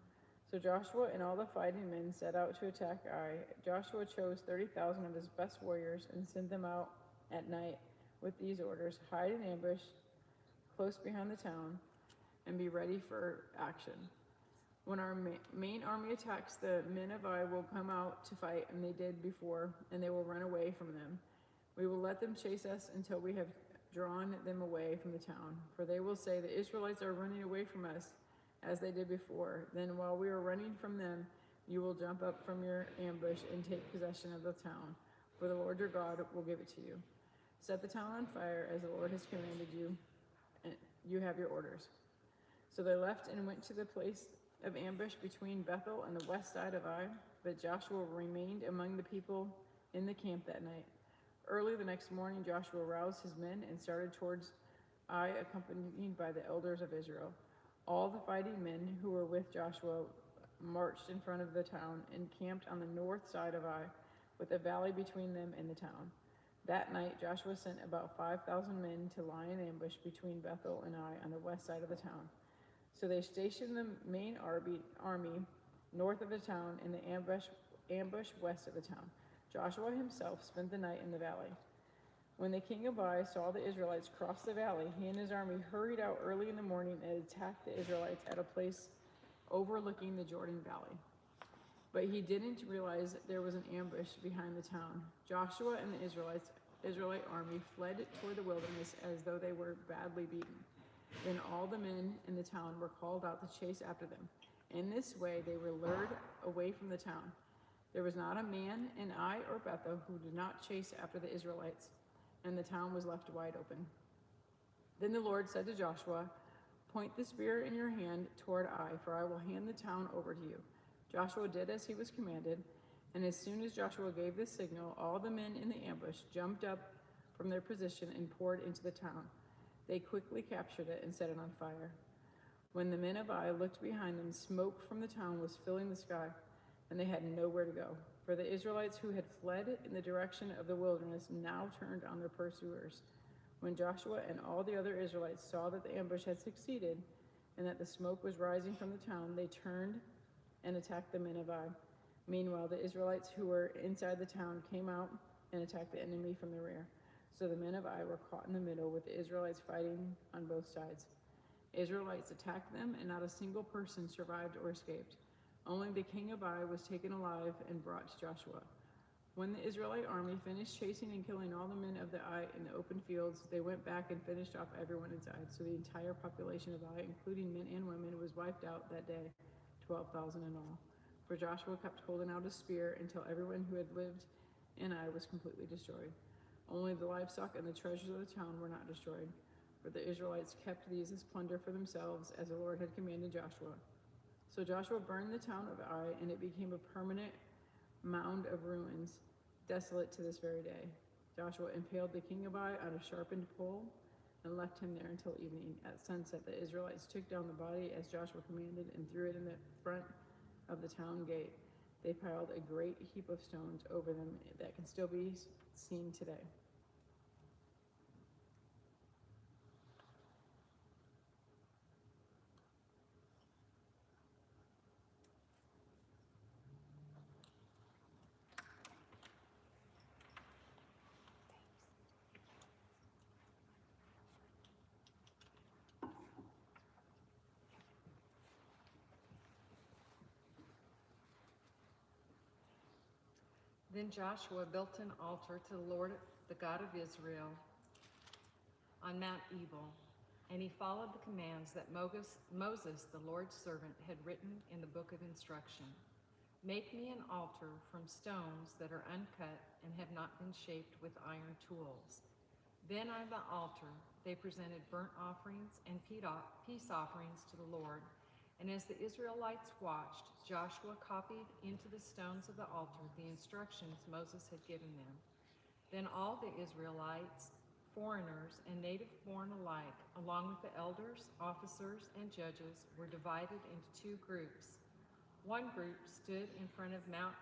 So Joshua and all the fighting men set out to attack Ai. Joshua chose 30,000 of his best warriors and sent them out at night with these orders: hide in ambush close behind the town and be ready for action. When our main army attacks, the men of Ai will come out to fight, and they did before, and they will run away from them. We will let them chase us until we have drawn them away from the town. For they will say, "The Israelites are running away from us," as they did before. Then while we are running from them, you will jump up from your ambush and take possession of the town, for the Lord your God will give it to you. Set the town on fire as the Lord has commanded you, and you have your orders. So they left and went to the place of ambush between Bethel and the west side of Ai, but Joshua remained among the people in the camp that night. Early the next morning, Joshua roused his men and started towards Ai, accompanied by the elders of Israel. All the fighting men who were with Joshua marched in front of the town and camped on the north side of Ai, with a valley between them and the town. That night, Joshua sent about 5,000 men to lie in ambush between Bethel and Ai on the west side of the town. So they stationed the main army north of the town and the ambush west of the town. Joshua himself spent the night in the valley. When the king of Ai saw the Israelites cross the valley, he and his army hurried out early in the morning and attacked the Israelites at a place overlooking the Jordan Valley. But he didn't realize that there was an ambush behind the town. Joshua and the Israelite army fled toward the wilderness as though they were badly beaten. Then all the men in the town were called out to chase after them. In this way, they were lured away from the town. There was not a man in Ai or Bethel who did not chase after the Israelites, and the town was left wide open. Then the Lord said to Joshua, "Point the spear in your hand toward Ai, for I will hand the town over to you." Joshua did as he was commanded, and as soon as Joshua gave the signal, all the men in the ambush jumped up from their position and poured into the town. They quickly captured it and set it on fire. When the men of Ai looked behind them, smoke from the town was filling the sky, and they had nowhere to go. For the Israelites who had fled in the direction of the wilderness now turned on their pursuers. When Joshua and all the other Israelites saw that the ambush had succeeded and that the smoke was rising from the town, they turned and attacked the men of Ai. Meanwhile, the Israelites who were inside the town came out and attacked the enemy from the rear. So the men of Ai were caught in the middle, with the Israelites fighting on both sides. Israelites attacked them, and not a single person survived or escaped. Only the king of Ai was taken alive and brought to Joshua. When the Israelite army finished chasing and killing all the men of the Ai in the open fields, they went back and finished off everyone inside. So the entire population of Ai, including men and women, was wiped out that day, 12,000 in all. For Joshua kept holding out his spear until everyone who had lived in Ai was completely destroyed. Only the livestock and the treasures of the town were not destroyed, for the Israelites kept these as plunder for themselves, as the Lord had commanded Joshua. So Joshua burned the town of Ai, and it became a permanent mound of ruins, desolate to this very day. Joshua impaled the king of Ai on a sharpened pole and left him there until evening. At sunset, the Israelites took down the body as Joshua commanded and threw it in the front of the town gate. They piled a great heap of stones over them that can still be seen today. Then Joshua built an altar to the Lord, the God of Israel, on Mount Ebal, and he followed the commands that Moses, the Lord's servant, had written in the book of instruction. Make me an altar from stones that are uncut and have not been shaped with iron tools. Then on the altar they presented burnt offerings and peace offerings to the Lord. And as the Israelites watched, Joshua copied into the stones of the altar the instructions Moses had given them. Then all the Israelites, foreigners and native-born alike, along with the elders, officers, and judges, were divided into two groups. One group stood in front of Mount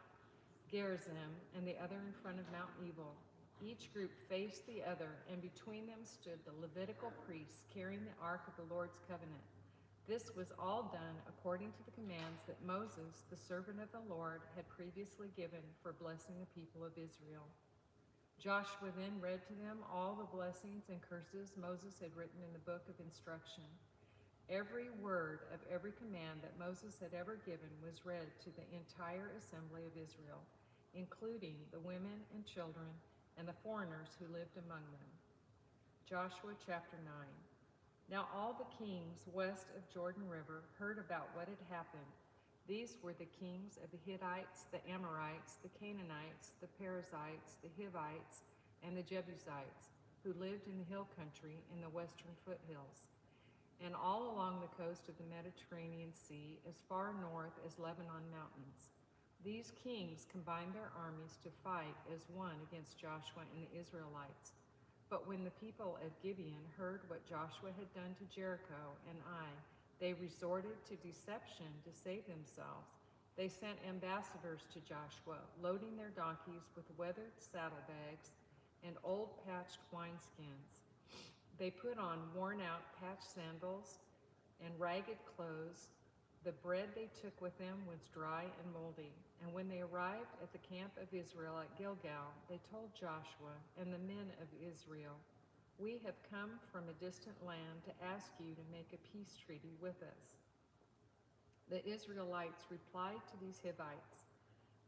Gerizim and the other in front of Mount Ebal. Each group faced the other, and between them stood the Levitical priests carrying the Ark of the Lord's covenant. This was all done according to the commands that Moses, the servant of the Lord, had previously given for blessing the people of Israel. Joshua then read to them all the blessings and curses Moses had written in the book of instruction. Every word of every command that Moses had ever given was read to the entire assembly of Israel, including the women and children and the foreigners who lived among them. Joshua chapter 9. Now all the kings west of Jordan River heard about what had happened. These were the kings of the Hittites, the Amorites, the Canaanites, the Perizzites, the Hivites, and the Jebusites, who lived in the hill country in the western foothills, and all along the coast of the Mediterranean Sea, as far north as Lebanon mountains. These kings combined their armies to fight as one against Joshua and the Israelites. But when the people of Gibeon heard what Joshua had done to Jericho and Ai, they resorted to deception to save themselves. They sent ambassadors to Joshua, loading their donkeys with weathered saddlebags and old patched wineskins. They put on worn-out patched sandals and ragged clothes. The bread they took with them was dry and moldy. And when they arrived at the camp of Israel at Gilgal, they told Joshua and the men of Israel, "We have come from a distant land to ask you to make a peace treaty with us." The Israelites replied to these Hivites,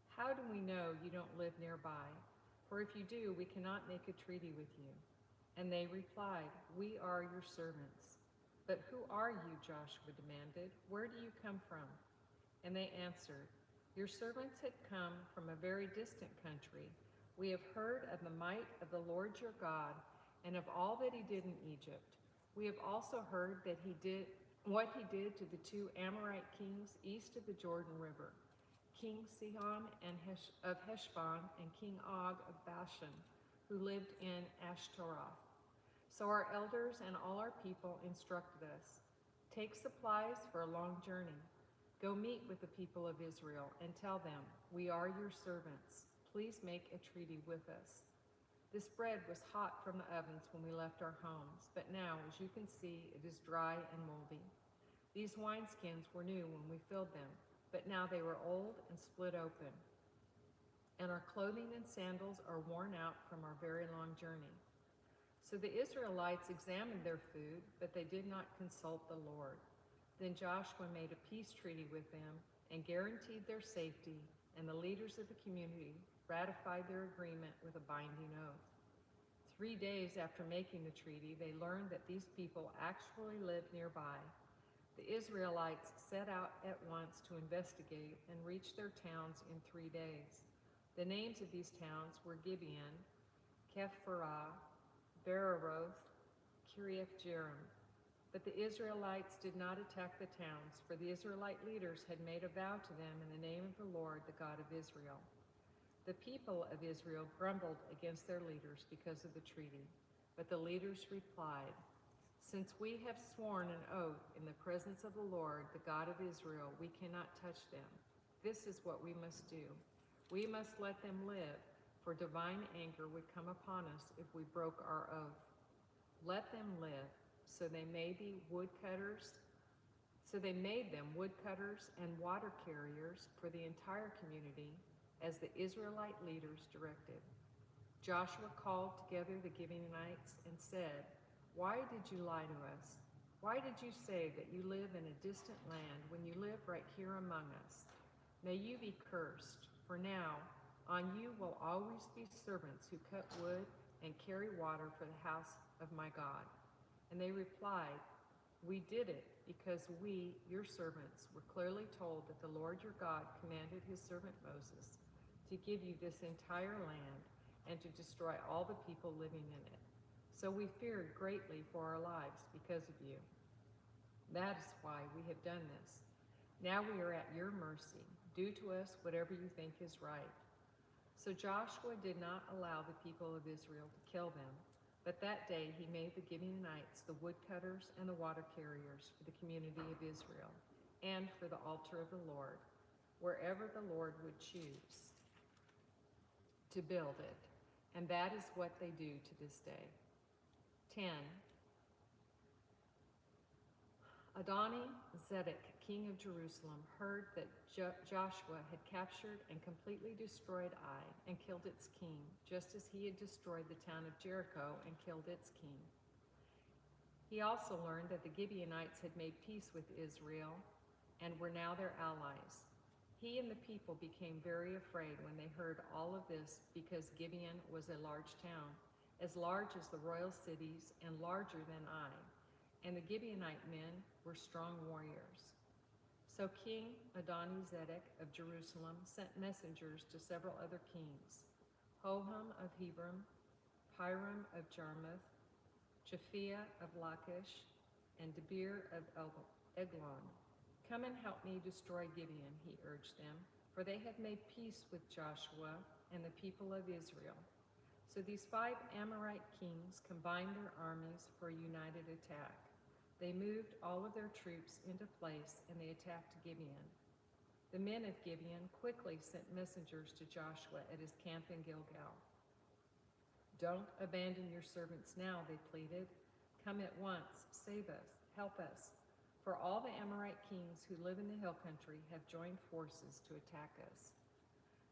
"How do we know you don't live nearby? For if you do, we cannot make a treaty with you." And they replied, "We are your servants." "But who are you?" Joshua demanded. "Where do you come from?" And they answered, "Your servants had come from a very distant country. We have heard of the might of the Lord your God and of all that he did in Egypt. We have also heard that what he did to the two Amorite kings east of the Jordan River, King Sihon of Heshbon and King Og of Bashan, who lived in Ashtaroth. So our elders and all our people instructed us, 'Take supplies for a long journey. Go meet with the people of Israel and tell them, we are your servants. Please make a treaty with us.' This bread was hot from the ovens when we left our homes, but now, as you can see, it is dry and moldy. These wineskins were new when we filled them, but now they were old and split open. And our clothing and sandals are worn out from our very long journey." So the Israelites examined their food, but they did not consult the Lord. Then Joshua made a peace treaty with them and guaranteed their safety, and the leaders of the community ratified their agreement with a binding oath. 3 days after making the treaty, they learned that these people actually lived nearby. The Israelites set out at once to investigate and reached their towns in 3 days. The names of these towns were Gibeon, Kephirah, Beeroth, Kiriath-Jearim. But the Israelites did not attack the towns, for the Israelite leaders had made a vow to them in the name of the Lord, the God of Israel. The people of Israel grumbled against their leaders because of the treaty. But the leaders replied, "Since we have sworn an oath in the presence of the Lord, the God of Israel, we cannot touch them. This is what we must do. We must let them live, for divine anger would come upon us if we broke our oath. Let them live." So they made them woodcutters and water carriers for the entire community, as the Israelite leaders directed. Joshua called together the Gibeonites and said, "Why did you lie to us? Why did you say that you live in a distant land when you live right here among us? May you be cursed, for now On you will always be servants who cut wood and carry water for the house of my God." And they replied, "We did it because we, your servants, were clearly told that the Lord your God commanded his servant Moses to give you this entire land and to destroy all the people living in it. So we feared greatly for our lives because of you. That is why we have done this. Now we are at your mercy. Do to us whatever you think is right." So Joshua did not allow the people of Israel to kill them, but that day he made the Gibeonites the woodcutters and the water carriers for the community of Israel and for the altar of the Lord, wherever the Lord would choose to build it. And that is what they do to this day. 10. Adoni-Zedek, king of Jerusalem, heard that Joshua had captured and completely destroyed Ai and killed its king, just as he had destroyed the town of Jericho and killed its king. He also learned that the Gibeonites had made peace with Israel and were now their allies. He and the people became very afraid when they heard all of this, because Gibeon was a large town, as large as the royal cities and larger than Ai. And the Gibeonite men were strong warriors. So King Adoni-Zedek of Jerusalem sent messengers to several other kings, Hoham of Hebron, Piram of Jarmuth, Japhia of Lachish, and Debir of Eglon. "Come and help me destroy Gibeon," he urged them, for they had made peace with Joshua and the people of Israel. So these 5 Amorite kings combined their armies for a united attack. They moved all of their troops into place and they attacked Gibeon. The men of Gibeon quickly sent messengers to Joshua at his camp in Gilgal. "Don't abandon your servants now," they pleaded. "Come at once, save us, help us. For all the Amorite kings who live in the hill country have joined forces to attack us."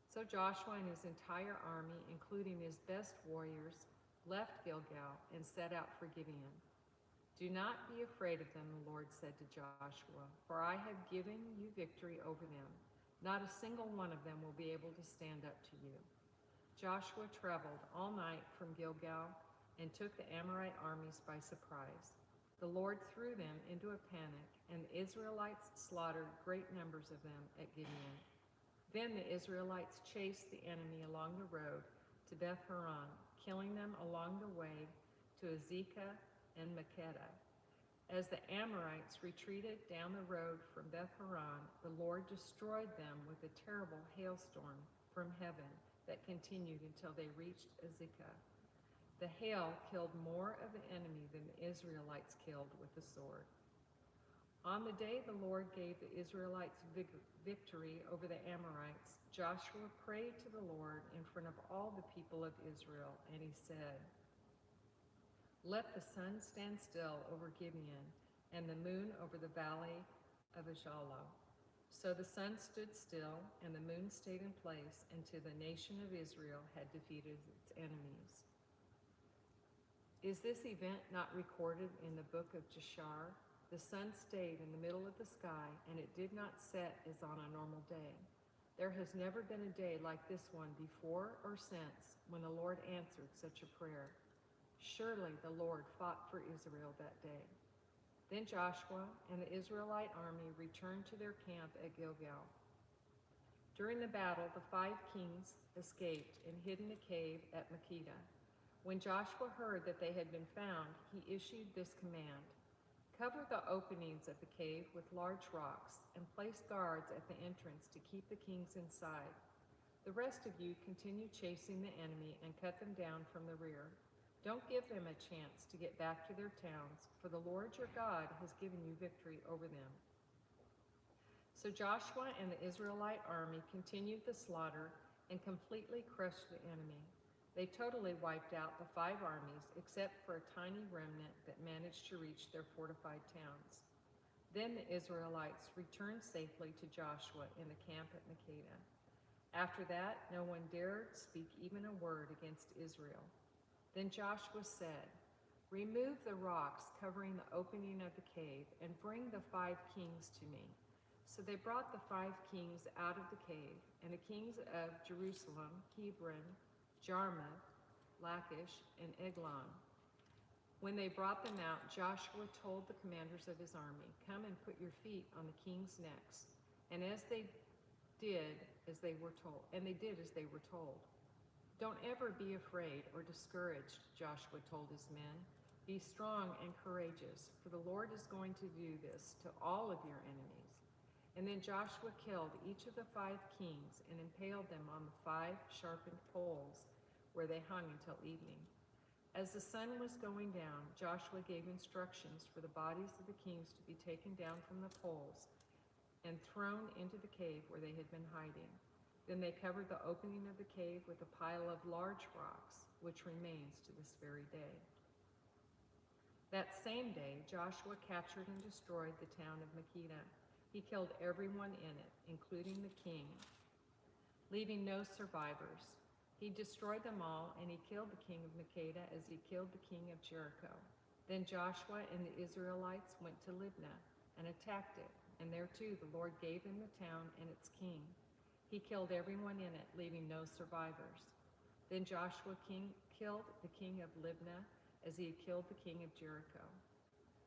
So Joshua and his entire army, including his best warriors, left Gilgal and set out for Gibeon. "Do not be afraid of them," the Lord said to Joshua, "for I have given you victory over them. Not a single one of them will be able to stand up to you." Joshua traveled all night from Gilgal and took the Amorite armies by surprise. The Lord threw them into a panic, and the Israelites slaughtered great numbers of them at Gibeon. Then the Israelites chased the enemy along the road to Beth-horon, killing them along the way to Azekah and Makkedah. As the Amorites retreated down the road from Beth-horon, the Lord destroyed them with a terrible hailstorm from heaven that continued until they reached Azekah. The hail killed more of the enemy than the Israelites killed with the sword. On the day the Lord gave the Israelites victory over the Amorites, Joshua prayed to the Lord in front of all the people of Israel, and he said, "Let the sun stand still over Gibeon and the moon over the valley of Ajalon." So the sun stood still and the moon stayed in place until the nation of Israel had defeated its enemies. Is this event not recorded in the book of Jashar? The sun stayed in the middle of the sky, and it did not set as on a normal day. There has never been a day like this one before or since when the Lord answered such a prayer. Surely the Lord fought for Israel that day. Then Joshua and the Israelite army returned to their camp at Gilgal. During the battle, the 5 kings escaped and hid in a cave at Makkedah. When Joshua heard that they had been found, he issued this command: "Cover the openings of the cave with large rocks and place guards at the entrance to keep the kings inside. The rest of you continue chasing the enemy and cut them down from the rear. Don't give them a chance to get back to their towns, for the Lord your God has given you victory over them." So Joshua and the Israelite army continued the slaughter and completely crushed the enemy. They totally wiped out the 5 armies, except for a tiny remnant that managed to reach their fortified towns. Then the Israelites returned safely to Joshua in the camp at Makkedah. After that, no one dared speak even a word against Israel. Then Joshua said, "Remove the rocks covering the opening of the cave and bring the 5 kings to me." So they brought the 5 kings out of the cave, and the kings of Jerusalem, Hebron, Jarmuth, Lachish, and Eglon. When they brought them out, Joshua told the commanders of his army, "Come and put your feet on the kings' necks." And they did as they were told. "Don't ever be afraid or discouraged," Joshua told his men. "Be strong and courageous, for the Lord is going to do this to all of your enemies." And then Joshua killed each of the 5 kings and impaled them on the 5 sharpened poles where they hung until evening. As the sun was going down, Joshua gave instructions for the bodies of the kings to be taken down from the poles and thrown into the cave where they had been hiding. Then they covered the opening of the cave with a pile of large rocks, which remains to this very day. That same day, Joshua captured and destroyed the town of Makkedah. He killed everyone in it, including the king, leaving no survivors. He destroyed them all, and he killed the king of Makkedah as he killed the king of Jericho. Then Joshua and the Israelites went to Libnah and attacked it, and there too the Lord gave them the town and its king. He killed everyone in it, leaving no survivors. Then Joshua killed the king of Libnah as he had killed the king of Jericho.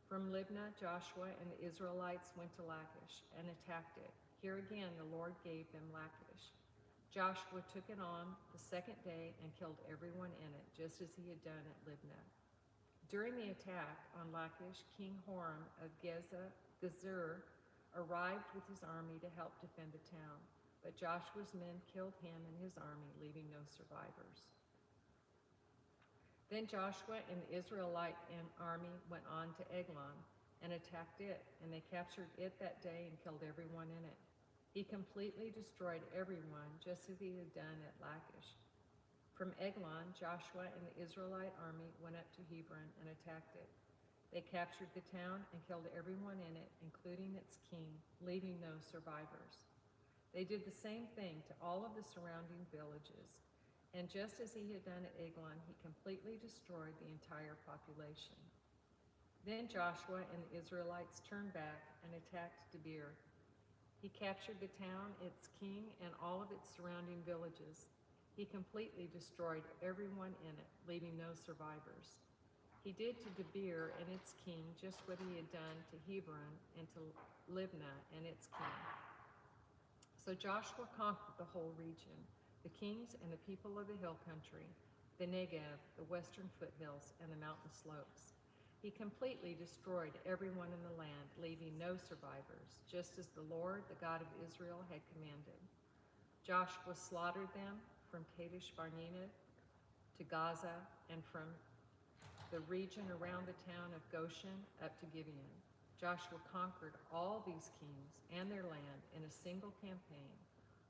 From Libnah, Joshua and the Israelites went to Lachish and attacked it. Here again the Lord gave them Lachish. Joshua took it on the second day and killed everyone in it, just as he had done at Libnah. During the attack on Lachish, King Horam of Gezer arrived with his army to help defend the town, but Joshua's men killed him and his army, leaving no survivors. Then Joshua and the Israelite army went on to Eglon and attacked it, and they captured it that day and killed everyone in it. He completely destroyed everyone, just as he had done at Lachish. From Eglon, Joshua and the Israelite army went up to Hebron and attacked it. They captured the town and killed everyone in it, including its king, leaving no survivors. They did the same thing to all of the surrounding villages. And just as he had done at Eglon, he completely destroyed the entire population. Then Joshua and the Israelites turned back and attacked Debir. He captured the town, its king, and all of its surrounding villages. He completely destroyed everyone in it, leaving no survivors. He did to Debir and its king just what he had done to Hebron and to Libnah and its king. So Joshua conquered the whole region, the kings and the people of the hill country, the Negev, the western foothills, and the mountain slopes. He completely destroyed everyone in the land, leaving no survivors, just as the Lord, the God of Israel, had commanded. Joshua slaughtered them from Kadesh Barnea to Gaza, and from the region around the town of Goshen up to Gibeon. Joshua conquered all these kings and their land in a single campaign,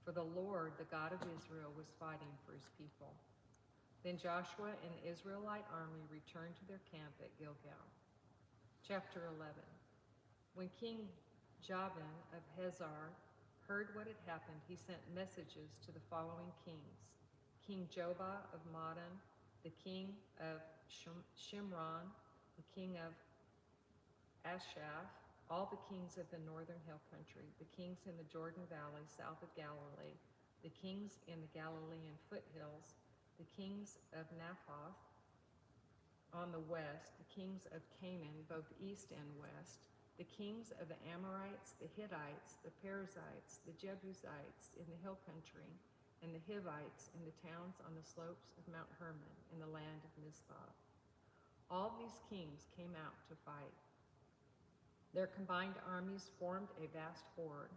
for the Lord, the God of Israel, was fighting for his people. Then Joshua and the Israelite army returned to their camp at Gilgal. Chapter 11. When King Jabin of Hazor heard what had happened, he sent messages to the following kings: King Jobah of Madon, the king of Shimron, the king of Ashaph, all the kings of the northern hill country, the kings in the Jordan Valley south of Galilee, the kings in the Galilean foothills, the kings of Naphoth on the west, the kings of Canaan, both east and west, the kings of the Amorites, the Hittites, the Perizzites, the Jebusites in the hill country, and the Hivites in the towns on the slopes of Mount Hermon in the land of Mizpah. All these kings came out to fight. Their combined armies formed a vast horde,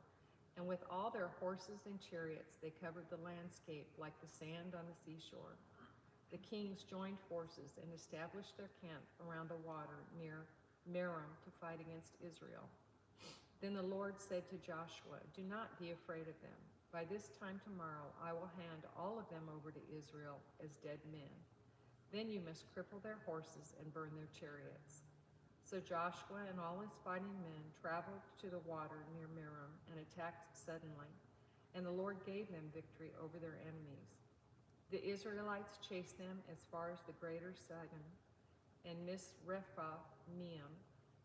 and with all their horses and chariots they covered the landscape like the sand on the seashore. The kings joined forces and established their camp around the water near Merom to fight against Israel. Then the Lord said to Joshua, "Do not be afraid of them. By this time tomorrow I will hand all of them over to Israel as dead men. Then you must cripple their horses and burn their chariots." So Joshua and all his fighting men traveled to the water near Merom and attacked suddenly, and the Lord gave them victory over their enemies. The Israelites chased them as far as the greater Sidon and Misrephoth-Maim,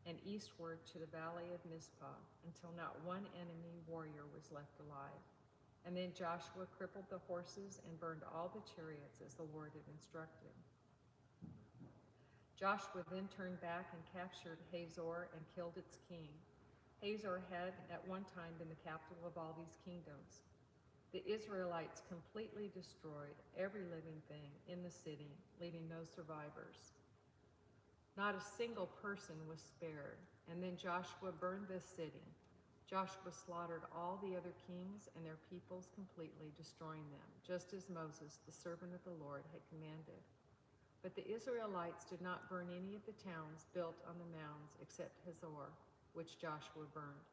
and eastward to the valley of Mizpah, until not one enemy warrior was left alive. And then Joshua crippled the horses and burned all the chariots as the Lord had instructed. Joshua then turned back and captured Hazor and killed its king. Hazor had at one time been the capital of all these kingdoms. The Israelites completely destroyed every living thing in the city, leaving no survivors. Not a single person was spared, and then Joshua burned this city. Joshua slaughtered all the other kings and their peoples completely, destroying them, just as Moses, the servant of the Lord, had commanded. But the Israelites did not burn any of the towns built on the mounds except Hazor, which Joshua burned.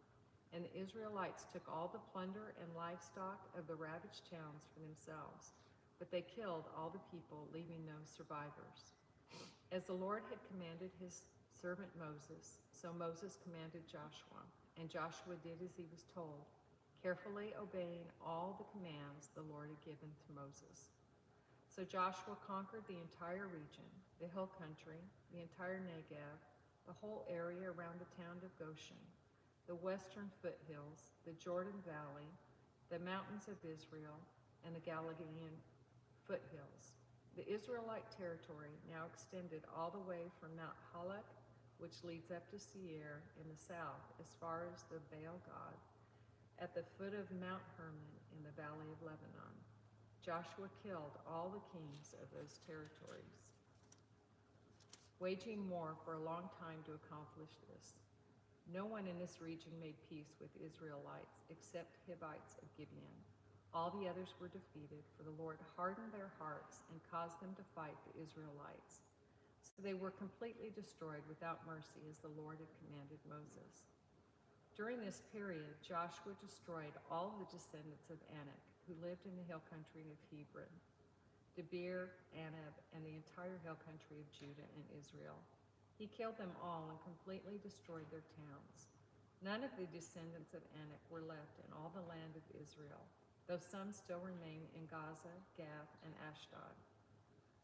And the Israelites took all the plunder and livestock of the ravaged towns for themselves, but they killed all the people, leaving no survivors. As the Lord had commanded his servant Moses, so Moses commanded Joshua, and Joshua did as he was told, carefully obeying all the commands the Lord had given to Moses. So Joshua conquered the entire region, the hill country, the entire Negev, the whole area around the town of Goshen, the western foothills, the Jordan Valley, the mountains of Israel, and the Galilean foothills. The Israelite territory now extended all the way from Mount Halak, which leads up to Seir in the south, as far as the Baal God, at the foot of Mount Hermon in the valley of Lebanon. Joshua killed all the kings of those territories, waging war for a long time to accomplish this. No one in this region made peace with the Israelites except Hivites of Gibeon. All the others were defeated, for the Lord hardened their hearts and caused them to fight the Israelites. So they were completely destroyed without mercy, as the Lord had commanded Moses. During this period, Joshua destroyed all the descendants of Anak, who lived in the hill country of Hebron, Debir, Anab, and the entire hill country of Judah and Israel. He killed them all and completely destroyed their towns. None of the descendants of Anak were left in all the land of Israel, though some still remain in Gaza, Gath, and Ashdod.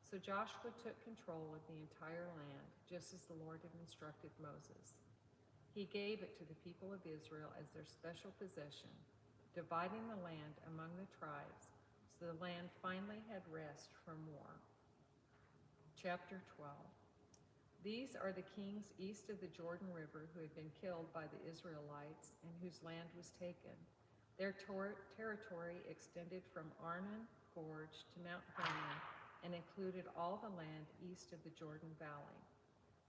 So Joshua took control of the entire land, just as the Lord had instructed Moses. He gave it to the people of Israel as their special possession, dividing the land among the tribes, so the land finally had rest from war. Chapter 12. These are the kings east of the Jordan River who had been killed by the Israelites and whose land was taken. Their territory extended from Arnon Gorge to Mount Hermon and included all the land east of the Jordan Valley.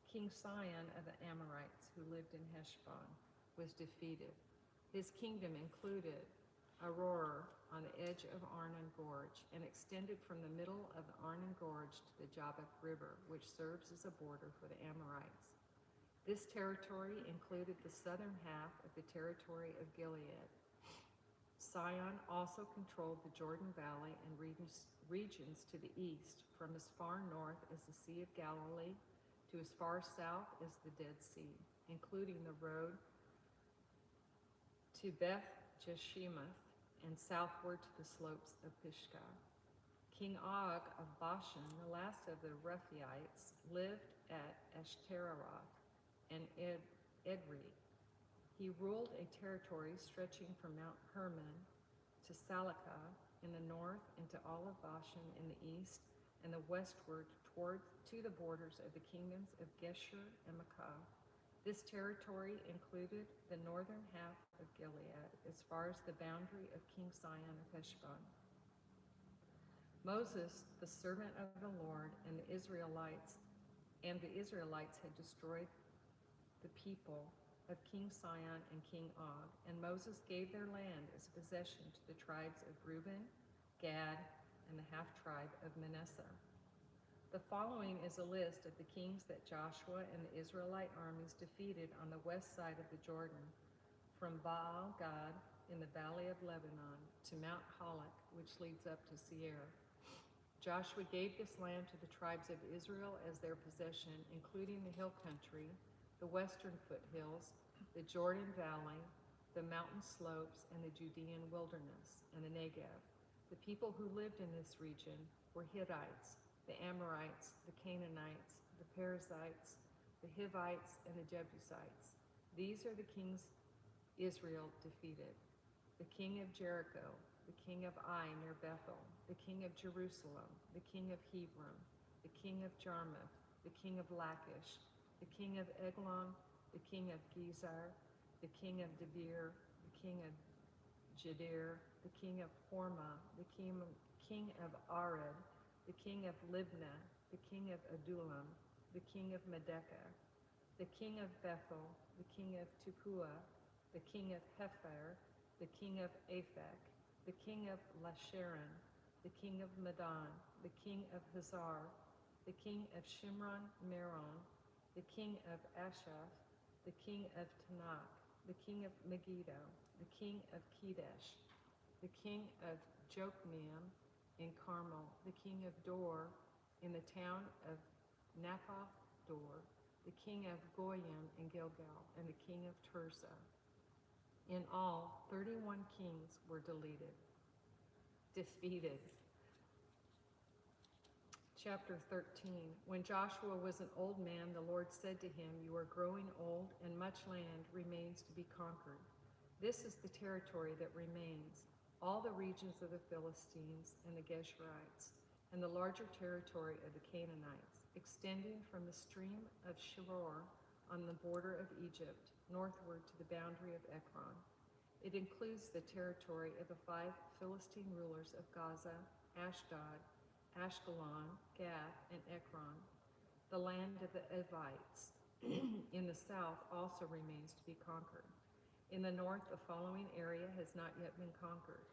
King Sihon of the Amorites, who lived in Heshbon, was defeated. His kingdom included Aroer on the edge of Arnon Gorge and extended from the middle of the Arnon Gorge to the Jabbok River, which serves as a border for the Amorites. This territory included the southern half of the territory of Gilead. Sihon also controlled the Jordan Valley and regions to the east, from as far north as the Sea of Galilee to as far south as the Dead Sea, including the road to Beth Jeshimoth and southward to the slopes of Pisgah. King Og of Bashan, the last of the Rephaites, lived at Ashtaroth and Edrei. He ruled a territory stretching from Mount Hermon to Salakah in the north and to all of Bashan in the east and the westward to the borders of the kingdoms of Geshur and Makkah. This territory included the northern half of Gilead as far as the boundary of King Sihon of Heshbon. Moses, the servant of the Lord, and the Israelites had destroyed the people of King Sihon and King Og, and Moses gave their land as a possession to the tribes of Reuben, Gad, and the half-tribe of Manasseh. The following is a list of the kings that Joshua and the Israelite armies defeated on the west side of the Jordan, from Baal Gad in the valley of Lebanon to Mount Halak, which leads up to Seir. Joshua gave this land to the tribes of Israel as their possession, including the hill country, the western foothills, the Jordan Valley, the mountain slopes, and the Judean wilderness, and the Negev. The people who lived in this region were Hittites, the Amorites, the Canaanites, the Perizzites, the Hivites, and the Jebusites. These are the kings Israel defeated: the king of Jericho, the king of Ai near Bethel, the king of Jerusalem, the king of Hebron, the king of Jarmuth, the king of Lachish, the king of Eglon, the king of Gezer, the king of Debir, the king of Jadir, the king of Hormah, the king of Arad, the king of Libnah, the king of Adullam, the king of Medekah, the king of Bethel, the king of Tepuah, the king of Hepher, the king of Aphek, the king of Lasharon, the king of Madon, the king of Hazar, the king of Shimron Meron, the king of Ashaph, the king of Tanakh, the king of Megiddo, the king of Kedesh, the king of Jokmeam in Carmel, the king of Dor in the town of Naphoth Dor, the king of Goyim in Gilgal, and the king of Tirzah. In all, 31 kings were defeated. Chapter 13. When Joshua was an old man, the Lord said to him, "You are growing old, and much land remains to be conquered. This is the territory that remains: all the regions of the Philistines and the Geshurites, and the larger territory of the Canaanites, extending from the stream of Shihor on the border of Egypt northward to the boundary of Ekron. It includes the territory of the 5 Philistine rulers of Gaza, Ashdod, Ashkelon, Gath, and Ekron. The land of the Evites in the south also remains to be conquered. In the north, the following area has not yet been conquered: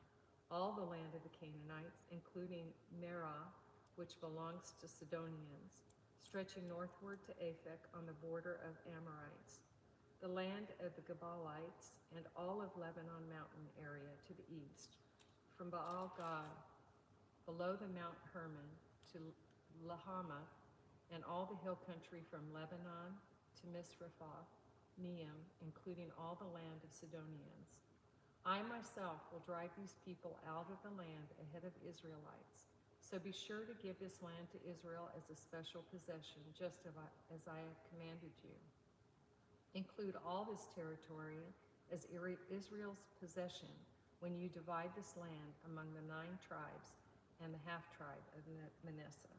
all the land of the Canaanites, including Merah, which belongs to Sidonians, stretching northward to Aphek on the border of Amorites, the land of the Gebalites, and all of Lebanon mountain area to the east, from Baal Gad, below the Mount Hermon, to Lahamath, and all the hill country from Lebanon to Misrephoth, Neam, including all the land of Sidonians. I myself will drive these people out of the land ahead of Israelites. So be sure to give this land to Israel as a special possession, just as I have commanded you. Include all this territory as Israel's possession when you divide this land among the 9 tribes and the half-tribe of Manasseh."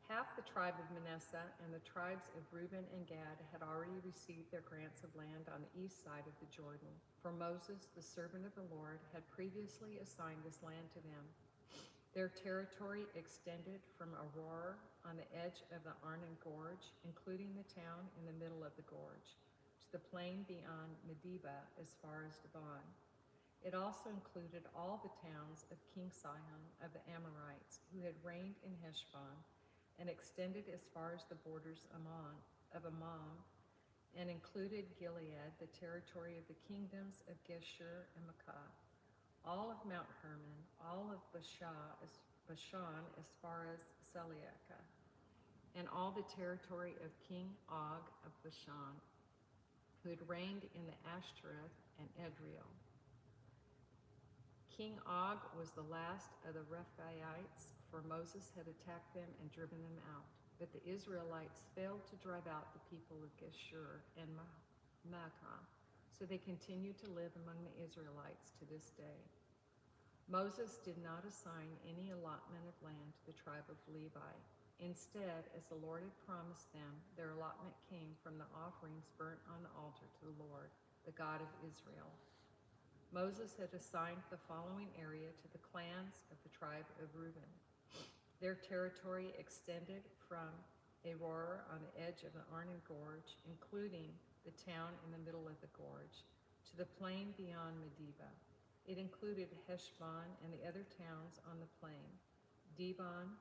Half the tribe of Manasseh and the tribes of Reuben and Gad had already received their grants of land on the east side of the Jordan, for Moses, the servant of the Lord, had previously assigned this land to them. Their territory extended from Aroer on the edge of the Arnon Gorge, including the town in the middle of the gorge, to the plain beyond Medeba as far as Dibon. It also included all the towns of King Sihon of the Amorites, who had reigned in Heshbon, and extended as far as the borders of Ammon, and included Gilead, the territory of the kingdoms of Geshur and Makkah, all of Mount Hermon, all of Bashan as far as Seliacah, and all the territory of King Og of Bashan, who had reigned in the Ashtoreth and Edreel. King Og was the last of the Rephaites, for Moses had attacked them and driven them out. But the Israelites failed to drive out the people of Geshur and Makkah, so they continued to live among the Israelites to this day. Moses did not assign any allotment of land to the tribe of Levi. Instead, as the Lord had promised them, their allotment came from the offerings burnt on the altar to the Lord, the God of Israel. Moses had assigned the following area to the clans of the tribe of Reuben. Their territory extended from Aroer on the edge of the Arnon Gorge, including the town in the middle of the gorge, to the plain beyond Medeba. It included Heshbon and the other towns on the plain: Dibon,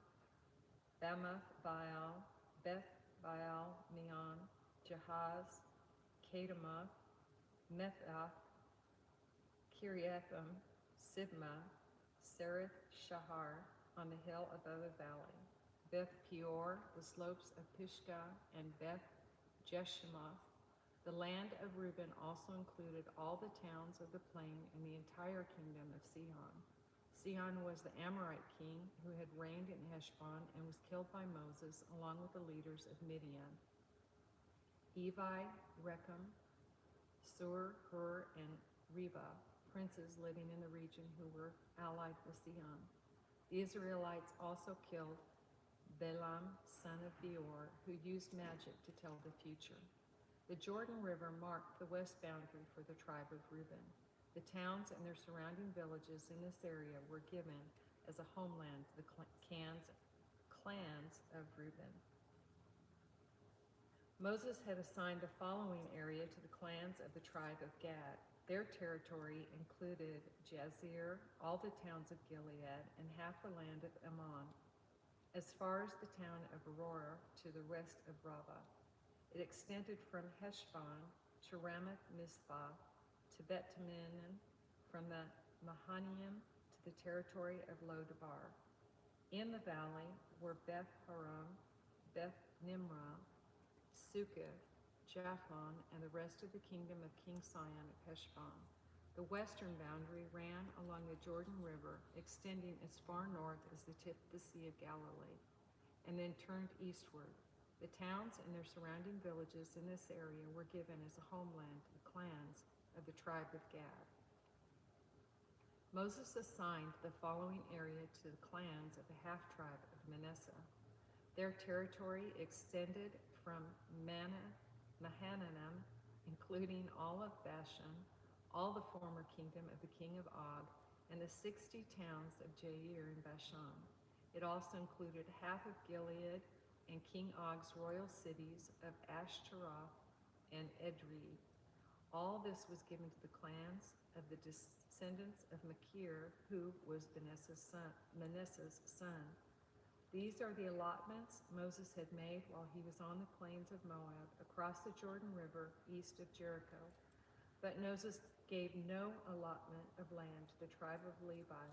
Bamoth Baal, Beth Baal Meon, Jahaz, Kedemoth, Methath, Kiriathim, Sibmah, Sereth Shahar on the hill above the valley, Beth Peor, the slopes of Pisgah, and Beth Jeshimoth, The land of Reuben also included all the towns of the plain and the entire kingdom of Sihon. Sihon was the Amorite king who had reigned in Heshbon and was killed by Moses along with the leaders of Midian. Evi, Rechem, Sur, Hur, and Reba, princes living in the region who were allied with Sihon. The Israelites also killed Balaam, son of Beor, who used magic to tell the future. The Jordan River marked the west boundary for the tribe of Reuben. The towns and their surrounding villages in this area were given as a homeland to the clans of Reuben. Moses had assigned the following area to the clans of the tribe of Gad. Their territory included Jazer, all the towns of Gilead, and half the land of Ammon, as far as the town of Aurora to the west of Rabbah. It extended from Heshbon to Ramath Mizpah to Bet-Menon, from the Mahanaim to the territory of Lo-Debar. In the valley were Beth-Haram, Beth-Nimrah, Succoth, Japhon, and the rest of the kingdom of King Sihon of Heshbon. The western boundary ran along the Jordan River, extending as far north as the tip of the Sea of Galilee, and then turned eastward. The towns and their surrounding villages in this area were given as a homeland to the clans of the tribe of Gad. Moses assigned the following area to the clans of the half-tribe of Manasseh. Their territory extended from Mahanaim, including all of Bashan, all the former kingdom of the king of Og, and the 60 towns of Jair in Bashan. It also included half of Gilead and King Og's royal cities of Ashtaroth and Edrei. All this was given to the clans of the descendants of Machir, who was Manasseh's son. These are the allotments Moses had made while he was on the plains of Moab, across the Jordan River, east of Jericho. But Moses gave no allotment of land to the tribe of Levi,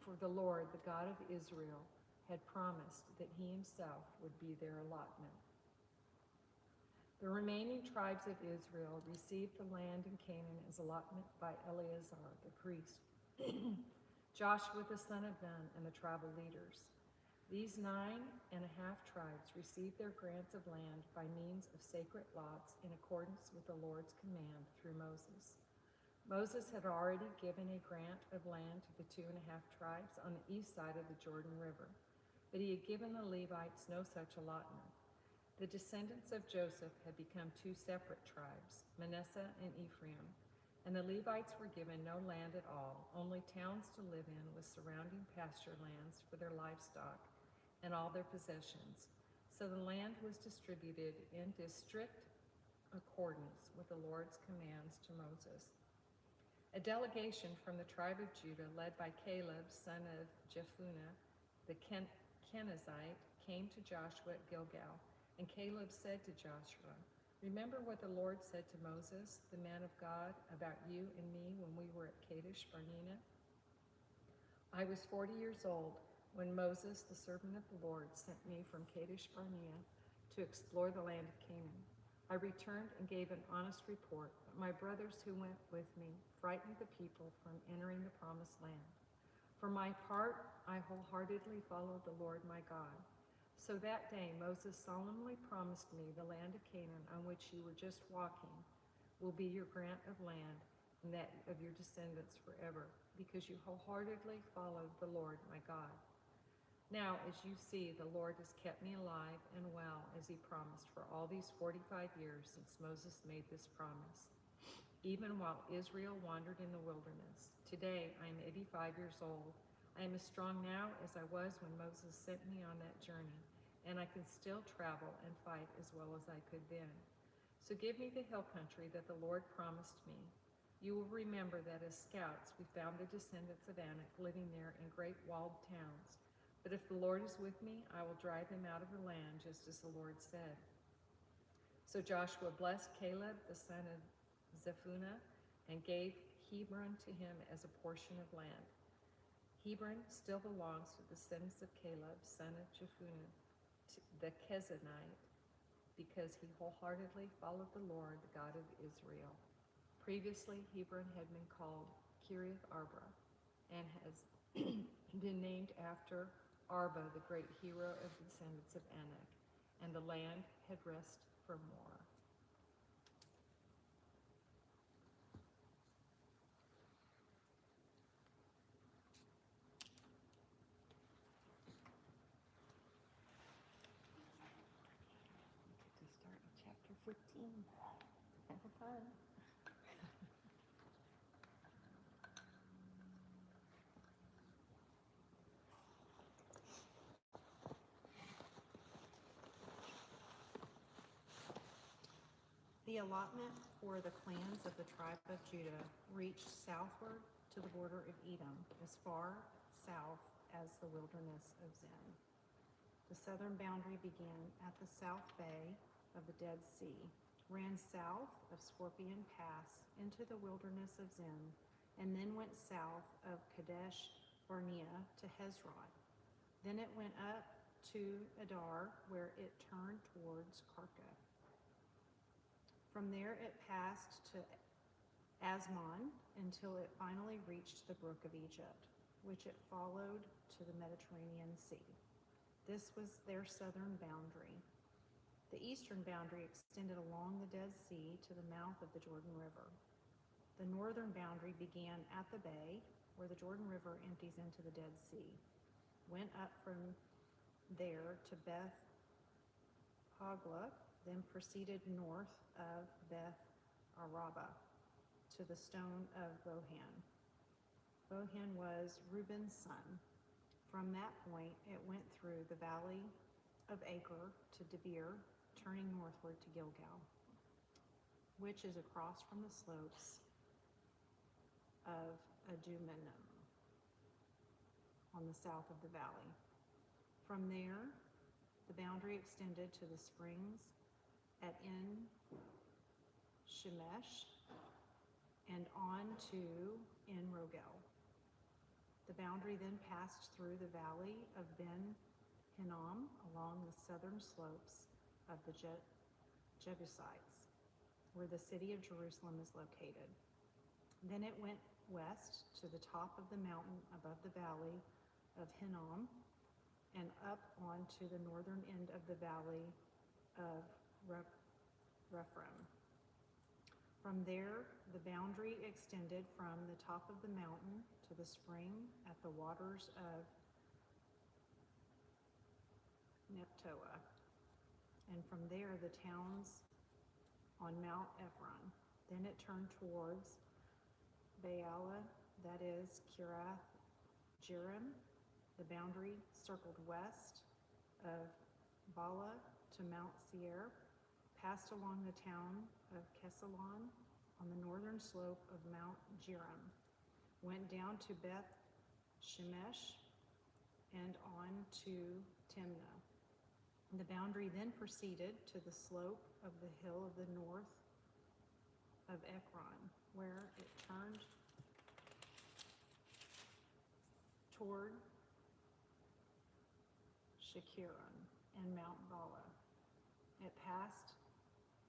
for the Lord, the God of Israel, had promised that he himself would be their allotment. The remaining tribes of Israel received the land in Canaan as allotment by Eleazar the priest, Joshua the son of Nun, and the tribal leaders. These 9.5 tribes received their grants of land by means of sacred lots in accordance with the Lord's command through Moses. Moses had already given a grant of land to the 2.5 tribes on the east side of the Jordan River, but he had given the Levites no such allotment. The descendants of Joseph had become 2 separate tribes, Manasseh and Ephraim, and the Levites were given no land at all, only towns to live in with surrounding pasture lands for their livestock and all their possessions. So the land was distributed in strict accordance with the Lord's commands to Moses. A delegation from the tribe of Judah, led by Caleb, son of Jephunneh, the Kenizzite, came to Joshua at Gilgal, and Caleb said to Joshua, "Remember what the Lord said to Moses, the man of God, about you and me when we were at Kadesh Barnea? I was 40 years old when Moses, the servant of the Lord, sent me from Kadesh Barnea to explore the land of Canaan. I returned and gave an honest report, but my brothers who went with me frightened the people from entering the promised land. For my part, I wholeheartedly followed the Lord my God. So that day Moses solemnly promised me the land of Canaan on which you were just walking will be your grant of land and that of your descendants forever, because you wholeheartedly followed the Lord my God. Now, as you see, the Lord has kept me alive and well as he promised for all these 45 years since Moses made this promise, even while Israel wandered in the wilderness. Today I am 85 years old. I am as strong now as I was when Moses sent me on that journey, and I can still travel and fight as well as I could then. So give me the hill country that the Lord promised me. You will remember that as scouts we found the descendants of Anak living there in great walled towns. But if the Lord is with me, I will drive them out of the land, just as the Lord said." So Joshua blessed Caleb, the son of Jephunneh, and gave Hebron to him as a portion of land. Hebron still belongs to the descendants of Caleb, son of Jephunneh, the Kenizzite. because he wholeheartedly followed the Lord, the God of Israel. Previously, Hebron had been called Kiriath Arba and has been named after Arba, the great hero of the descendants of Anak, and the land had rest from war. To start in chapter 15. Have fun. The allotment for the clans of the tribe of Judah reached southward to the border of Edom, as far south as the wilderness of Zin. The southern boundary began at the south bay of the Dead Sea, ran south of Scorpion Pass into the wilderness of Zin, and then went south of Kadesh Barnea to Hezron. Then it went up to Adar, where it turned towards Karka. From there it passed to Asmon until it finally reached the brook of Egypt, which it followed to the Mediterranean Sea. This was their southern boundary. The eastern boundary extended along the Dead Sea to the mouth of the Jordan River. The northern boundary began at the bay, where the Jordan River empties into the Dead Sea, went up from there to Beth Hogla, then proceeded north of Beth Araba to the stone of Bohan. Bohan was Reuben's son. From that point, it went through the valley of Acre to Debir, turning northward to Gilgal, which is across from the slopes of Adummim on the south of the valley. From there, the boundary extended to the springs at En Shemesh and on to En Rogel. The boundary then passed through the valley of Ben Hinnom along the southern slopes of the Jebusites, where the city of Jerusalem is located. Then it went west to the top of the mountain above the valley of Hinnom and up onto the northern end of the valley of Rephaim. From there, the boundary extended from the top of the mountain to the spring at the waters of Nephtoah, and from there the towns on Mount Ephron. Then it turned towards Baalah, that is Kiriath Jearim. The boundary circled west of Bala to Mount Seir, passed along the town of Kesalon on the northern slope of Mount Jearim, went down to Beth Shemesh and on to Timnah. The boundary then proceeded to the slope of the hill of the north of Ekron, where it turned toward Shekiron and Mount Bala. It passed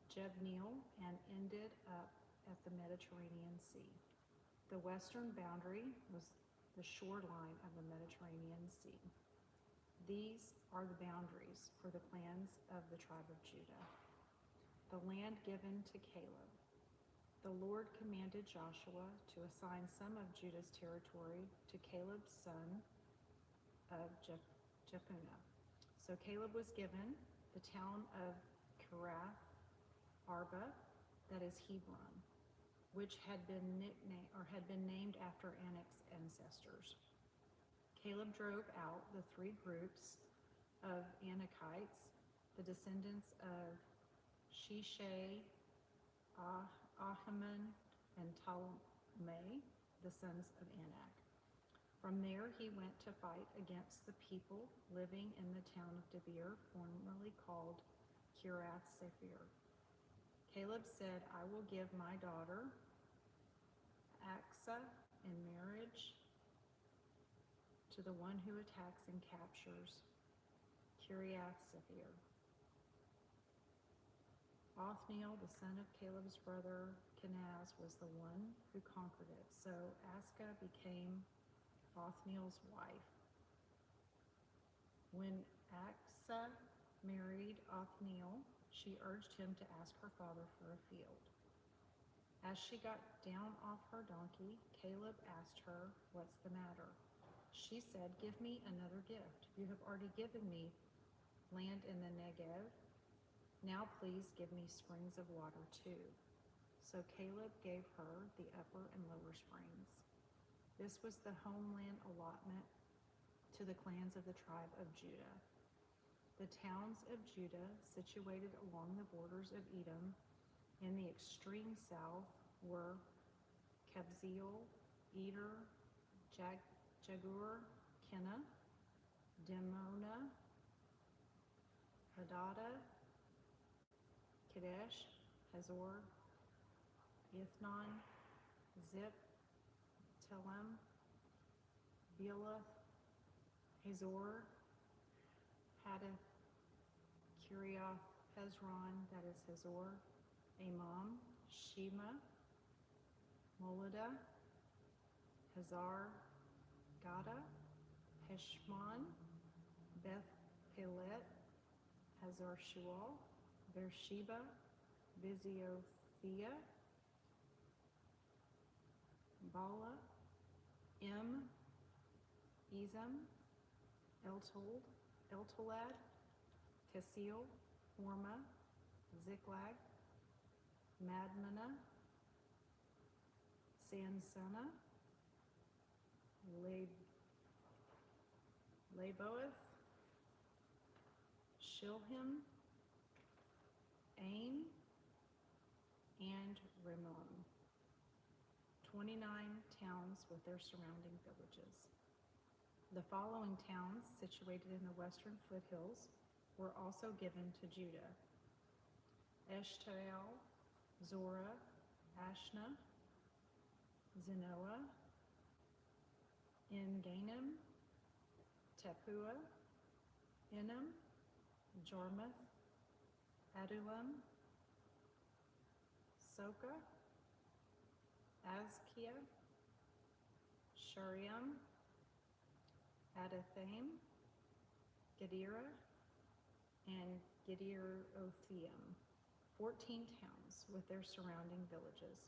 Jebneel and ended up at the Mediterranean Sea. The western boundary was the shoreline of the Mediterranean Sea. These are the boundaries for the clans of the tribe of Judah. The land given to Caleb. The Lord commanded Joshua to assign some of Judah's territory to Caleb's son of Jephunneh. So Caleb was given the town of Kiriath Arba, that is Hebron, which had been named after Anak's ancestors. Caleb drove out the three groups of Anakites, the descendants of Sheshai, Ahiman, and Talmai, the sons of Anak. From there he went to fight against the people living in the town of Debir, formerly called Kiriath Sephir. Caleb said, I will give my daughter Aksa in marriage to the one who attacks and captures Kiriath Sephir. Othniel, the son of Caleb's brother Kenaz, was the one who conquered it. So Aska became Othniel's wife. When Aksa married Othniel, she urged him to ask her father for a field. As she got down off her donkey, Caleb asked her, "What's the matter?" She said, "Give me another gift. You have already given me land in the Negev. Now please give me springs of water too." So Caleb gave her the upper and lower springs. This was the homeland allotment to the clans of the tribe of Judah. The towns of Judah, situated along the borders of Edom in the extreme south, were Kabzeel, Eder, Jagur, Kenna, Dimona, Hadada, Kadesh, Hazor, Ithnon, Zip, Telem, Bealoth, Hazor, Hadath, Kiriath, Hezron, that is Hazor, Amam, Shema, Moladah, Hazar, Gada, Heshmon, Beth Pelet, Hazar Shual, Beersheba, Biziothea, Bala, Ezem, Eltolad, Kesil, Horma, Ziklag, Madmana, Sansana, Laboeth, Shilhim, Ain, and Rimmon. 29 towns with their surrounding villages. The following towns, situated in the western foothills, were also given to Judah: Eshtaol, Zorah, Ashna, Zenoah, En-Ganim, Tapua, Enem, Jarmuth, Adullam, Soka, Azkiah, Shariam, Adathaim, Gedera, and Gederothaim, 14 towns with their surrounding villages.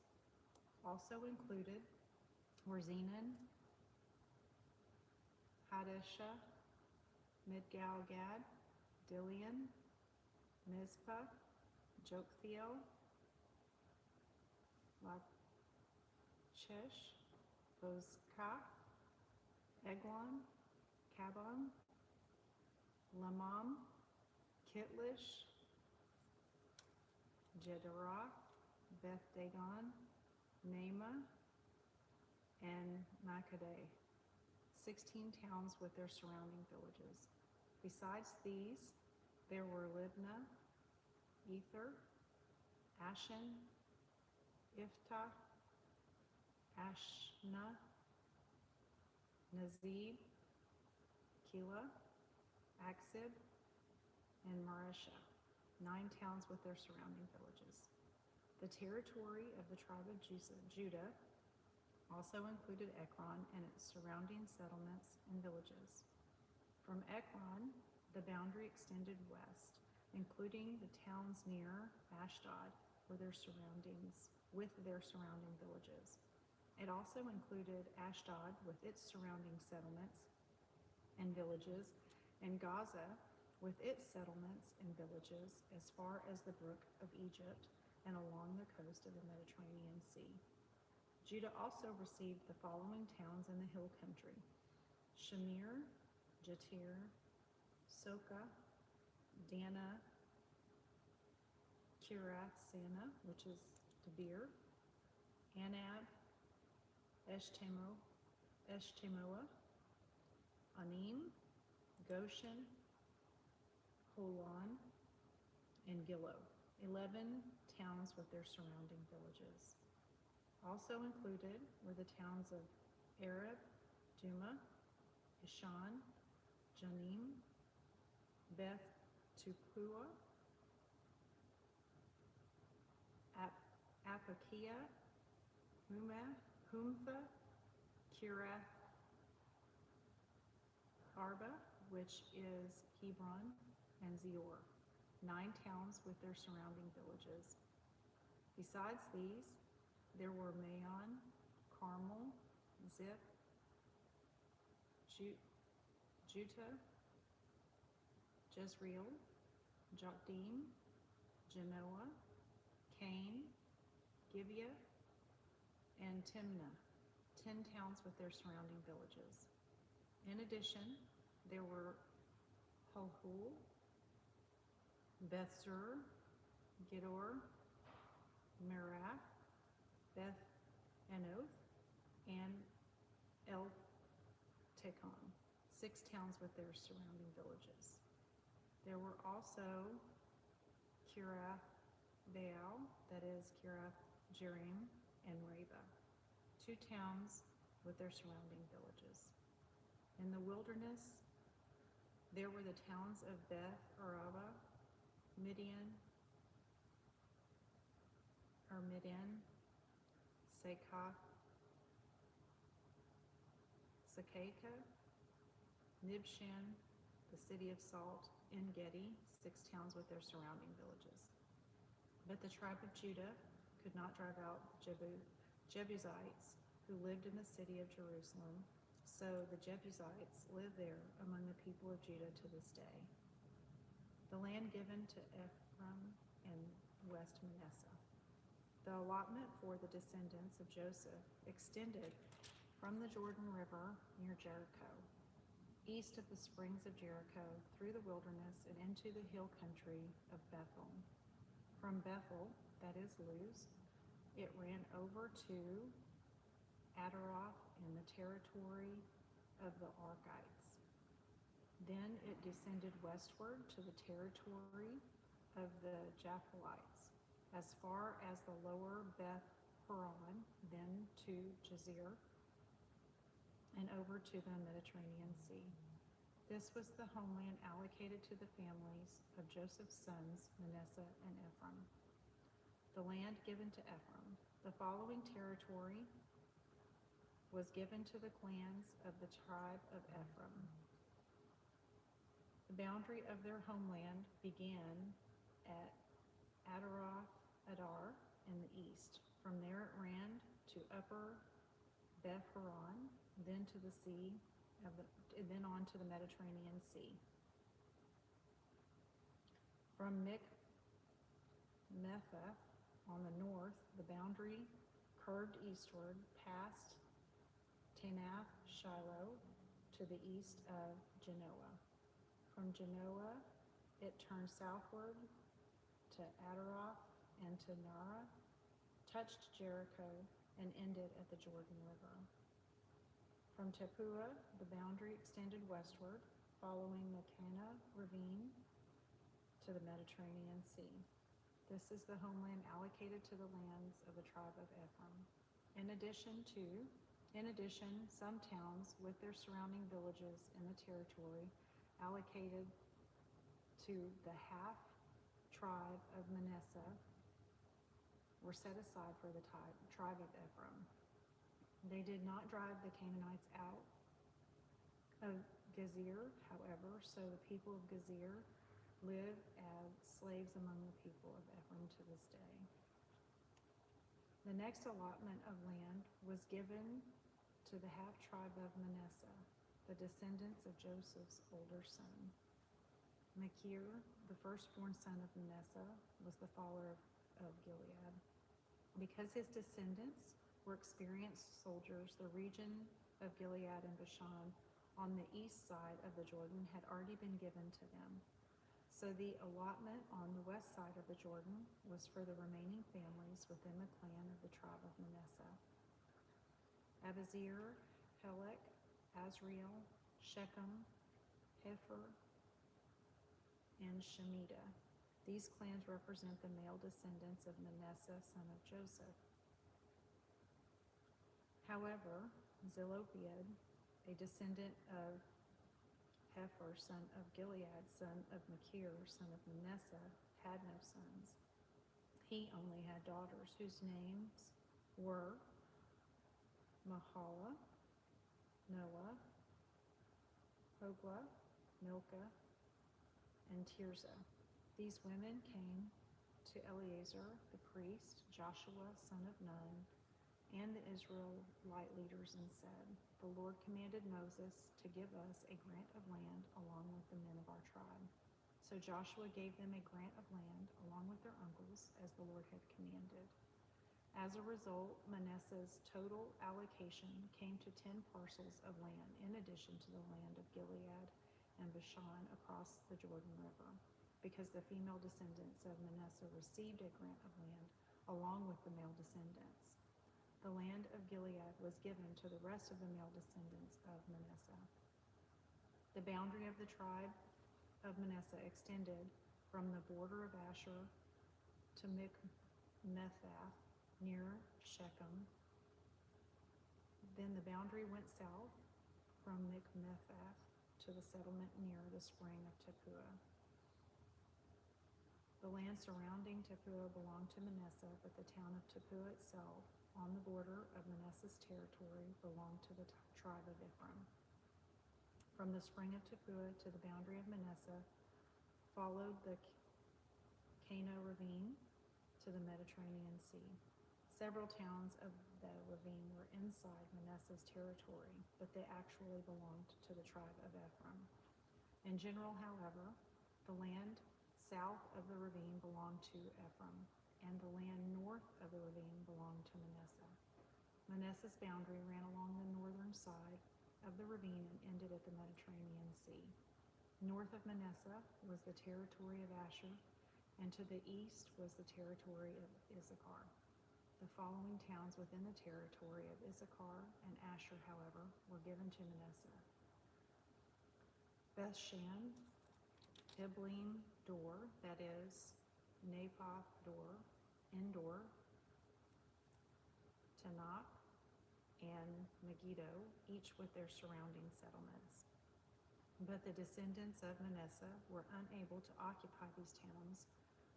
Also included were Zenon, Hadashah, Midgal-gad, Dilian, Mizpah, Joktheel, Lachish, Bozkath, Eglon, Kabon, Lamam, Kitlish, Jederoth, Beth Dagon, Naamah, and Makkadah, 16 towns with their surrounding villages. Besides these, there were Libnah, Ether, Ashen, Iftah, Ashna, Nazib, Keilah, Aksib, and Maresha, 9 towns with their surrounding villages. The territory of the tribe of Judah also included Ekron and its surrounding settlements and villages. From Ekron, the boundary extended west, including the towns near Ashdod with their surrounding villages. It also included Ashdod with its surrounding settlements and villages, and Gaza with its settlements and villages as far as the brook of Egypt and along the coast of the Mediterranean Sea. Judah also received the following towns in the hill country: Shamir, Jatir, Soka, Dana, Kiriath-Sana, which is Debir, Anab, Eshtemoa, Anim, Goshen, Holon, and Gilo, 11 towns with their surrounding villages. Also included were the towns of Arab, Duma, Ishan, Janim, Beth Tupua, Apokia, Humtha, Kirath Arba, which is Hebron, and Zior, 9 towns with their surrounding villages. Besides these, there were Maon, Carmel, Ziph, Juttah, Jezreel, Jokdeam, Genoa, Cain, Gibeah, and Timnah, 10 towns with their surrounding villages. In addition, there were Halhul, Beth-zur, Gedor, Merah, Beth-Anoth, and El-Tekon, 6 towns with their surrounding villages. There were also Kirath Baal, that is Kirath Jearim, and Reba, 2 towns with their surrounding villages. In the wilderness, there were the towns of Beth Araba, Midian, Sakaka, Nibshan, the city of Salt, En-Gedi, 6 towns with their surrounding villages. But the tribe of Judah could not drive out Jebusites who lived in the city of Jerusalem, so the Jebusites live there among the people of Judah to this day. The land given to Ephraim and West Manasseh. The allotment for the descendants of Joseph extended from the Jordan River near Jericho, east of the springs of Jericho, through the wilderness and into the hill country of Bethel. From Bethel, that is Luz, it ran over to Adaroth in the territory of the Arkites. Then it descended westward to the territory of the Japhilites, as far as the lower Beth Horon, then to Jazer, and over to the Mediterranean Sea. This was the homeland allocated to the families of Joseph's sons, Manasseh and Ephraim. The land given to Ephraim. The following territory was given to the clans of the tribe of Ephraim. The boundary of their homeland began at Adaroth Adar in the east. From there it ran to upper Beth Horon, then to the sea then on to the Mediterranean Sea. From Mikmethath on the north, the boundary curved eastward past Tanath Shiloh to the east of Genoa. From Genoa, it turned southward to Adaroth and to Nara, touched Jericho, and ended at the Jordan River. From Tepuah, the boundary extended westward, following the Kana ravine to the Mediterranean Sea. This is the homeland allocated to the lands of the tribe of Ephraim. In addition, some towns with their surrounding villages in the territory allocated to the half-tribe of Manasseh were set aside for the tribe of Ephraim. They did not drive the Canaanites out of Gezer, however, so the people of Gezer live as slaves among the people of Ephraim to this day. The next allotment of land was given to the half-tribe of Manasseh, the descendants of Joseph's older son. Machir, the firstborn son of Manasseh, was the father of Gilead. Because his descendants were experienced soldiers, the region of Gilead and Bashan on the east side of the Jordan had already been given to them. So the allotment on the west side of the Jordan was for the remaining families within the clan of the tribe of Manasseh: Abizir, Helek, Azriel, Shechem, Hefer, and Shemitah. These clans represent the male descendants of Manasseh, son of Joseph. However, Zelophehad, a descendant of Hefer, son of Gilead, son of Machir, son of Manasseh, had no sons. He only had daughters whose names were Mahala, Noah, Hoglah, Milcah, and Tirzah. These women came to Eleazar the priest, Joshua son of Nun, and the Israelite leaders and said, "The Lord commanded Moses to give us a grant of land along with the men of our tribe." So Joshua gave them a grant of land along with their uncles, as the Lord had commanded. As a result, Manasseh's total allocation came to 10 parcels of land, in addition to the land of Gilead and Bashan across the Jordan River, because the female descendants of Manasseh received a grant of land along with the male descendants. The land of Gilead was given to the rest of the male descendants of Manasseh. The boundary of the tribe of Manasseh extended from the border of Asher to Michmethath near Shechem. Then the boundary went south from Michmethath to the settlement near the spring of Tepuah. The land surrounding Tepuah belonged to Manasseh, but the town of Tepuah itself, on the border of Manasseh's territory, belonged to the tribe of Ephraim. From the spring of Tepuah to the boundary of Manasseh followed the Kana ravine to the Mediterranean Sea. Several towns of the ravine were inside Manasseh's territory, but they actually belonged to the tribe of Ephraim. In general, however, the land south of the ravine belonged to Ephraim, and the land north of the ravine belonged to Manasseh. Manasseh's boundary ran along the northern side of the ravine and ended at the Mediterranean Sea. North of Manasseh was the territory of Asher, and to the east was the territory of Issachar. The following towns within the territory of Issachar and Asher, however, were given to Manasseh: Bethshan, Ibleam, Dor, that is, Napoth, Dor, Endor, Tanakh, and Megiddo, each with their surrounding settlements. But the descendants of Manasseh were unable to occupy these towns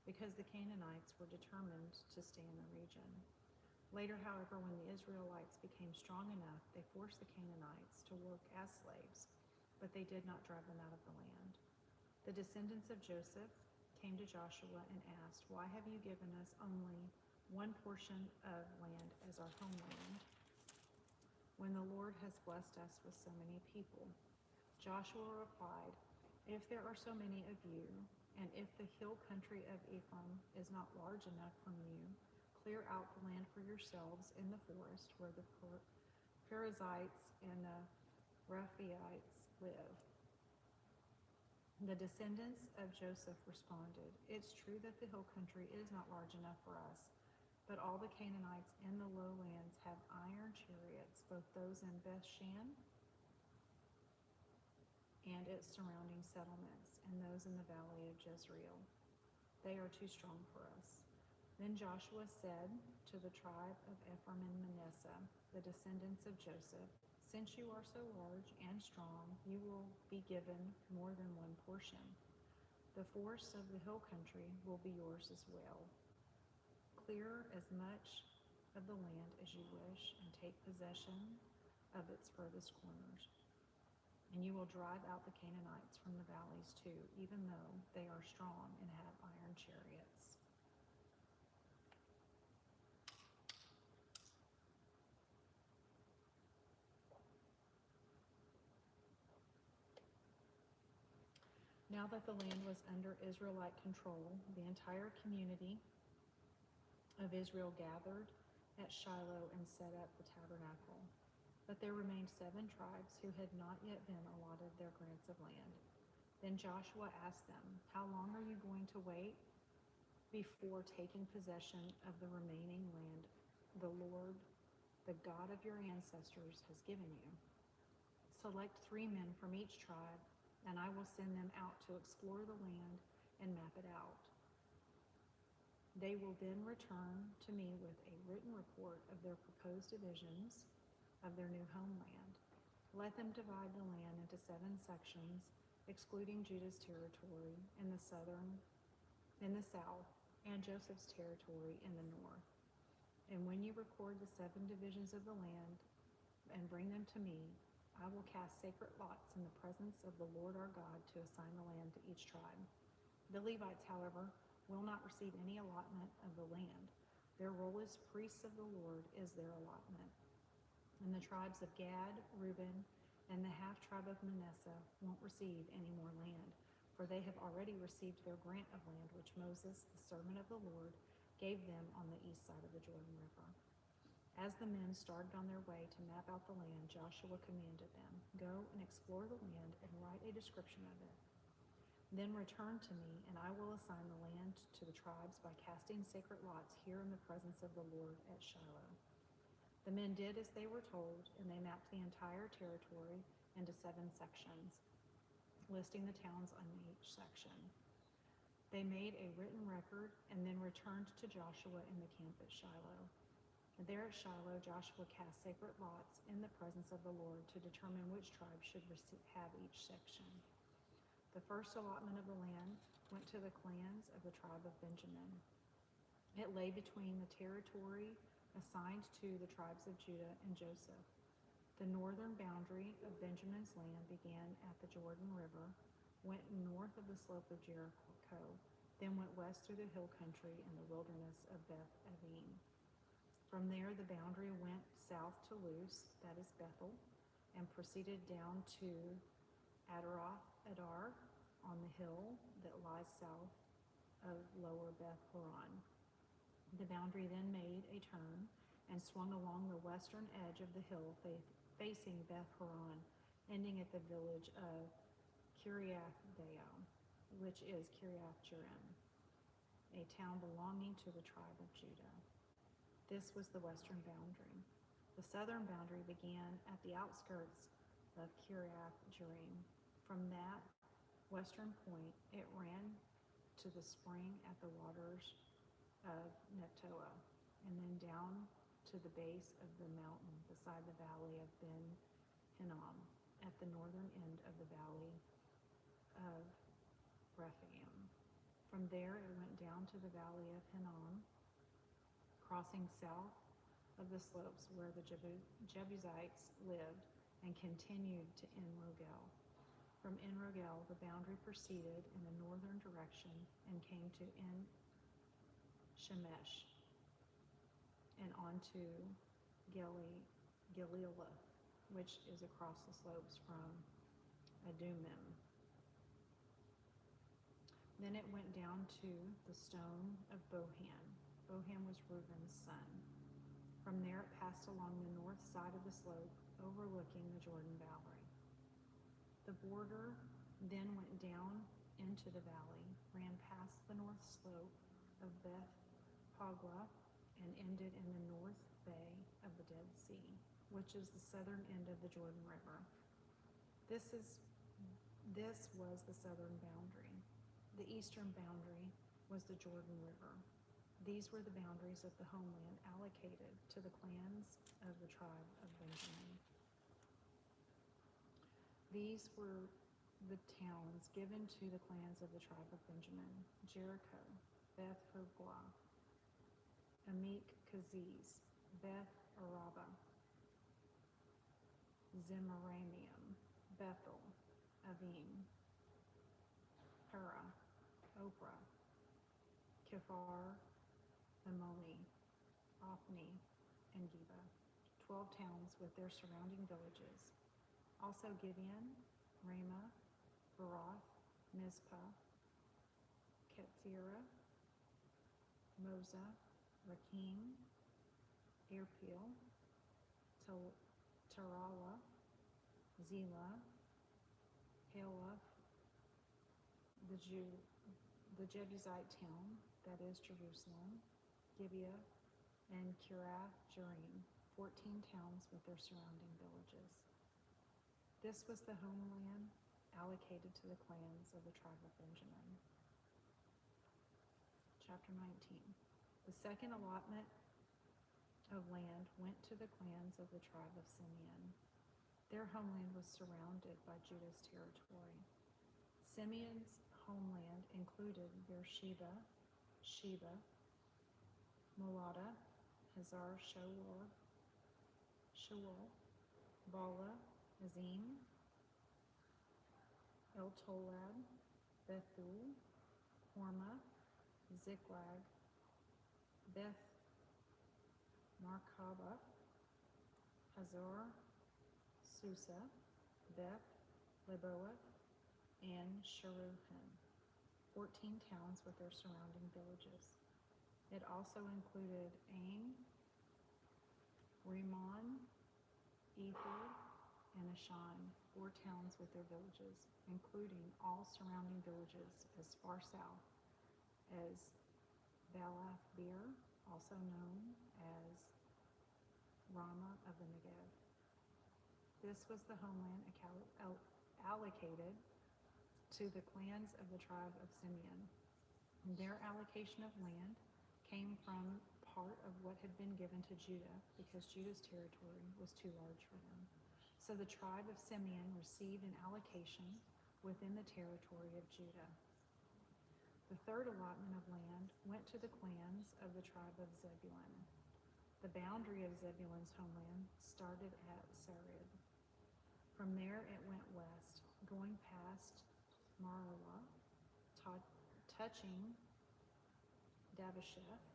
because the Canaanites were determined to stay in the region. Later, however, when the Israelites became strong enough, they forced the Canaanites to work as slaves, but they did not drive them out of the land. The descendants of Joseph came to Joshua and asked, "Why have you given us only one portion of land as our homeland, when the Lord has blessed us with so many people?" Joshua replied, "If there are so many of you, and if the hill country of Ephraim is not large enough from you, clear out the land for yourselves in the forest where the Perizzites and the Rephaites live." The descendants of Joseph responded, "It's true that the hill country is not large enough for us, but all the Canaanites in the lowlands have iron chariots, both those in Bethshan and its surrounding settlements, and those in the valley of Jezreel. They are too strong for us." Then Joshua said to the tribe of Ephraim and Manasseh, the descendants of Joseph, "Since you are so large and strong, you will be given more than one portion. The forests of the hill country will be yours as well. Clear as much of the land as you wish and take possession of its furthest corners. And you will drive out the Canaanites from the valleys too, even though they are strong and have iron chariots." Now that the land was under Israelite control, the entire community of Israel gathered at Shiloh and set up the tabernacle. But there remained 7 tribes who had not yet been allotted their grants of land. Then Joshua asked them, "How long are you going to wait before taking possession of the remaining land the Lord, the God of your ancestors, has given you? Select 3 men from each tribe, and I will send them out to explore the land and map it out. They will then return to me with a written report of their proposed divisions of their new homeland. Let them divide the land into 7 sections, excluding Judah's territory in the south, and Joseph's territory in the north. And when you record the 7 divisions of the land and bring them to me, I will cast sacred lots in the presence of the Lord our God to assign the land to each tribe. The Levites, however, will not receive any allotment of the land. Their role as priests of the Lord is their allotment. And the tribes of Gad, Reuben, and the half-tribe of Manasseh won't receive any more land, for they have already received their grant of land which Moses, the servant of the Lord, gave them on the east side of the Jordan River. As the men started on their way to map out the land, Joshua commanded them, "Go and explore the land and write a description of it. Then return to me, and I will assign the land to the tribes by casting sacred lots here in the presence of the Lord at Shiloh." The men did as they were told, and they mapped the entire territory into 7 sections, listing the towns on each section. They made a written record and then returned to Joshua in the camp at Shiloh. And there at Shiloh, Joshua cast sacred lots in the presence of the Lord to determine which tribe should have each section. The first allotment of the land went to the clans of the tribe of Benjamin. It lay between the territory assigned to the tribes of Judah and Joseph. The northern boundary of Benjamin's land began at the Jordan River, went north of the slope of Jericho, then went west through the hill country and the wilderness of Beth Avim. From there, the boundary went south to Luz, that is Bethel, and proceeded down to Adaroth Adar on the hill that lies south of lower Beth Horon. The boundary then made a turn and swung along the western edge of the hill facing Beth Horon, ending at the village of Kiriath Baal, which is Kiriath Jearim, a town belonging to the tribe of Judah. This was the western boundary. The southern boundary began at the outskirts of Kiriath Jearim. From that western point, it ran to the spring at the waters of Netoah, and then down to the base of the mountain beside the valley of Ben Hinnom, at the northern end of the valley of Rephaim. From there, it went down to the valley of Hinnom, crossing south of the slopes where the Jebusites lived, and continued to En-Rogel. From En-Rogel, the boundary proceeded in the northern direction and came to En-Shemesh and on to Gelilah, which is across the slopes from Adumim. Then it went down to the stone of Bohan. Bohan was Reuben's son. From there it passed along the north side of the slope, overlooking the Jordan Valley. The border then went down into the valley, ran past the north slope of Beth Hogla, and ended in the north bay of the Dead Sea, which is the southern end of the Jordan River. This was the southern boundary. The eastern boundary was the Jordan River. These were the boundaries of the homeland allocated to the clans of the tribe of Benjamin. These were the towns given to the clans of the tribe of Benjamin: Jericho, Beth Hogla, Amek Kaziz, Beth Araba, Zemaramium, Bethel, Avim, Hera, Oprah, Kephar, Ammoni, Ophni, and Geba, 12 towns with their surrounding villages. Also Gibeon, Ramah, Baroth, Mizpah, Kephira, Moza, Rakim, Irpeel, Tarala, Zela, Haleph, the Jebusite town, that is Jerusalem, Gibeah, and Kiriath Jearim, 14 towns with their surrounding villages. This was the homeland allocated to the clans of the tribe of Benjamin. Chapter 19. The second allotment of land went to the clans of the tribe of Simeon. Their homeland was surrounded by Judah's territory. Simeon's homeland included Beersheba, Sheba, Molada, Hazar Shaul, Bala, Azim, El-Tolad, Bethul, Hormah, Ziklag, Beth Markabah, Hazor, Susa, Beth Leboath, and Sharuhen, 14 towns with their surrounding villages. It also included Ain, Rimmon, Ehud, and Ashan, 4 towns with their villages, including all surrounding villages as far south as Baalath Beer, also known as Ramah of the Negev. This was the homeland allocated to the clans of the tribe of Simeon. Their allocation of land came from part of what had been given to Judah because Judah's territory was too large for them. So the tribe of Simeon received an allocation within the territory of Judah. The third allotment of land went to the clans of the tribe of Zebulun. The boundary of Zebulun's homeland started at Sarid. From there it went west, going past Marlah, touching Davasheth,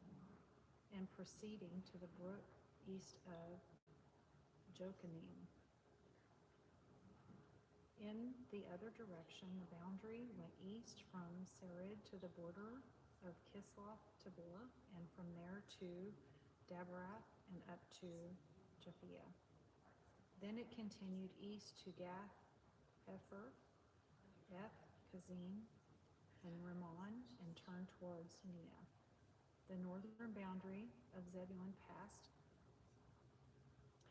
and proceeding to the brook east of Jokanim. In the other direction, the boundary went east from Sarid to the border of Kisloth Tabor, and from there to Dabarath and up to Japhia. Then it continued east to Gath Hepher, Beth Kazim, and Rimmon, and turned towards Neah. The northern boundary of Zebulun passed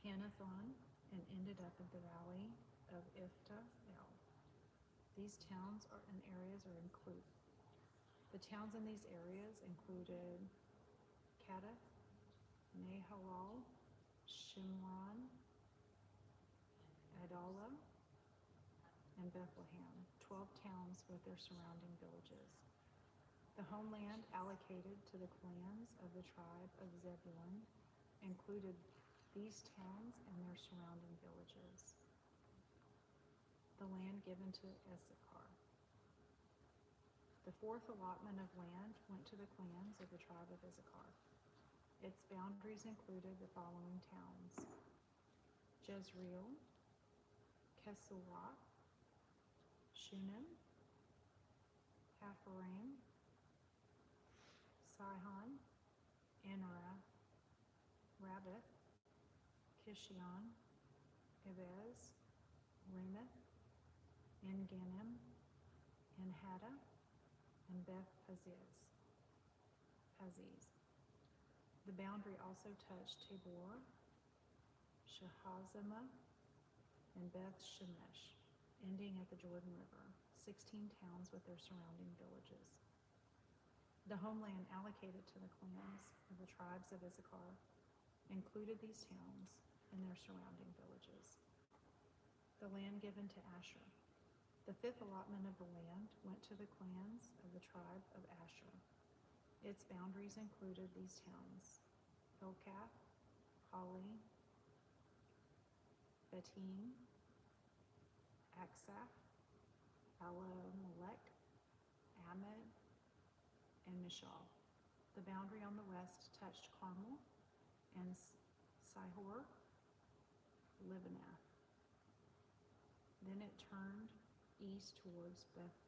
Hanathon and ended up in the valley of Ifta-El. These towns and areas are included. The towns in these areas included Kadath, Nahalal, Shimron, Adalah, and Bethlehem, 12 towns with their surrounding villages. The homeland allocated to the clans of the tribe of Zebulun included these towns and their surrounding villages. The land given to Issachar. The fourth allotment of land went to the clans of the tribe of Issachar. Its boundaries included the following towns: Jezreel, Kesulah, Shunem, Hapharaim, Sihon, Anarath, Rabbith, Kishion, Ebez, Ramoth, En-Ganim, En-Haddah, and Beth Paziz. The boundary also touched Tabor, Shahazimah, and Beth Shemesh, ending at the Jordan River, 16 towns with their surrounding villages. The homeland allocated to the clans of the tribes of Issachar included these towns and their surrounding villages. The land given to Asher. The fifth allotment of the land went to the clans of the tribe of Asher. Its boundaries included these towns: Helkath, Hali, Betim, Aksaph, Alamelech, Amad, and Mishal. The boundary on the west touched Carmel and Sihor, Libanath. Then it turned east towards Beth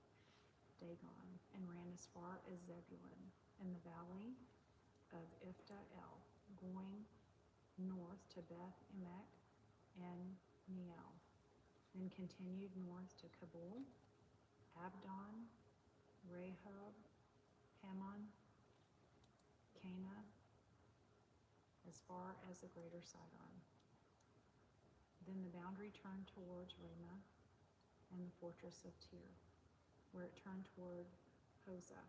Dagon and ran as far as Zebulun in the valley of Ifta-El, going north to Beth Emek and Neiel, then continued north to Kabul, Abdon, Rehob, Hammon, Cana, as far as the greater Sidon. Then the boundary turned towards Ramah and the fortress of Tyre, where it turned toward Hosah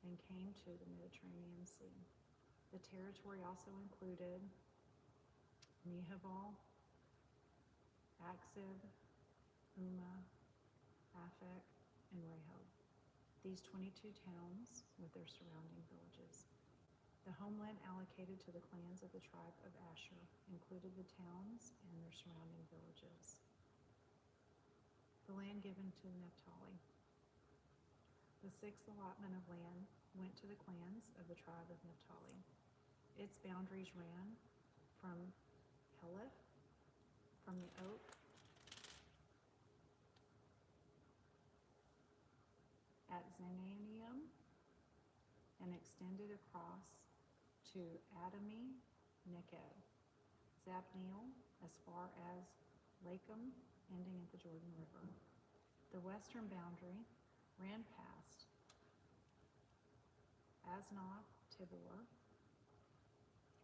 and came to the Mediterranean Sea. The territory also included Nehabal, Akzib, Umah, Aphek, and Rehob. these 22 towns with their surrounding villages. The homeland allocated to the clans of the tribe of Asher included the towns and their surrounding villages. The land given to Naphtali. The sixth allotment of land went to the clans of the tribe of Naphtali. Its boundaries ran from Heleph, from the oak at Zananium, and extended across to Adami Nekeb, Zabneel, as far as Lakum, ending at the Jordan River. The western boundary ran past Asnoth Tibor,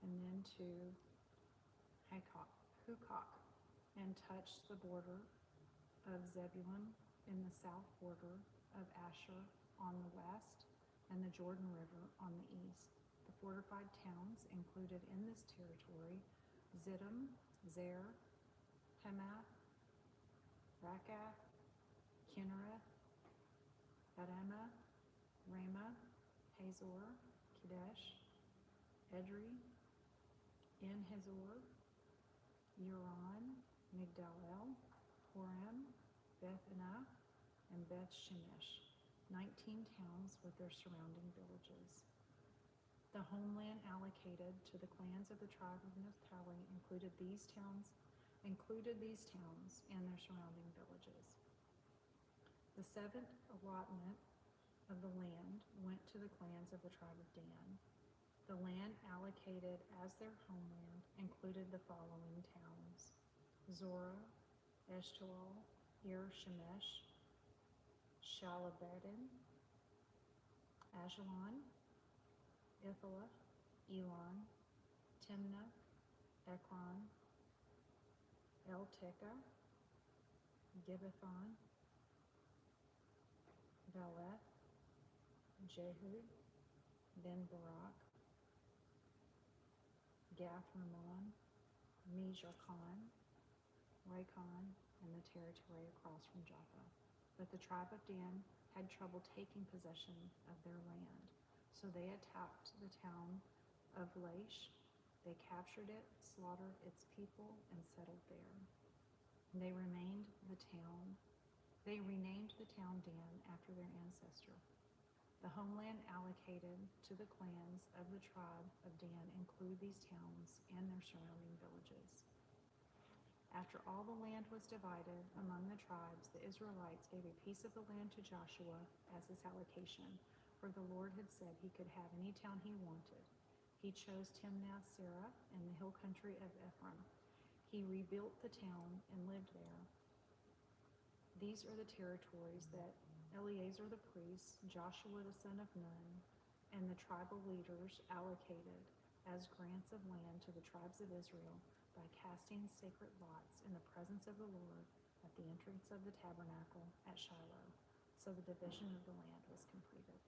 and then to Hukok, and touched the border of Zebulun in the south border of Asher on the west, and the Jordan River on the east. The fortified towns included in this territory Ziddim, Zer, Hemath, Rakath, Kinnereth, Adamah, Ramah, Hazor, Kadesh, Edrei, En-Hazor, Uran, Migdal-El, Horem, Beth-Anah, and Beth-Shemesh, 19 towns with their surrounding villages. The homeland allocated to the clans of the tribe of Naphtali included these towns and their surrounding villages. The seventh allotment of the land went to the clans of the tribe of Dan. The land allocated as their homeland included the following towns: Zorah, Eshtaol, Ir-Shemesh, Shalabedin, Ajalon, Ithalah, Elon, Timnah, Ekron, El-Tekah, Gibbethon, Valeth, Jehud, Ben-Barak, Gath-Rimmon, Mejarkon, Raycon, and the territory across from Joppa. But the tribe of Dan had trouble taking possession of their land, so they attacked the town of Laish. They captured it, slaughtered its people, and settled there. They renamed the town Dan after their ancestor. The homeland allocated to the clans of the tribe of Dan include these towns and their surrounding villages. After all the land was divided among the tribes, the Israelites gave a piece of the land to Joshua as his allocation, for the Lord had said he could have any town he wanted. He chose Timnath-Serah in the hill country of Ephraim. He rebuilt the town and lived there. These are the territories that Eleazar the priest, Joshua the son of Nun, and the tribal leaders allocated as grants of land to the tribes of Israel by casting sacred lots in the presence of the Lord at the entrance of the tabernacle at Shiloh. So the division of the land was completed.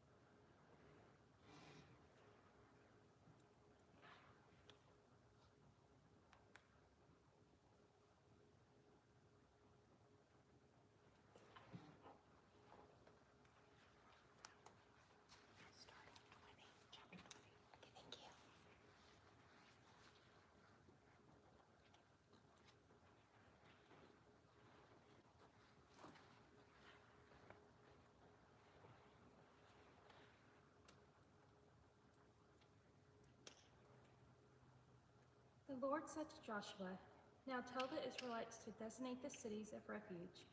The Lord said to Joshua, "Now tell the Israelites to designate the cities of refuge,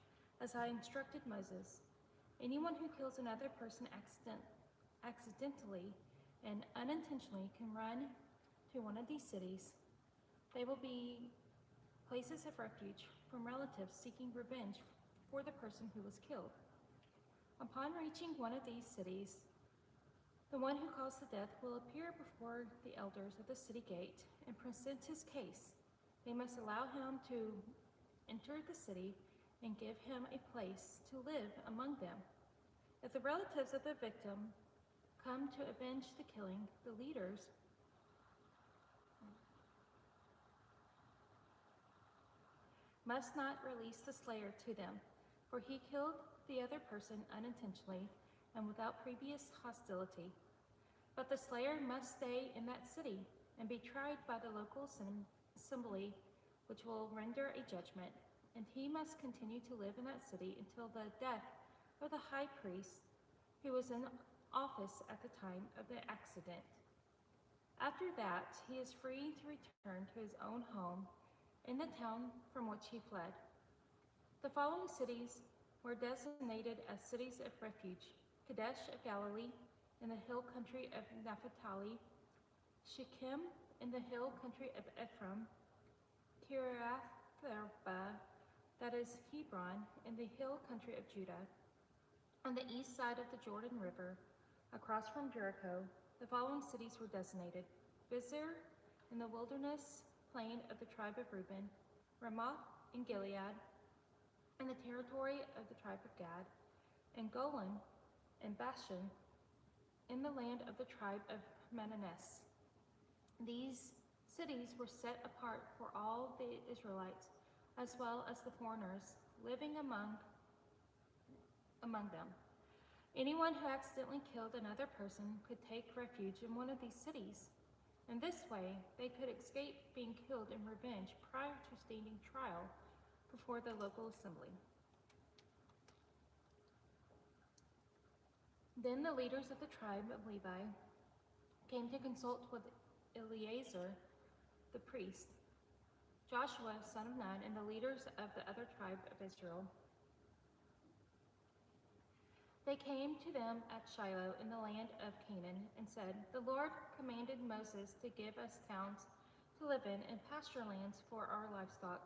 as I instructed Moses. Anyone who kills another person accidentally and unintentionally can run to one of these cities. They will be places of refuge from relatives seeking revenge for the person who was killed. Upon reaching one of these cities, the one who caused the death will appear before the elders at the city gate and present his case. They must allow him to enter the city and give him a place to live among them. If the relatives of the victim come to avenge the killing, the leaders must not release the slayer to them, for he killed the other person unintentionally, and without previous hostility. But the slayer must stay in that city and be tried by the local assembly, which will render a judgment, and he must continue to live in that city until the death of the high priest who was in office at the time of the accident. After that, he is free to return to his own home in the town from which he fled. The following cities were designated as cities of refuge: Kadesh of Galilee, in the hill country of Naphtali; Shechem, in the hill country of Ephraim; Kiriath-arba, that is Hebron, in the hill country of Judah. On the east side of the Jordan River, across from Jericho, the following cities were designated: Bezer, in the wilderness plain of the tribe of Reuben; Ramoth in Gilead, in the territory of the tribe of Gad; and Golan and Bashan, in the land of the tribe of Manasseh. These cities were set apart for all the Israelites, as well as the foreigners living among them. Anyone who accidentally killed another person could take refuge in one of these cities. In this way, they could escape being killed in revenge prior to standing trial before the local assembly. Then the leaders of the tribe of Levi came to consult with Eleazar the priest, Joshua son of Nun, and the leaders of the other tribe of Israel. They came to them at Shiloh in the land of Canaan and said, "The Lord commanded Moses to give us towns to live in and pasture lands for our livestock."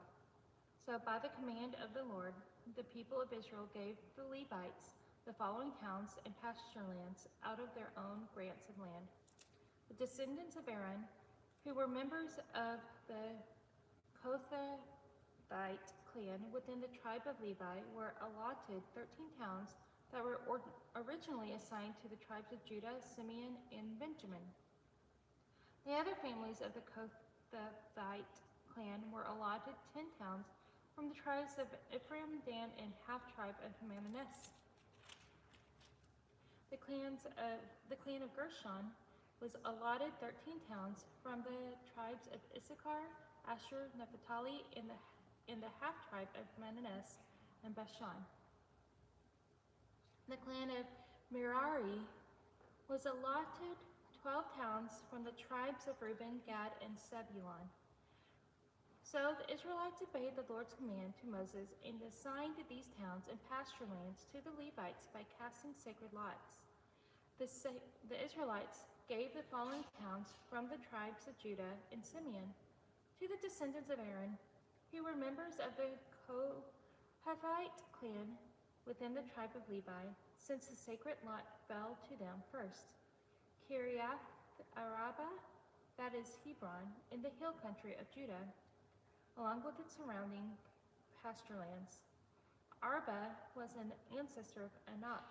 So by the command of the Lord, the people of Israel gave the Levites the following towns and pasture lands out of their own grants of land. The descendants of Aaron, who were members of the Kohathite clan within the tribe of Levi, were allotted 13 towns that were originally assigned to the tribes of Judah, Simeon, and Benjamin. The other families of the Kohathite clan were allotted 10 towns from the tribes of Ephraim, Dan, and half-tribe of Manasseh. The clan of Gershon was allotted 13 towns from the tribes of Issachar, Asher, Naphtali, and the half-tribe of Manasseh and Bashan. The clan of Merari was allotted 12 towns from the tribes of Reuben, Gad, and Zebulun. So the Israelites obeyed the Lord's command to Moses and assigned these towns and pasture lands to the Levites by casting sacred lots. The Israelites gave the following towns from the tribes of Judah and Simeon to the descendants of Aaron, who were members of the Kohathite clan within the tribe of Levi, since the sacred lot fell to them first: Kiriath-arba, that is Hebron, in the hill country of Judah, along with its surrounding pasture lands. Arba was an ancestor of Anak,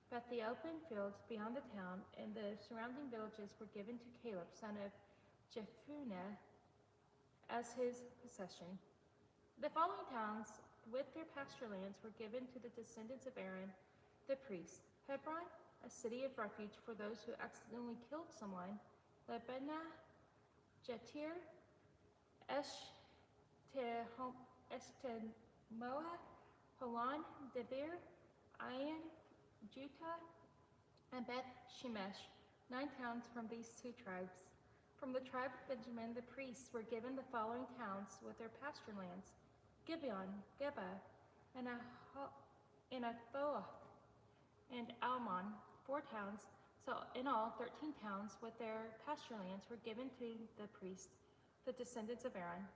but the open fields beyond the town and the surrounding villages were given to Caleb, son of Jephunneh, as his possession. The following towns with their pasture lands were given to the descendants of Aaron, the priest: Hebron, a city of refuge for those who accidentally killed someone; Lebanah, Jatir, Eshtemoa, Holon, Debir, Ain, Juttah, and Beth Shemesh, 9 towns from these 2 tribes. From the tribe of Benjamin, the priests were given the following towns with their pasture lands: Gibeon, Geba, and Anathoth, and Almon, 4 towns. So in all, 13 towns with their pasture lands were given to the priests, the descendants of Aaron.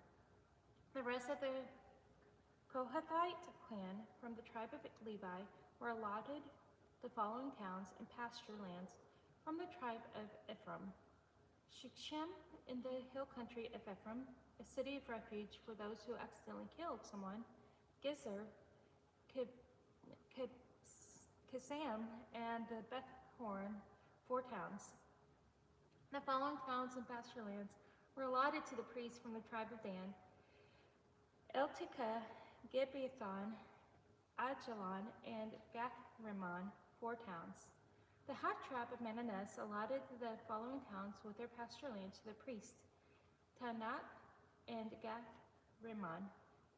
The rest of the Kohathite clan from the tribe of Levi were allotted the following towns and pasture lands from the tribe of Ephraim: Shechem, in the hill country of Ephraim, a city of refuge for those who accidentally killed someone; Gezer, Kisam, and Beth-horon, 4 towns. The following towns and pasture lands were allotted to the priests from the tribe of Dan: Eltekeh, Gibbethon, Ajalon, and Gath-rimmon, 4 towns. The half-tribe of Manasseh allotted the following towns with their pasture land to the priests: Tanakh and Gath-Rimmon,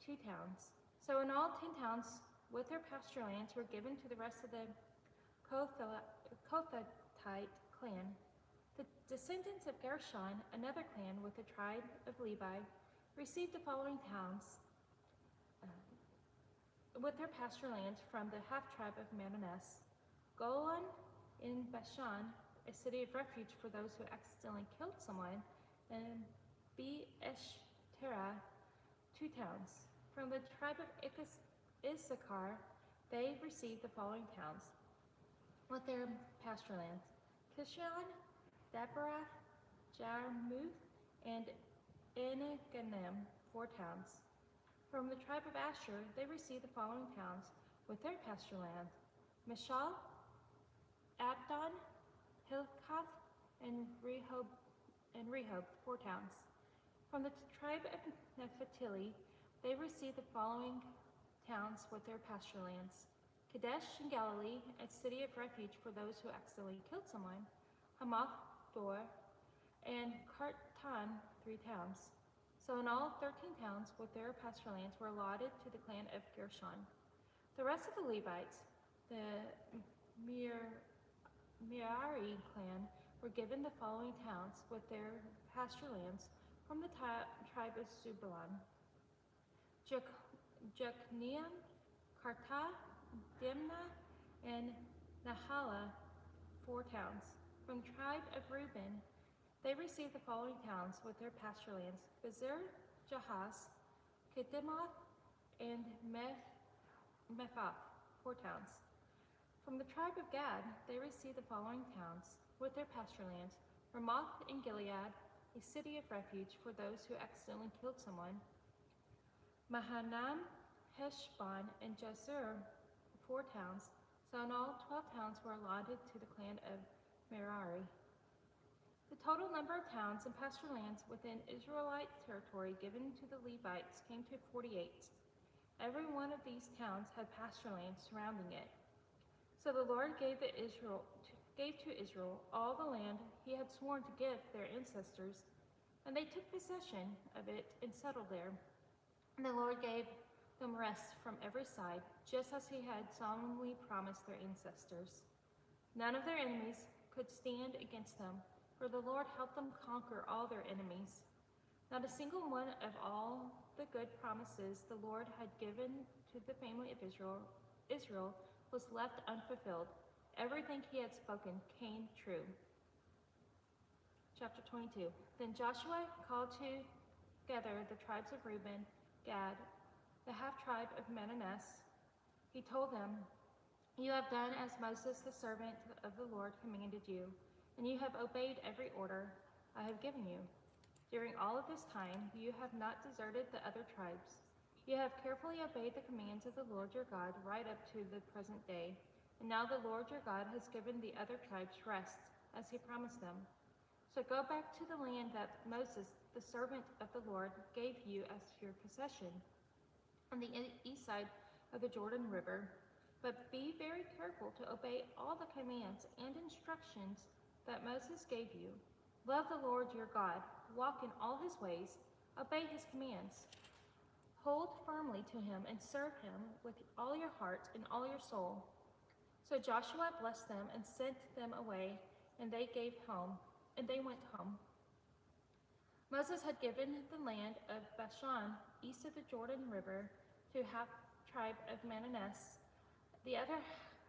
2 towns. So in all 10 towns with their pasture lands were given to the rest of the Kohathite clan. The descendants of Gershon, another clan with the tribe of Levi, received the following towns with their pasture lands from the half-tribe of Manasseh: Golan in Bashan, a city of refuge for those who accidentally killed someone, and Be-Eshtera, 2 towns. From the tribe of Issachar, they received the following towns with their pasture lands: Kishon, Deborah, Jarmuth, and Enganim, 4 towns. From the tribe of Asher, they received the following towns with their pasture land: Mishal, Abdon, Hilkath, and Rehob, 4 towns. From the tribe of Naphtali, they received the following towns with their pasture lands: Kadesh in Galilee, a city of refuge for those who accidentally killed someone; Hamath, Dor, and Kartan, 3 towns. So in all 13 towns with their pasture lands were allotted to the clan of Gershon. The rest of the Levites, the Merari clan, were given the following towns with their pasture lands from the tribe of Zebulun: Jokneam, Karta, Dimnah, and Nahala, 4 towns. From the tribe of Reuben, they received the following towns with their pasture lands: Bezer, Jahaz, Kedemoth, and Mephath, 4 towns. From the tribe of Gad, they received the following towns with their pasture lands: Ramoth in Gilead, a city of refuge for those who accidentally killed someone; Mahanaim, Heshbon, and Jazer, 4 towns. So in all 12 towns were allotted to the clan of Merari. The total number of towns and pasture lands within Israelite territory given to the Levites came to 48. Every one of these towns had pasture land surrounding it. So the Lord gave to Israel all the land he had sworn to give their ancestors, and they took possession of it and settled there. And the Lord gave them rest from every side, just as he had solemnly promised their ancestors. None of their enemies could stand against them, for the Lord helped them conquer all their enemies. Not a single one of all the good promises the Lord had given to the family of Israel was left unfulfilled. Everything he had spoken came true. Chapter 22. Then Joshua called together the tribes of Reuben, Gad, the half-tribe of Manasseh. He told them, "You have done as Moses, the servant of the Lord, commanded you, and you have obeyed every order I have given you. During all of this time, you have not deserted the other tribes. You have carefully obeyed the commands of the Lord your God right up to the present day. And now the Lord your God has given the other tribes rest, as he promised them. So go back to the land that Moses, the servant of the Lord, gave you as your possession on the east side of the Jordan River. But be very careful to obey all the commands and instructions that Moses gave you. Love the Lord your God, walk in all his ways, obey his commands. Hold firmly to him and serve him with all your heart and all your soul." So Joshua blessed them and sent them away, and they went home. Moses had given the land of Bashan, east of the Jordan River, to half-tribe of Manasseh. The other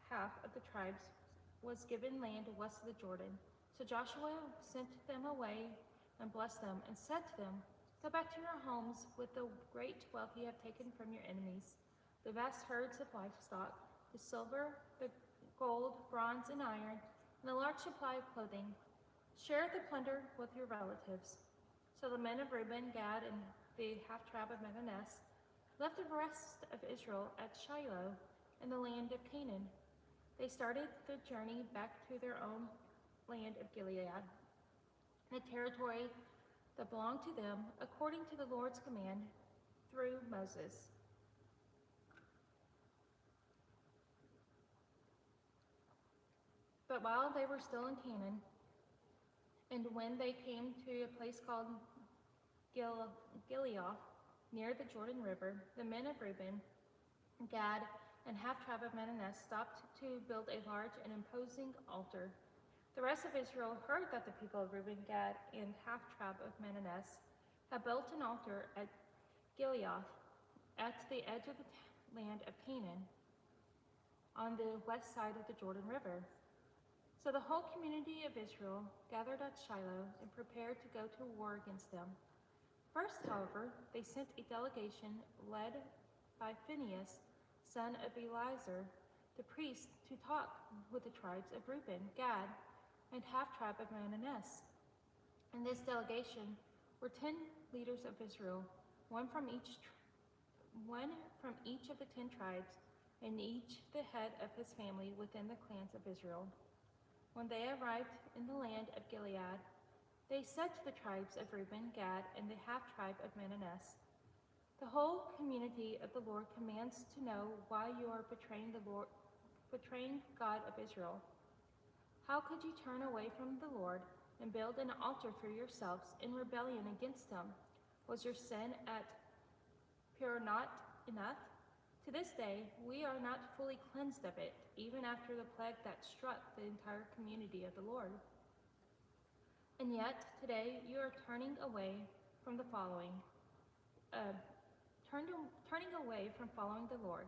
half of the tribes was given land west of the Jordan. So Joshua sent them away and blessed them, and said to them, "Go back to your homes with the great wealth you have taken from your enemies, the vast herds of livestock, the silver, the gold, bronze, and iron, and the large supply of clothing. Share the plunder with your relatives." So the men of Reuben, Gad, and the half-tribe of Manasseh left the rest of Israel at Shiloh in the land of Canaan. They started the journey back to their own land of Gilead, the territory that belonged to them according to the Lord's command through Moses. while they were still in Canaan, and when they came to a place called Gilead, near the Jordan River, the men of Reuben, Gad, and half-tribe of Manasseh stopped to build a large and imposing altar. The rest of Israel heard that the people of Reuben, Gad, and half-tribe of Manasseh had built an altar at Gilead, at the edge of the land of Canaan, on the west side of the Jordan River. So the whole community of Israel gathered at Shiloh and prepared to go to war against them. First, however, they sent a delegation led by Phinehas, son of Eleazar, the priest, to talk with the tribes of Reuben, Gad, and half-tribe of Manasseh. In this delegation were 10 leaders of Israel, one from each of the 10 tribes, and each the head of his family within the clans of Israel. When they arrived in the land of Gilead, they said to the tribes of Reuben, Gad, and the half-tribe of Manasseh, "The whole community of the Lord commands to know why you are betraying God of Israel. How could you turn away from the Lord and build an altar for yourselves in rebellion against him? Was your sin at Pur not enough? To this day, we are not fully cleansed of it, even after the plague that struck the entire community of the Lord. And yet, today, you are turning away from following the Lord.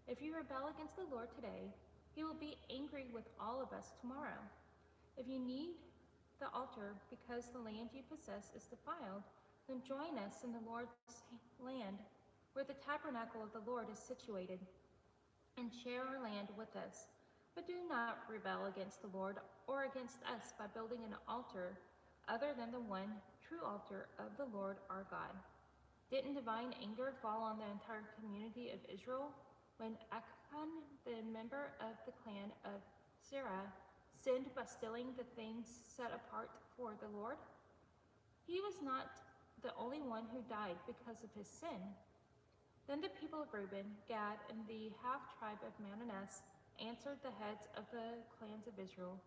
If you rebel against the Lord today, he will be angry with all of us tomorrow. If you need the altar because the land you possess is defiled, then join us in the Lord's land, where the tabernacle of the Lord is situated, and share our land with us. But do not rebel against the Lord or against us by building an altar other than the one true altar of the Lord our God." Didn't divine anger fall on the entire community of Israel when Achan, the member of the clan of Zerah, sinned by stealing the things set apart for the Lord? He was not the only one who died because of his sin. Then the people of Reuben, Gad, and the half-tribe of Manasseh answered the heads of the clans of Israel,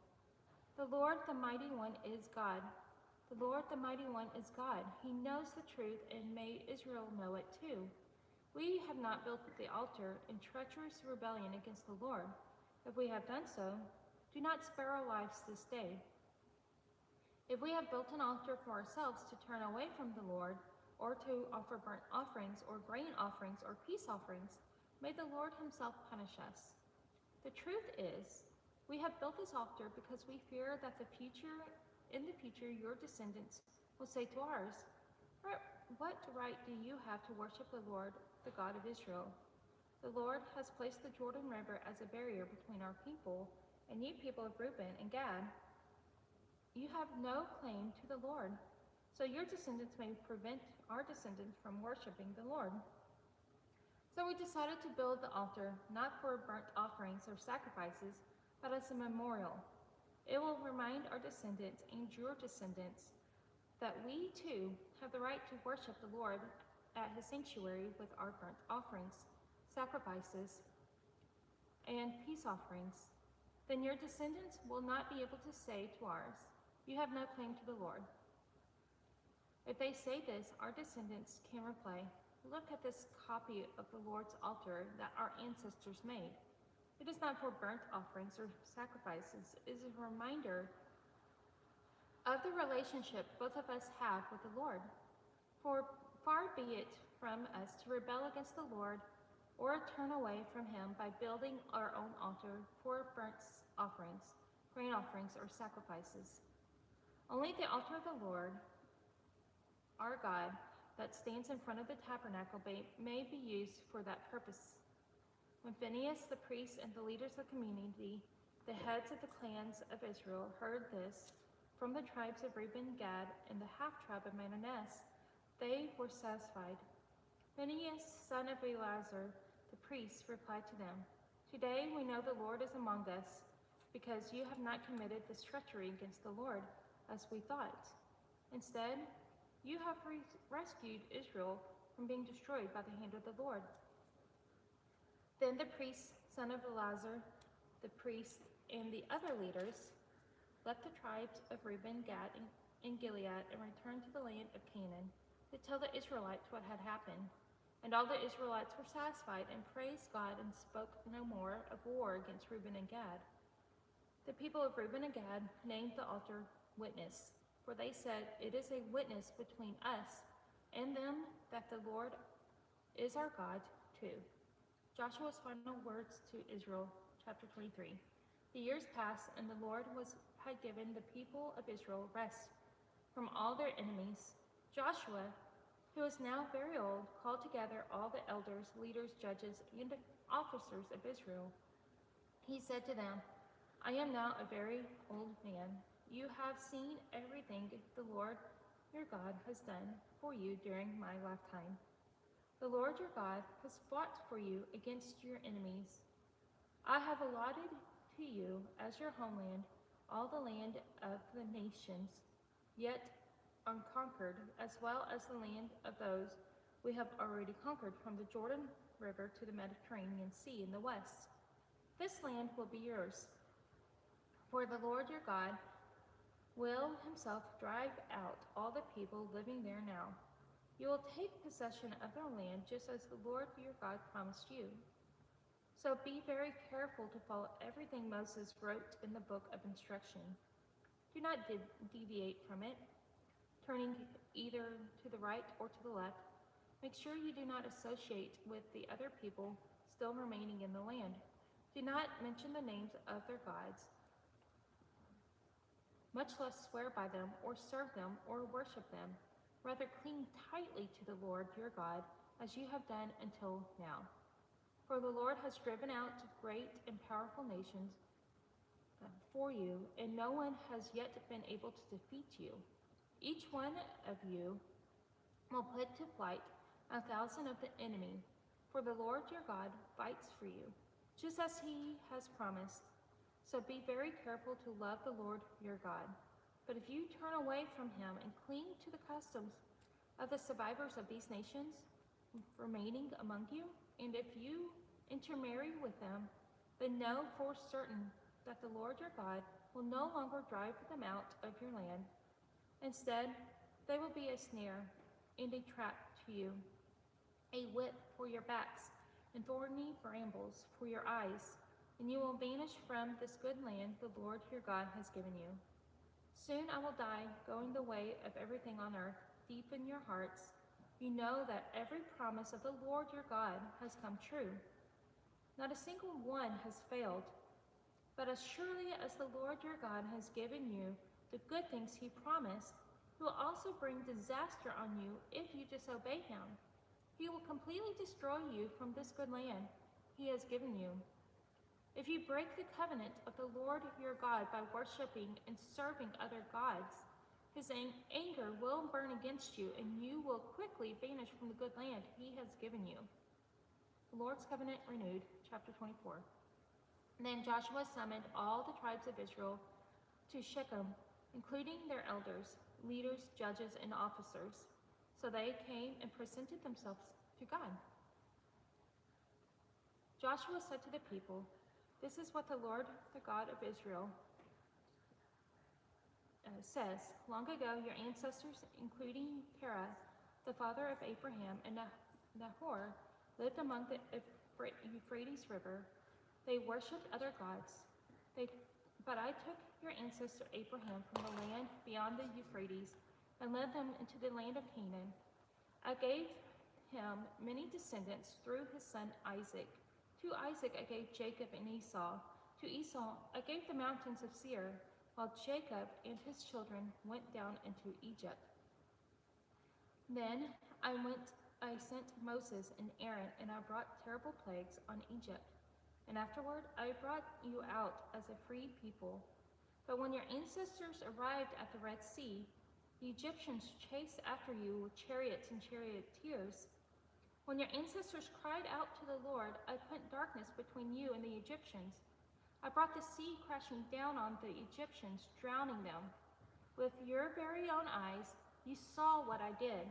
"The Lord, the Mighty One, is God. The Lord, the Mighty One, is God. He knows the truth, and may Israel know it too. We have not built the altar in treacherous rebellion against the Lord. If we have done so, do not spare our lives this day. If we have built an altar for ourselves to turn away from the Lord, or to offer burnt offerings, or grain offerings, or peace offerings, may the Lord himself punish us. The truth is, we have built this altar because we fear that in the future your descendants will say to ours, 'What right do you have to worship the Lord, the God of Israel? The Lord has placed the Jordan River as a barrier between our people and you people of Reuben and Gad. You have no claim to the Lord, so your descendants may prevent our descendants from worshiping the Lord.' So we decided to build the altar, not for burnt offerings or sacrifices, but as a memorial. It will remind our descendants and your descendants that we too have the right to worship the Lord at his sanctuary with our burnt offerings, sacrifices, and peace offerings. Then your descendants will not be able to say to ours, 'You have no claim to the Lord.' If they say this, our descendants can reply, 'Look at this copy of the Lord's altar that our ancestors made. It is not for burnt offerings or sacrifices. It is a reminder of the relationship both of us have with the Lord. For far be it from us to rebel against the Lord or turn away from him by building our own altar for burnt offerings, grain offerings, or sacrifices. Only the altar of the Lord, our God, that stands in front of the tabernacle may be used for that purpose." When Phinehas, the priest, and the leaders of the community, the heads of the clans of Israel, heard this from the tribes of Reuben, Gad, and the half-tribe of Manasseh, they were satisfied. Phinehas, son of Eleazar, the priest, replied to them, "Today we know the Lord is among us, because you have not committed this treachery against the Lord, as we thought. Instead, you have rescued Israel from being destroyed by the hand of the Lord." Then the priest, son of Eleazar, the priest, and the other leaders left the tribes of Reuben, Gad, and Gilead, and returned to the land of Canaan to tell the Israelites what had happened. And all the Israelites were satisfied and praised God and spoke no more of war against Reuben and Gad. The people of Reuben and Gad named the altar Witness, for they said, "It is a witness between us and them that the Lord is our God too." Joshua's final words to Israel, chapter 23. The years passed, and the Lord had given the people of Israel rest from all their enemies. Joshua, who is now very old, called together all the elders, leaders, judges, and officers of Israel. He said to them, "I am now a very old man. You have seen everything the Lord your God has done for you during my lifetime. The Lord your God has fought for you against your enemies. I have allotted to you as your homeland all the land of the nations, yet unconquered, as well as the land of those we have already conquered, from the Jordan River to the Mediterranean Sea in the west. This land will be yours, for the Lord your God will himself drive out all the people living there now. You will take possession of their land just as the Lord your God promised you. So be very careful to follow everything Moses wrote in the book of instruction. Do not deviate from it, turning either to the right or to the left. Make sure you do not associate with the other people still remaining in the land. Do not mention the names of their gods, much less swear by them or serve them or worship them. Rather, cling tightly to the Lord your God, as you have done until now. For the Lord has driven out great and powerful nations for you, and no one has yet been able to defeat you. Each one of you will put to flight 1,000 of the enemy, for the Lord your God fights for you, just as he has promised. So be very careful to love the Lord your God. But if you turn away from him and cling to the customs of the survivors of these nations remaining among you, and if you intermarry with them, then know for certain that the Lord your God will no longer drive them out of your land. Instead, they will be a snare and a trap to you, a whip for your backs, and thorny brambles for your eyes, and you will vanish from this good land the Lord your God has given you. Soon I will die, going the way of everything on earth. Deep in your hearts, you know that every promise of the Lord your God has come true. Not a single one has failed. But as surely as the Lord your God has given you the good things he promised, he will also bring disaster on you if you disobey him. He will completely destroy you from this good land he has given you. If you break the covenant of the Lord your God by worshiping and serving other gods, his anger will burn against you, and you will quickly vanish from the good land he has given you. The Lord's covenant renewed, chapter 24. Then Joshua summoned all the tribes of Israel to Shechem, including their elders, leaders, judges, and officers. So they came and presented themselves to God. Joshua said to the people, "This is what the Lord, the God of Israel, says. Long ago, your ancestors, including Terah, the father of Abraham, and Nahor, lived among the Euphrates River. They worshipped other gods. But I took your ancestor Abraham from the land beyond the Euphrates and led them into the land of Canaan. I gave him many descendants through his son Isaac. To Isaac I gave Jacob and Esau. To Esau I gave the mountains of Seir, while Jacob and his children went down into Egypt. Then I sent Moses and Aaron, and I brought terrible plagues on Egypt. And afterward I brought you out as a free people. But when your ancestors arrived at the Red Sea, the Egyptians chased after you with chariots and charioteers. When your ancestors cried out to the Lord, I put darkness between you and the Egyptians. I brought the sea crashing down on the Egyptians, drowning them. With your very own eyes, you saw what I did.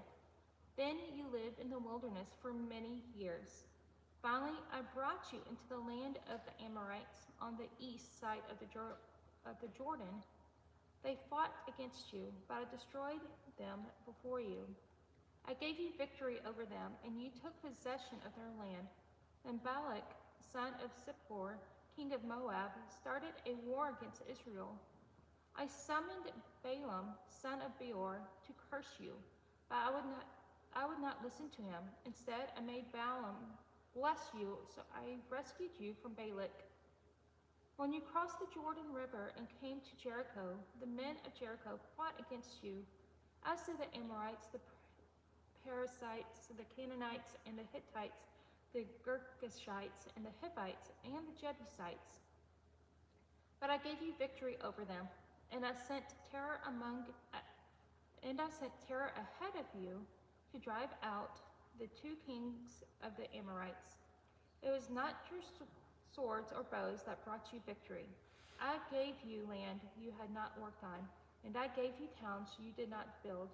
Then you lived in the wilderness for many years. Finally, I brought you into the land of the Amorites on the east side of the Jordan. They fought against you, but I destroyed them before you. I gave you victory over them, and you took possession of their land. And Balak, son of Zippor, king of Moab, started a war against Israel. I summoned Balaam, son of Beor, to curse you, but I would not listen to him. Instead, I made Balaam bless you, so I rescued you from Balak. When you crossed the Jordan River and came to Jericho, the men of Jericho fought against you, as did the Amorites, the Perizzites, the Canaanites, and the Hittites, the Girgashites, and the Hivites, and the Jebusites. But I gave you victory over them, and I sent terror ahead of you to drive out the 2 kings of the Amorites. It was not your swords or bows that brought you victory. I gave you land you had not worked on, and I gave you towns you did not build,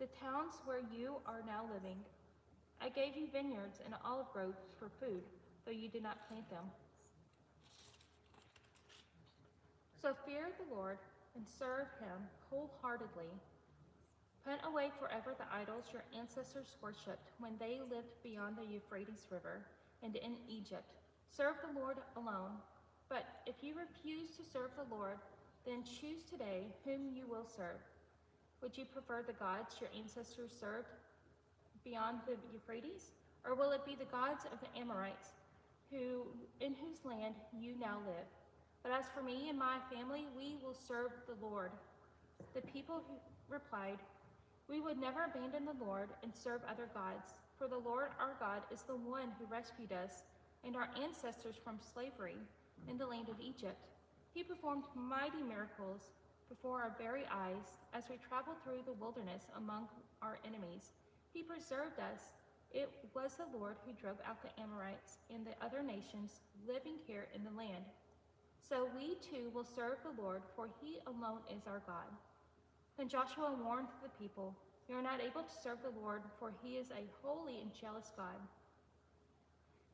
the towns where you are now living. I gave you vineyards and olive groves for food, though you did not plant them. So fear the Lord and serve him wholeheartedly. Put away forever the idols your ancestors worshipped when they lived beyond the Euphrates River and in Egypt. Serve the Lord alone. But if you refuse to serve the Lord, then choose today whom you will serve. Would you prefer the gods your ancestors served beyond the Euphrates? Or will it be the gods of the Amorites, in whose land you now live? But as for me and my family, we will serve the Lord. The people replied, we would never abandon the Lord and serve other gods, for the Lord our God is the one who rescued us and our ancestors from slavery in the land of Egypt. He performed mighty miracles before our very eyes as we traveled through the wilderness among our enemies. He preserved us. It was the Lord who drove out the Amorites and the other nations living here in the land. So we too will serve the Lord, for he alone is our God. Then Joshua warned the people, you are not able to serve the Lord, for he is a holy and jealous God.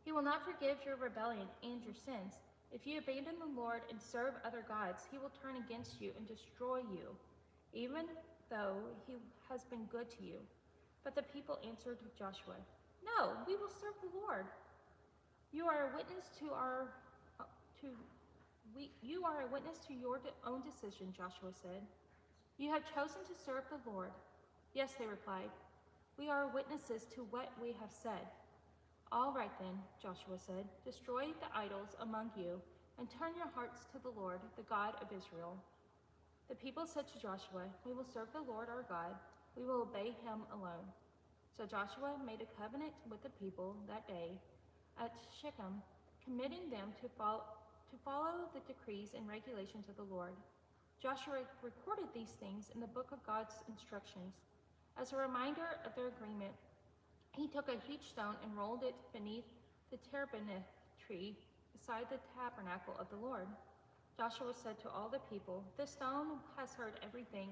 He will not forgive your rebellion and your sins. If you abandon the Lord and serve other gods, he will turn against you and destroy you, even though he has been good to you. But the people answered Joshua, no, we will serve the Lord. You are a witness to your own decision, Joshua said. You have chosen to serve the Lord. Yes, they replied. We are witnesses to what we have said. All right then, Joshua said, destroy the idols among you and turn your hearts to the Lord, the God of Israel. The people said to Joshua, we will serve the Lord our God. We will obey him alone. So Joshua made a covenant with the people that day at Shechem, committing them to follow the decrees and regulations of the Lord. Joshua recorded these things in the book of God's instructions. As a reminder of their agreement, he took a huge stone and rolled it beneath the terebinth tree beside the tabernacle of the Lord. Joshua said to all the people, this stone has heard everything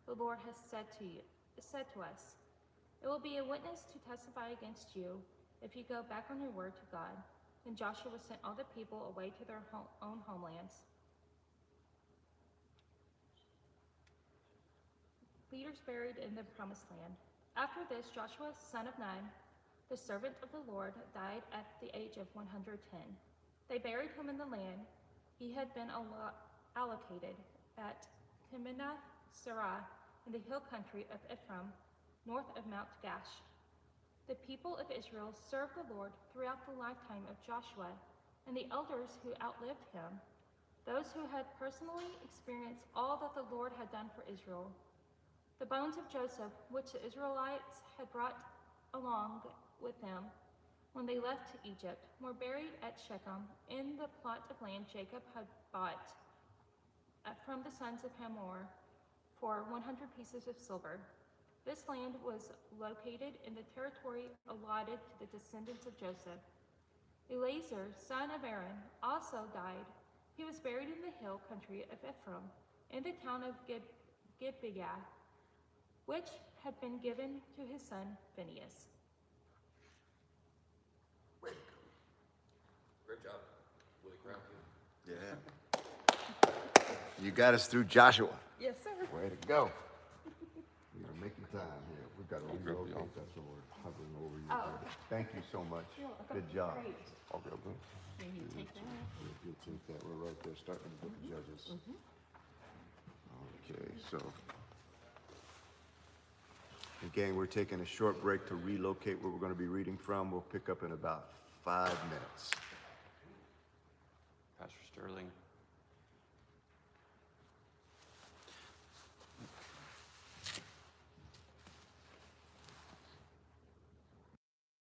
the Lord has said to us. It will be a witness to testify against you if you go back on your word to God. Then Joshua sent all the people away to their own homelands. Leaders buried in the promised land. After this, Joshua, son of Nun, the servant of the Lord, died at the age of 110. They buried him in the land he had been allocated at Timnath Serah in the hill country of Ephraim, north of Mount Gash. The people of Israel served the Lord throughout the lifetime of Joshua and the elders who outlived him, those who had personally experienced all that the Lord had done for Israel. The bones of Joseph, which the Israelites had brought along with them when they left Egypt, were buried at Shechem in the plot of land Jacob had bought from the sons of Hamor for 100 pieces of silver. This land was located in the territory allotted to the descendants of Joseph. Eleazar, son of Aaron, also died. He was buried in the hill country of Ephraim, in the town of Gibeah, which had been given to his son Phinehas. Great job. Really proud of you. Yeah. You got us through Joshua. Yes. Way to go. You're making time here. We've got to relocate. That's what we're hovering over you. Oh, Thank you so much. Good job. I'll go then. Can you take that? You'll take that. We're right there starting the book of Judges. Okay, so. Again, we're taking a short break to relocate where we're going to be reading from. We'll pick up in about 5 minutes. Pastor Sterling,